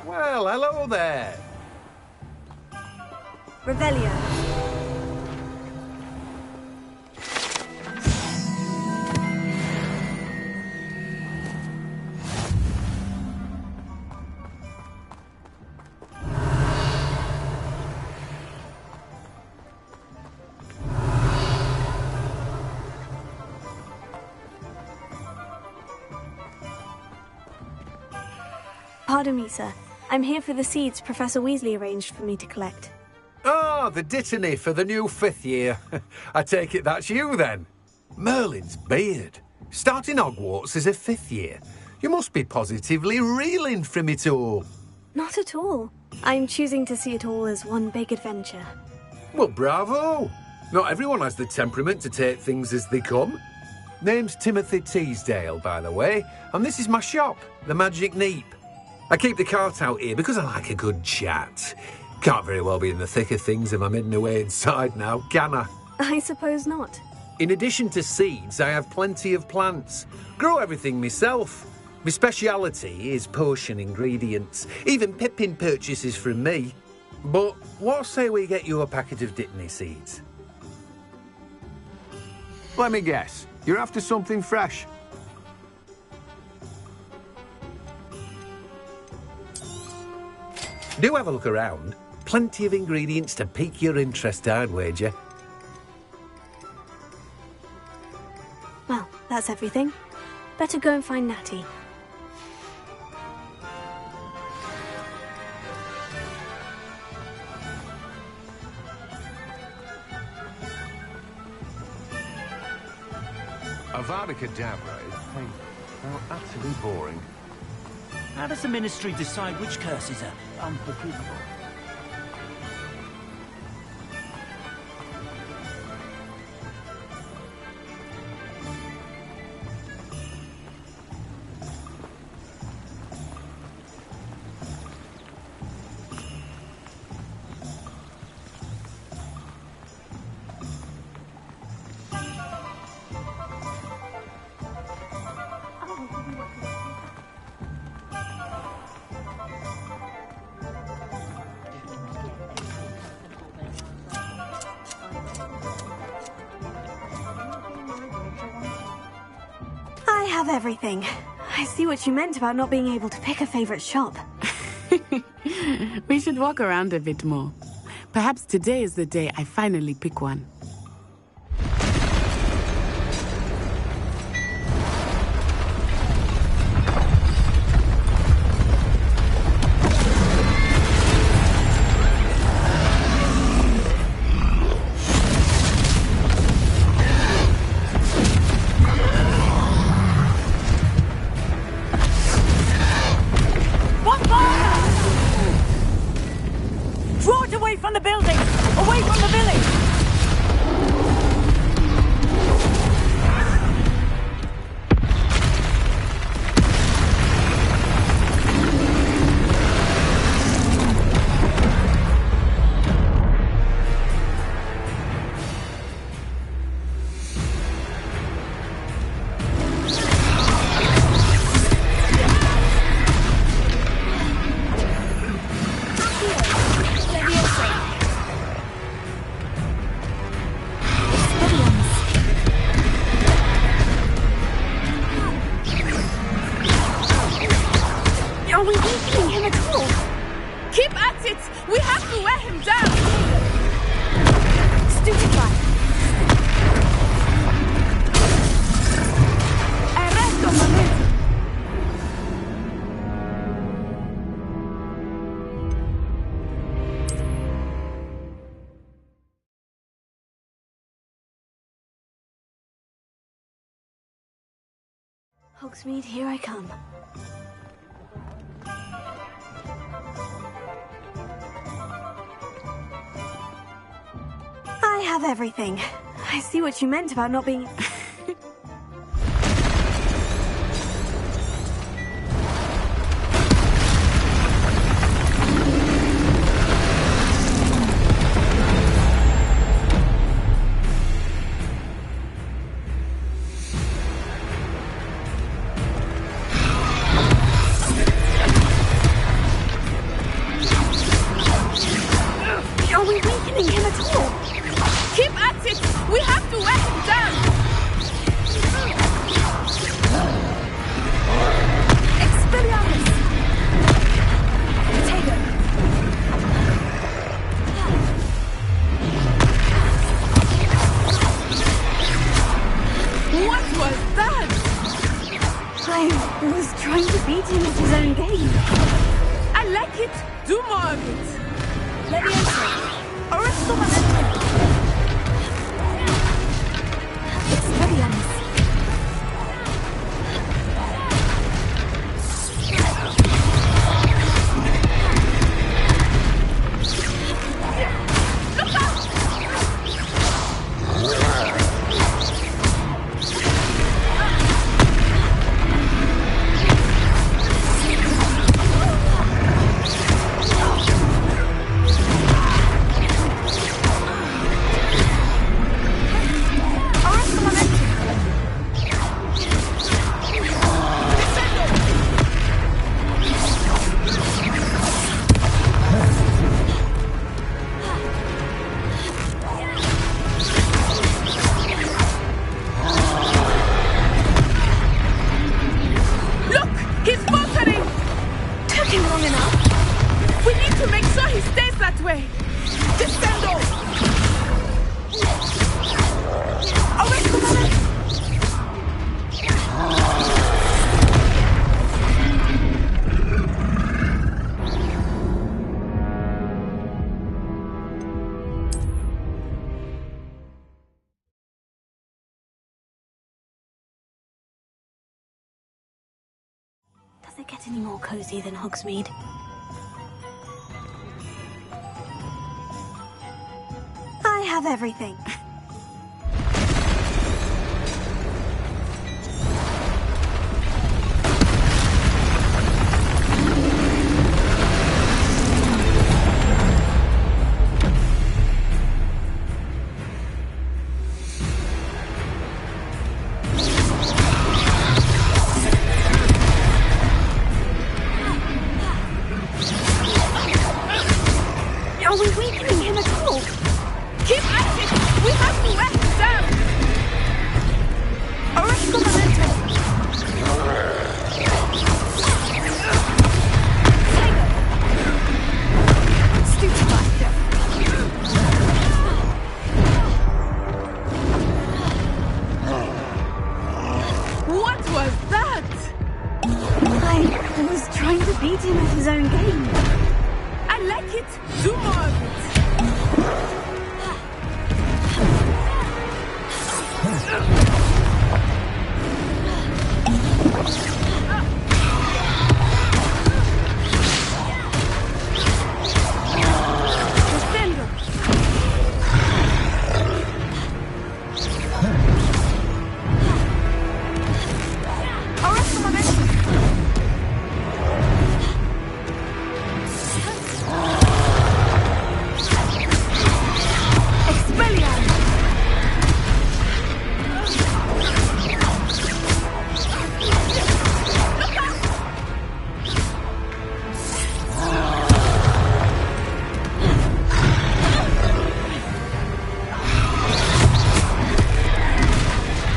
V: Well, hello there.
B: Revelio. Pardon me, sir. I'm here for the seeds Professor Weasley arranged for me to collect.
V: Ah, the dittany for the new 5th year. I take it that's you, then. Merlin's beard. Starting Hogwarts as a 5th year. You must be positively reeling from it all.
B: Not at all. I'm choosing to see it all as one big adventure.
V: Well, bravo. Not everyone has the temperament to take things as they come. Name's Timothy Teasdale, by the way, and this is my shop, the Magic Neep. I keep the cart out here because I like a good chat. Can't very well be in the thick of things if I'm hidden away inside now, can I?
B: I suppose not.
V: In addition to seeds, I have plenty of plants. Grow everything myself. My speciality is potion ingredients. Even Pippin purchases from me. But what say we get you a packet of dittany seeds?
I: Let me guess. You're after something fresh.
V: Do have a look around. plenty of ingredients to pique your interest, I'd wager.
B: Well, that's everything. Better go and find Natty.
N: Avada Kedavra is painful. How utterly boring.
K: How does the Ministry decide which curses are unforgivable?
B: I have everything. I see what you meant about not being able to pick a favorite shop.
P: We should walk around a bit more. Perhaps today is the day I finally pick one.
K: Draw it away from the building! Away from the village!
P: Are we weakening him at all? Keep at it! We have to wear him down! Stupefy! Arresto momento!
B: Hogsmeade, here I come. I have everything. I see what you meant about not being... Are we weakening him at all?
P: Keep at it! We have to wear him down! Expelliarmus! Potato! What was that?
B: I was trying to beat him at his own game.
P: I like it! Do more of it!
B: Leviosa! Arresto momento! Expelliarmus!
P: Look out!
B: it get any more cozy than Hogsmeade? I have everything. Are we weakening him at all?
P: Keep at it! We have to let him down! Arresco momentum! Stupefied. What was that?
B: I was trying to beat him at his own game.
P: I like it. Do more of it. Defender. Arrest momentum. Expelliarmus! Look out!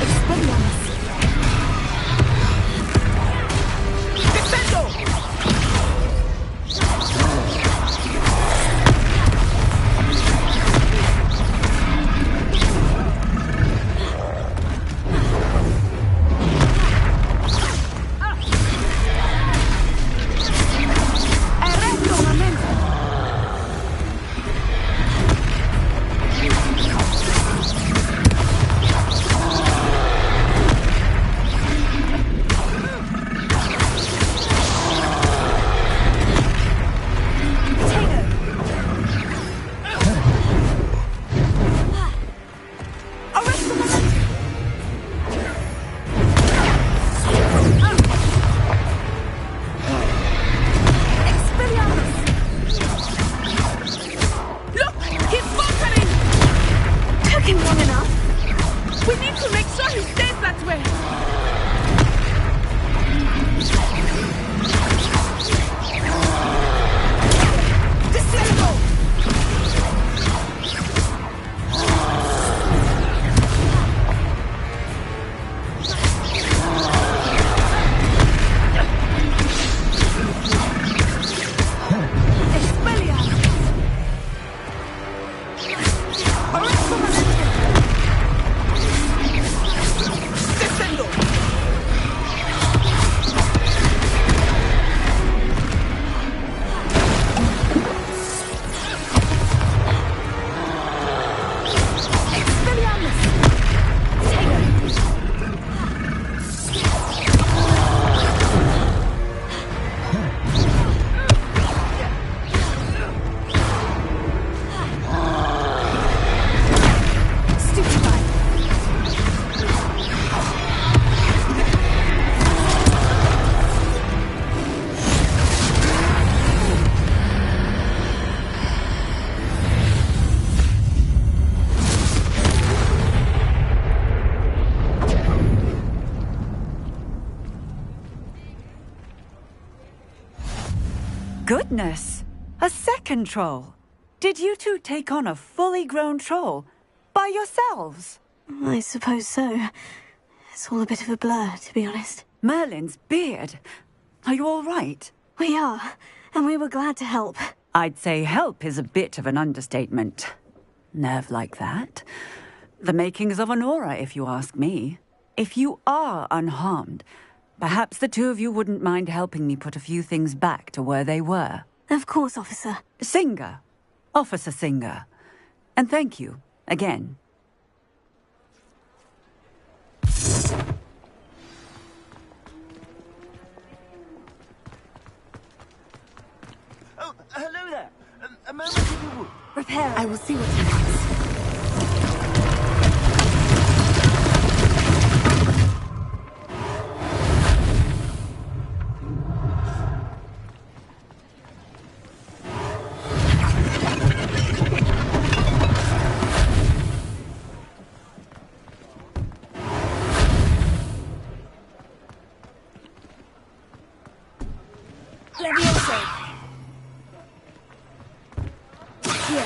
P: Expelliarmus! Defendo! Arresto momentum! Arresto momentum! Expelliarmus! Look! He's faltering!
B: Took him long enough.
P: We need to make sure he stays that way! Descendo! Expelliarmus! Arresto momentum! Descendo! Expelliarmus! Stupefied.
Q: Goodness! A second troll! Did you two take on a fully grown troll? By yourselves?
B: I suppose so. It's all a bit of a blur, to be honest.
Q: Merlin's beard! Are you all right?
B: We are, and we were glad to help.
Q: I'd say help is a bit of an understatement. Nerve like that. The makings of an aura, if you ask me. If you are unharmed, perhaps the two of you wouldn't mind helping me put a few things back to where they were.
B: Of course, officer.
Q: Singer. Officer Singer. And thank you, again.
B: Prepare.
P: I will see what he wants.
B: Levioso. Here.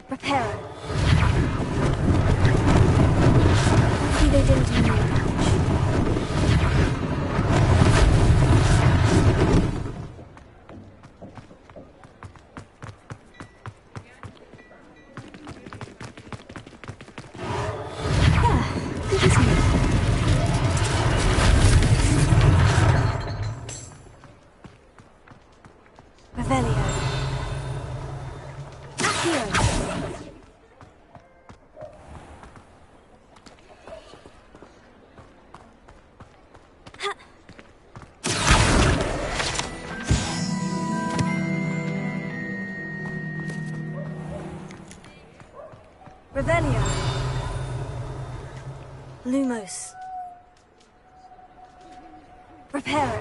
B: Prepare. Maybe they didn't do any damage. Revelio. Accio. Ha. Revelio. Lumos. Reparo.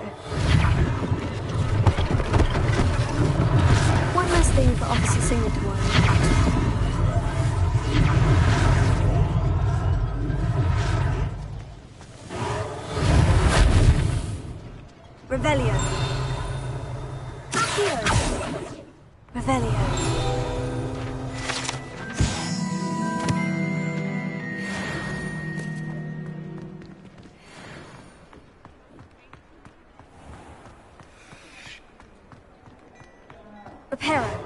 B: One last thing for Officer Singer to worry about. Revelio. Accio. Revelio. Reparo.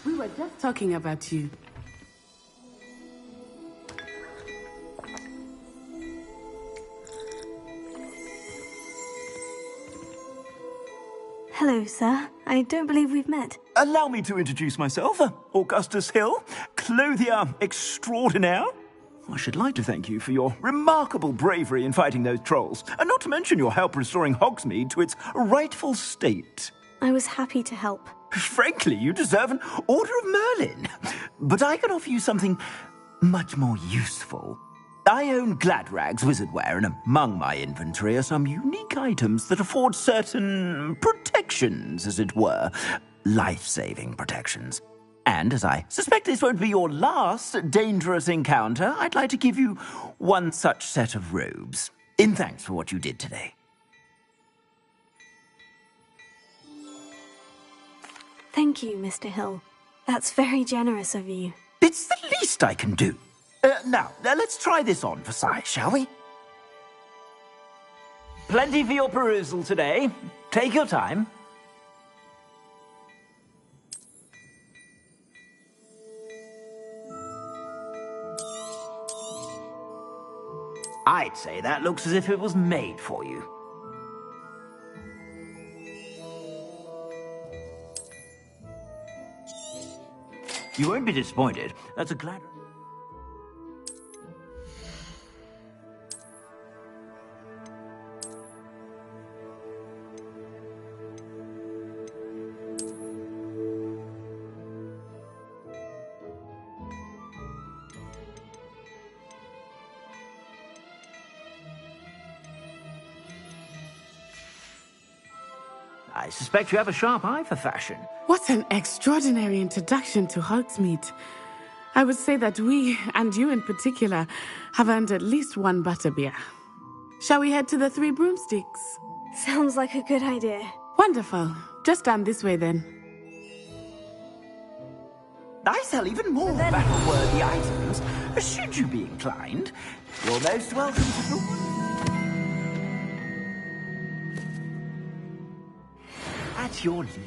P: We were just talking about you.
B: Hello, sir. I don't believe we've met.
A: Allow me to introduce myself, Augustus Hill, clothier extraordinaire. I should like to thank you for your remarkable bravery in fighting those trolls, and not to mention your help restoring Hogsmeade to its rightful state.
B: I was happy to help.
A: Frankly, you deserve an Order of Merlin. But I can offer you something much more useful. I own Gladrag's wizardware, and among my inventory are some unique items that afford certain protections, as it were. Life-saving protections. And as I suspect this won't be your last dangerous encounter, I'd like to give you one such set of robes, in thanks for what you did today.
B: Thank you, Mr. Hill. That's very generous of you.
A: It's the least I can do. Now, let's try this on for size, shall we? Plenty for your perusal today. Take your time. I'd say that looks as if it was made for you. You won't be disappointed. That's a glad... I suspect you have a sharp eye for fashion.
P: What an extraordinary introduction to Hogsmeade. I would say that we, and you in particular, have earned at least one butterbeer. Shall we head to the Three Broomsticks?
B: Sounds like a good idea.
P: Wonderful. Just down this way then.
A: I sell even more battle-worthy items. Should you be inclined, you're most welcome to the... At your leisure.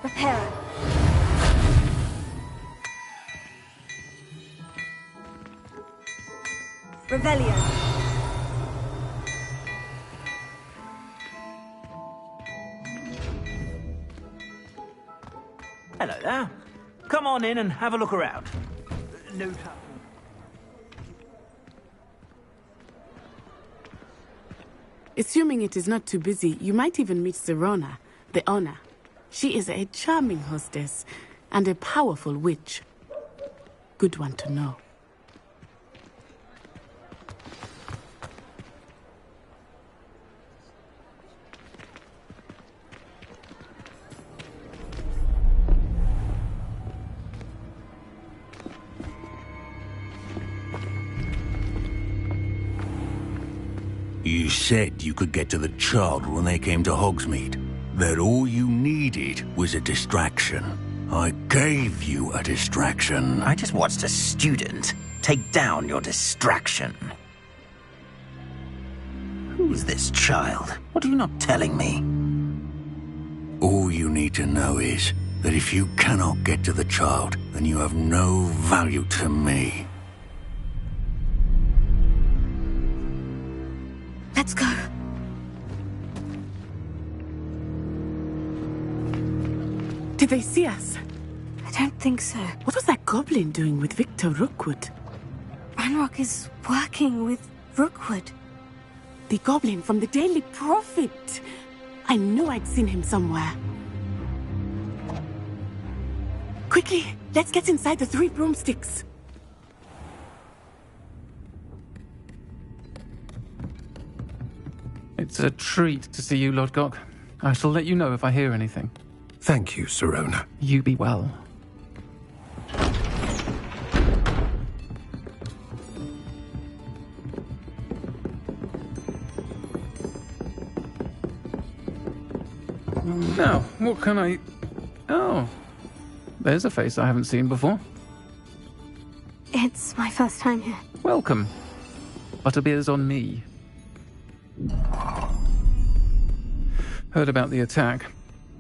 B: Prepare. Revelio.
A: Hello there. Come on in and have a look around. No time.
P: Assuming it is not too busy, you might even meet Sirona, the owner. She is a charming hostess and a powerful witch. Good one to know.
C: You said you could get to the child when they came to Hogsmeade. That all you needed was a distraction. I gave you a distraction.
K: I just watched a student take down your distraction. Who's this child? What are you not telling me?
C: All you need to know is that if you cannot get to the child, then you have no value to me.
B: Let's go.
P: Did they see us?
B: I don't think so.
P: What was that goblin doing with Victor Rookwood?
B: Ranrock is working with Rookwood.
P: The goblin from the Daily Prophet. I knew I'd seen him somewhere. Quickly, let's get inside the 3 broomsticks.
R: It's a treat to see you, Lodgok. I shall let you know if I hear anything.
H: Thank you, Sirona.
R: You be well. Now, what can I... Oh, there's a face I haven't seen before.
B: It's my first time here.
R: Welcome. Butterbeer's on me. Heard about the attack.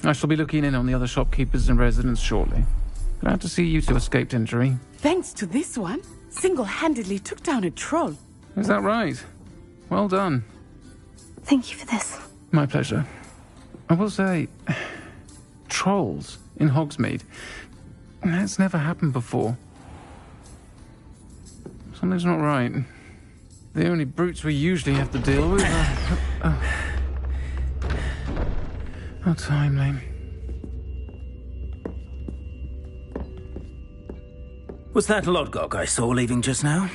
R: I shall be looking in on the other shopkeepers and residents shortly. Glad to see you two escaped injury.
P: Thanks to this one, single-handedly took down a troll.
R: Is that right? Well done.
B: Thank you for this.
R: My pleasure. I will say, trolls in Hogsmeade. That's never happened before. Something's not right. The only brutes we usually have to deal with are... How timely.
K: Was that Lodgok I saw leaving just now?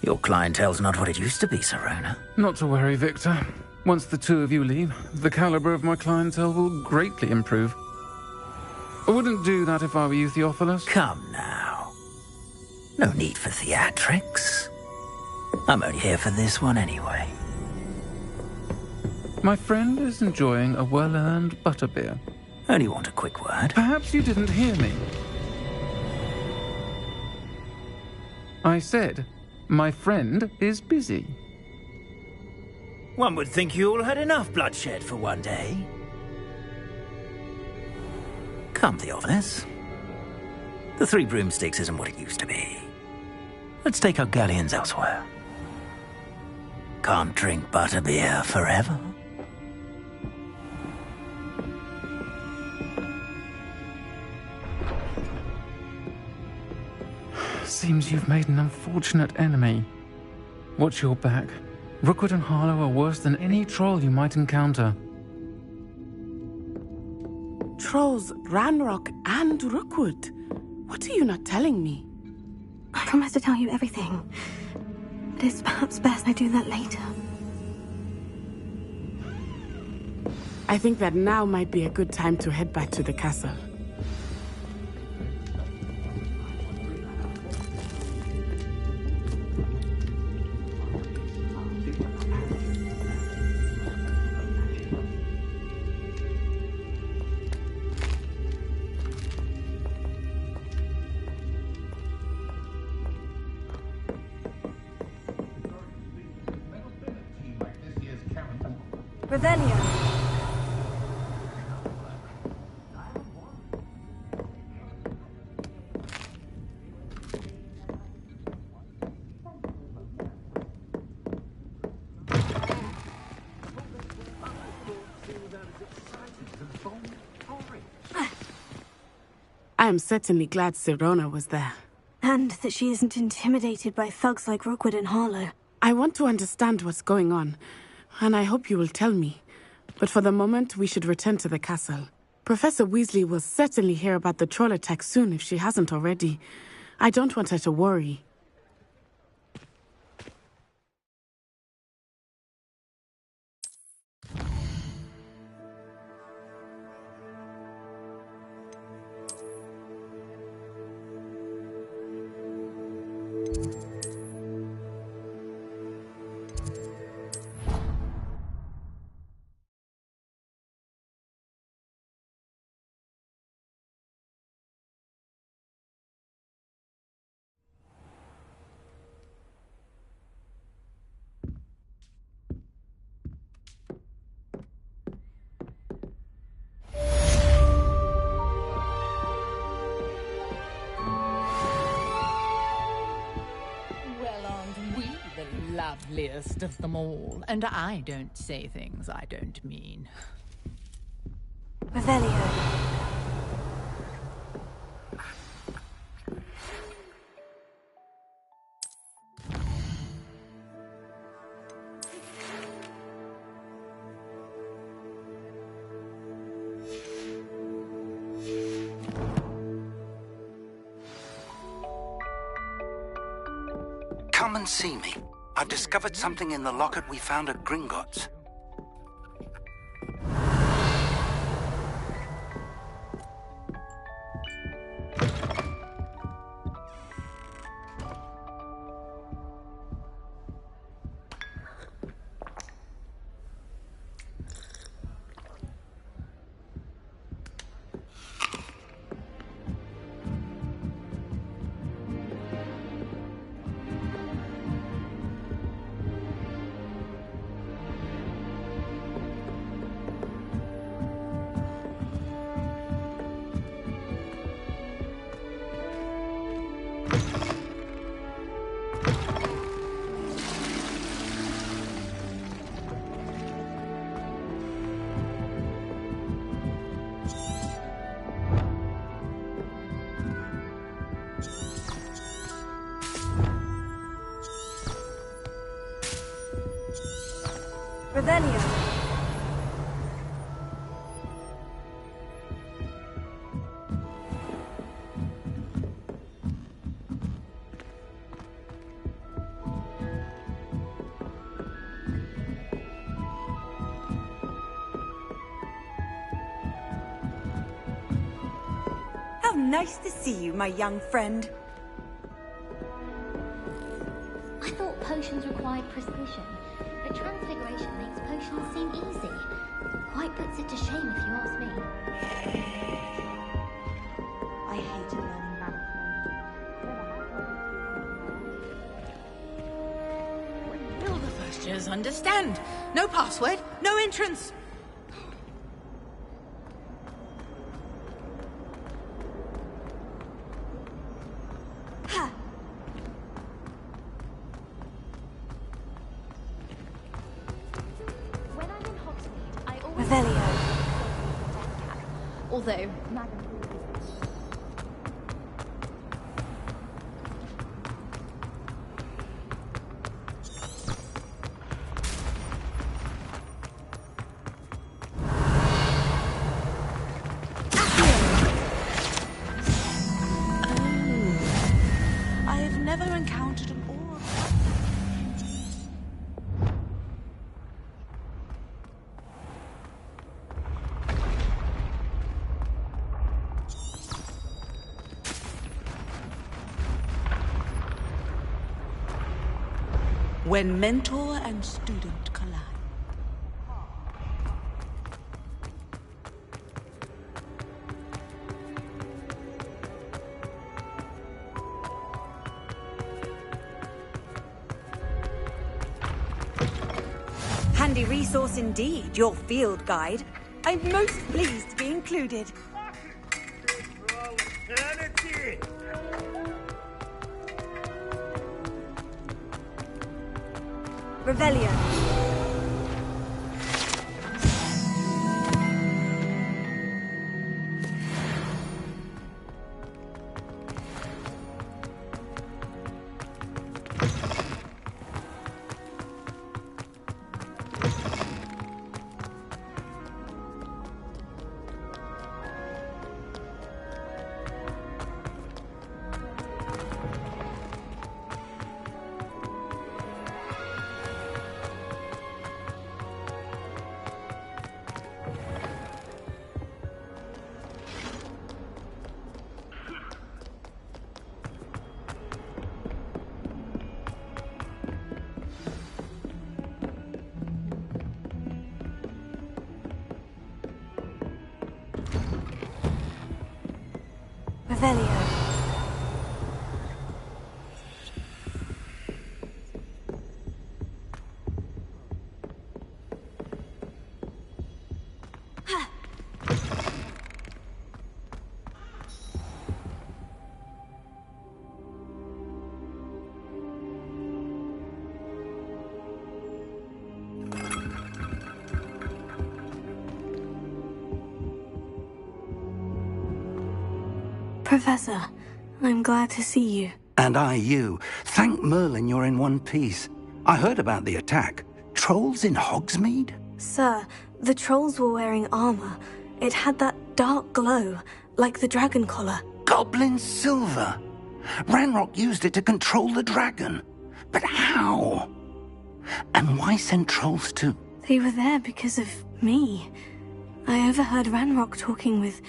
K: Your clientele's not what it used to be, Sirona.
R: Not to worry, Victor. Once the two of you leave, the caliber of my clientele will greatly improve. I wouldn't do that if I were you, Theophilus.
K: Come now. No need for theatrics. I'm only here for this one anyway.
R: My friend is enjoying a well-earned butterbeer.
K: Only want a quick word.
R: Perhaps you didn't hear me. I said, my friend is busy.
K: One would think you all had enough bloodshed for one day. Come, Theophilus. The 3 broomsticks isn't what it used to be. Let's take our galleons elsewhere. Can't drink butterbeer forever.
R: Seems you've made an unfortunate enemy. Watch your back. Rookwood and Harlow are worse than any troll you might encounter.
P: Trolls, Ranrock, and Rookwood. What are you not telling me?
B: I promise to tell you everything. But it's perhaps best I do that later.
P: I think that now might be a good time to head back to the castle.
B: Revelio.
P: I am certainly glad Sirona was there.
B: And that she isn't intimidated by thugs like Rookwood and Harlow.
P: I want to understand what's going on, and I hope you will tell me. But for the moment, we should return to the castle. Professor Weasley will certainly hear about the troll attack soon if she hasn't already. I don't want her to worry.
M: Loveliest of them all, and I don't say things I don't mean.
B: Revelio.
U: Come and see me. I've discovered something in the locket we found at Gringotts.
B: Revelio.
S: How nice to see you, my young friend.
D: I thought potions required precision, but transfiguration makes potions seem easy. Quite puts it to shame if you ask me.
S: I hated learning magic.
M: Will the first years understand? No password, no entrance.
D: Although,
M: I have never encountered an aura. When mentor and student collide.
S: Handy resource indeed, your field guide. I'm most pleased to be included. Revelio. Revelio. Professor, I'm glad to see you.
K: And I you. Thank Merlin you're in one piece. I heard about the attack. Trolls in Hogsmeade?
B: Sir, the trolls were wearing armor. It had that dark glow, like the dragon collar.
K: Goblin silver. Ranrock used it to control the dragon. But how? And why send trolls too?
B: They were there because of me. I overheard Ranrock talking with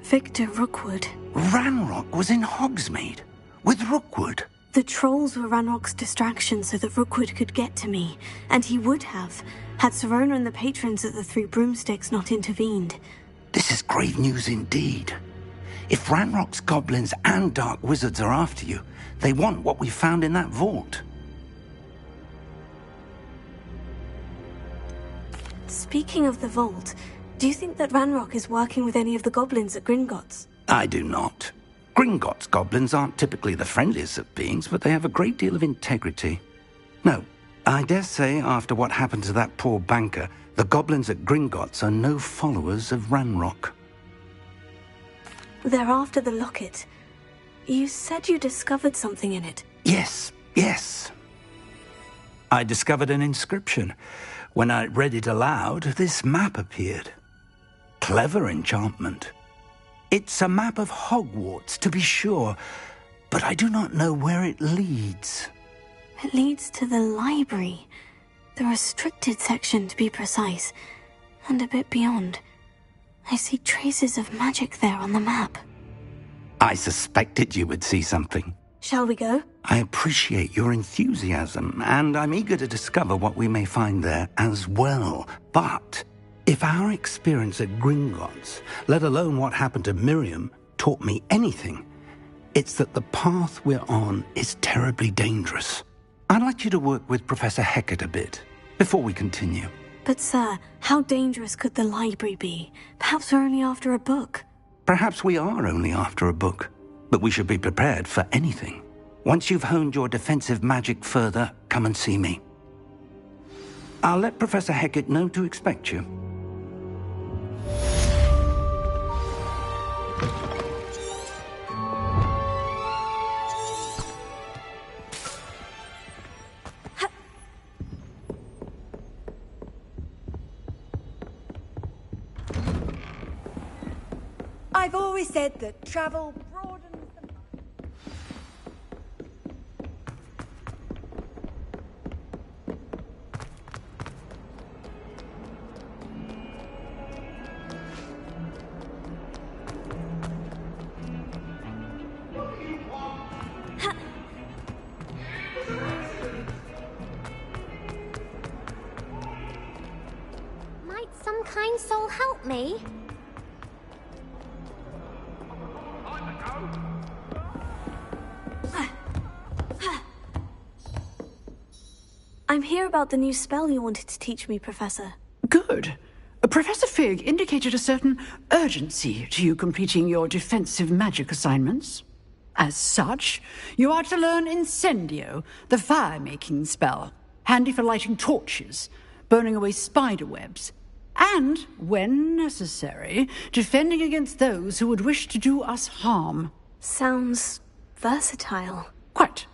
B: Victor Rookwood.
K: Ranrock was in Hogsmeade? With Rookwood?
B: The trolls were Ranrock's distraction so that Rookwood could get to me. And he would have, had Serona and the patrons at the Three Broomsticks not intervened.
K: This is grave news indeed. If Ranrock's goblins and dark wizards are after you, they want what we found in that vault.
B: Speaking of the vault, do you think that Ranrock is working with any of the goblins at Gringotts?
K: I do not. Gringotts goblins aren't typically the friendliest of beings, but they have a great deal of integrity. No, I dare say after what happened to that poor banker, the goblins at Gringotts are no followers of Ranrock.
B: They're after the locket. You said you discovered something in it.
K: Yes. I discovered an inscription. When I read it aloud, this map appeared. Clever enchantment. It's a map of Hogwarts, to be sure, but I do not know where it leads.
B: It leads to the library. The restricted section, to be precise, and a bit beyond. I see traces of magic there on the map.
K: I suspected you would see something.
B: Shall we go?
K: I appreciate your enthusiasm, and I'm eager to discover what we may find there as well. But if our experience at Gringotts, let alone what happened to Miriam, taught me anything, it's that the path we're on is terribly dangerous. I'd like you to work with Professor Hecat a bit before we continue.
B: But sir, how dangerous could the library be? Perhaps we're only after a book.
K: Perhaps we are only after a book, but we should be prepared for anything. Once you've honed your defensive magic further, come and see me. I'll let Professor Hecat know to expect you.
S: I've always said that travel broadens the mind.
D: Might some kind soul help me?
B: I'm here about the new spell you wanted to teach me, Professor.
E: Good. Professor Fig indicated a certain urgency to you completing your defensive magic assignments. As such, you are to learn Incendio, the fire-making spell, handy for lighting torches, burning away spider webs, and, when necessary, defending against those who would wish to do us harm.
B: Sounds versatile.
E: Quite.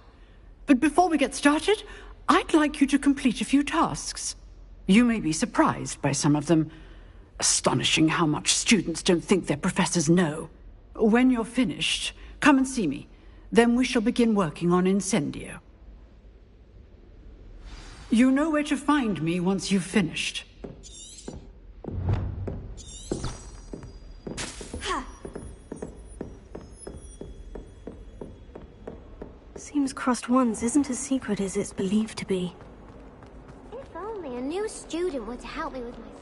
E: But before we get started, I'd like you to complete a few tasks. You may be surprised by some of them. Astonishing how much students don't think their professors know. When you're finished, come and see me. Then we shall begin working on Incendio. You know where to find me once you've finished.
B: Seems Crossed Wands isn't as secret as it's believed to be.
D: If only a new student were to help me with my study.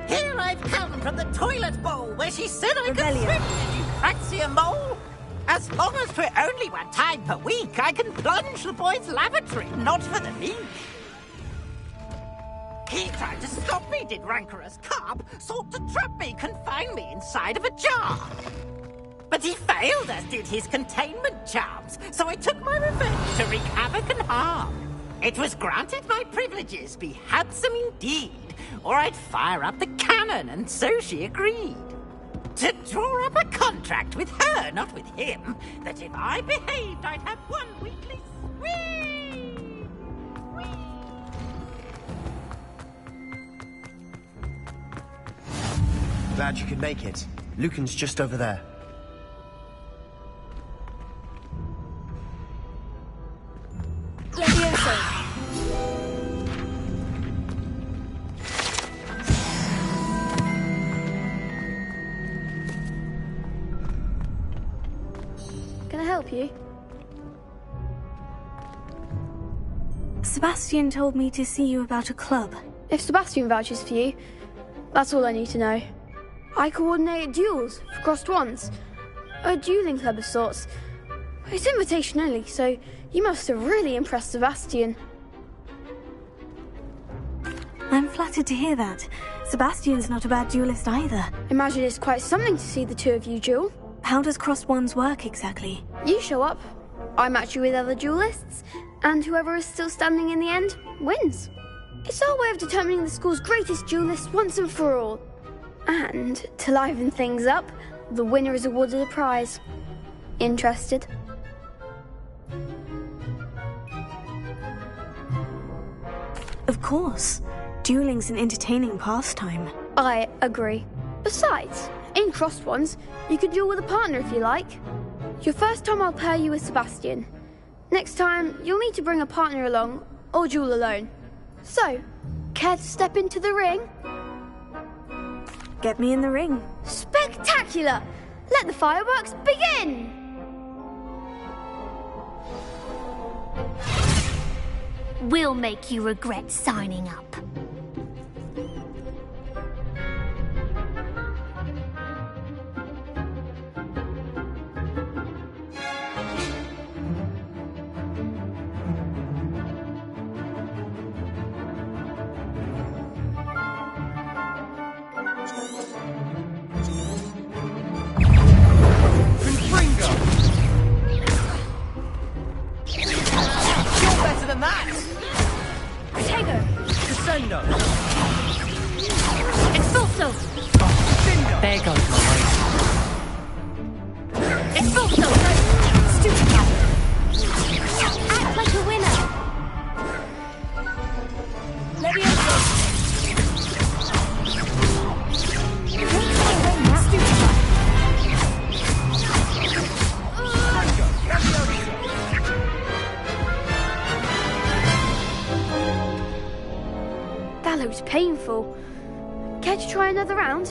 L: Here I've come from the toilet bowl where she said I could swim. Did you fancy a mole? As long as for only one time per week, I can plunge the boy's lavatory, not for the meek. He tried to stop me, did rancorous carp, sought to trap me, confine me inside of a jar. But he failed, as did his containment charms, so I took my revenge to wreak havoc and harm. It was granted my privileges be handsome indeed, or I'd fire up the cannon, and so she agreed. To draw up a contract with her, not with him, that if I behaved, I'd have one weekly swing.
J: Glad you could make it. Lucan's just over there.
W: Can I help you?
B: Sebastian told me to see you about a club.
W: If Sebastian vouches for you, that's all I need to know. I coordinate duels for Crossed Wands. A dueling club of sorts. It's invitation only, so you must have really impressed Sebastian.
B: I'm flattered to hear that. Sebastian's not a bad duelist either.
W: Imagine it's quite something to see the two of you duel.
B: How does Crossed Wands work exactly?
W: You show up, I match you with other duelists, and whoever is still standing in the end wins. It's our way of determining the school's greatest duelist once and for all. And to liven things up, the winner is awarded a prize. Interested?
B: Of course. Dueling's an entertaining pastime.
W: I agree. Besides, in Crossed Wands, you could duel with a partner if you like. Your first time I'll pair you with Sebastian. Next time, you'll need to bring a partner along, or duel alone. So, care to step into the ring?
B: Get me in the ring.
W: Spectacular! Let the fireworks begin!
D: We'll make you regret signing up.
L: You're better than that!
W: Protego!
L: Crescendo!
W: proved painful. Care to try another round?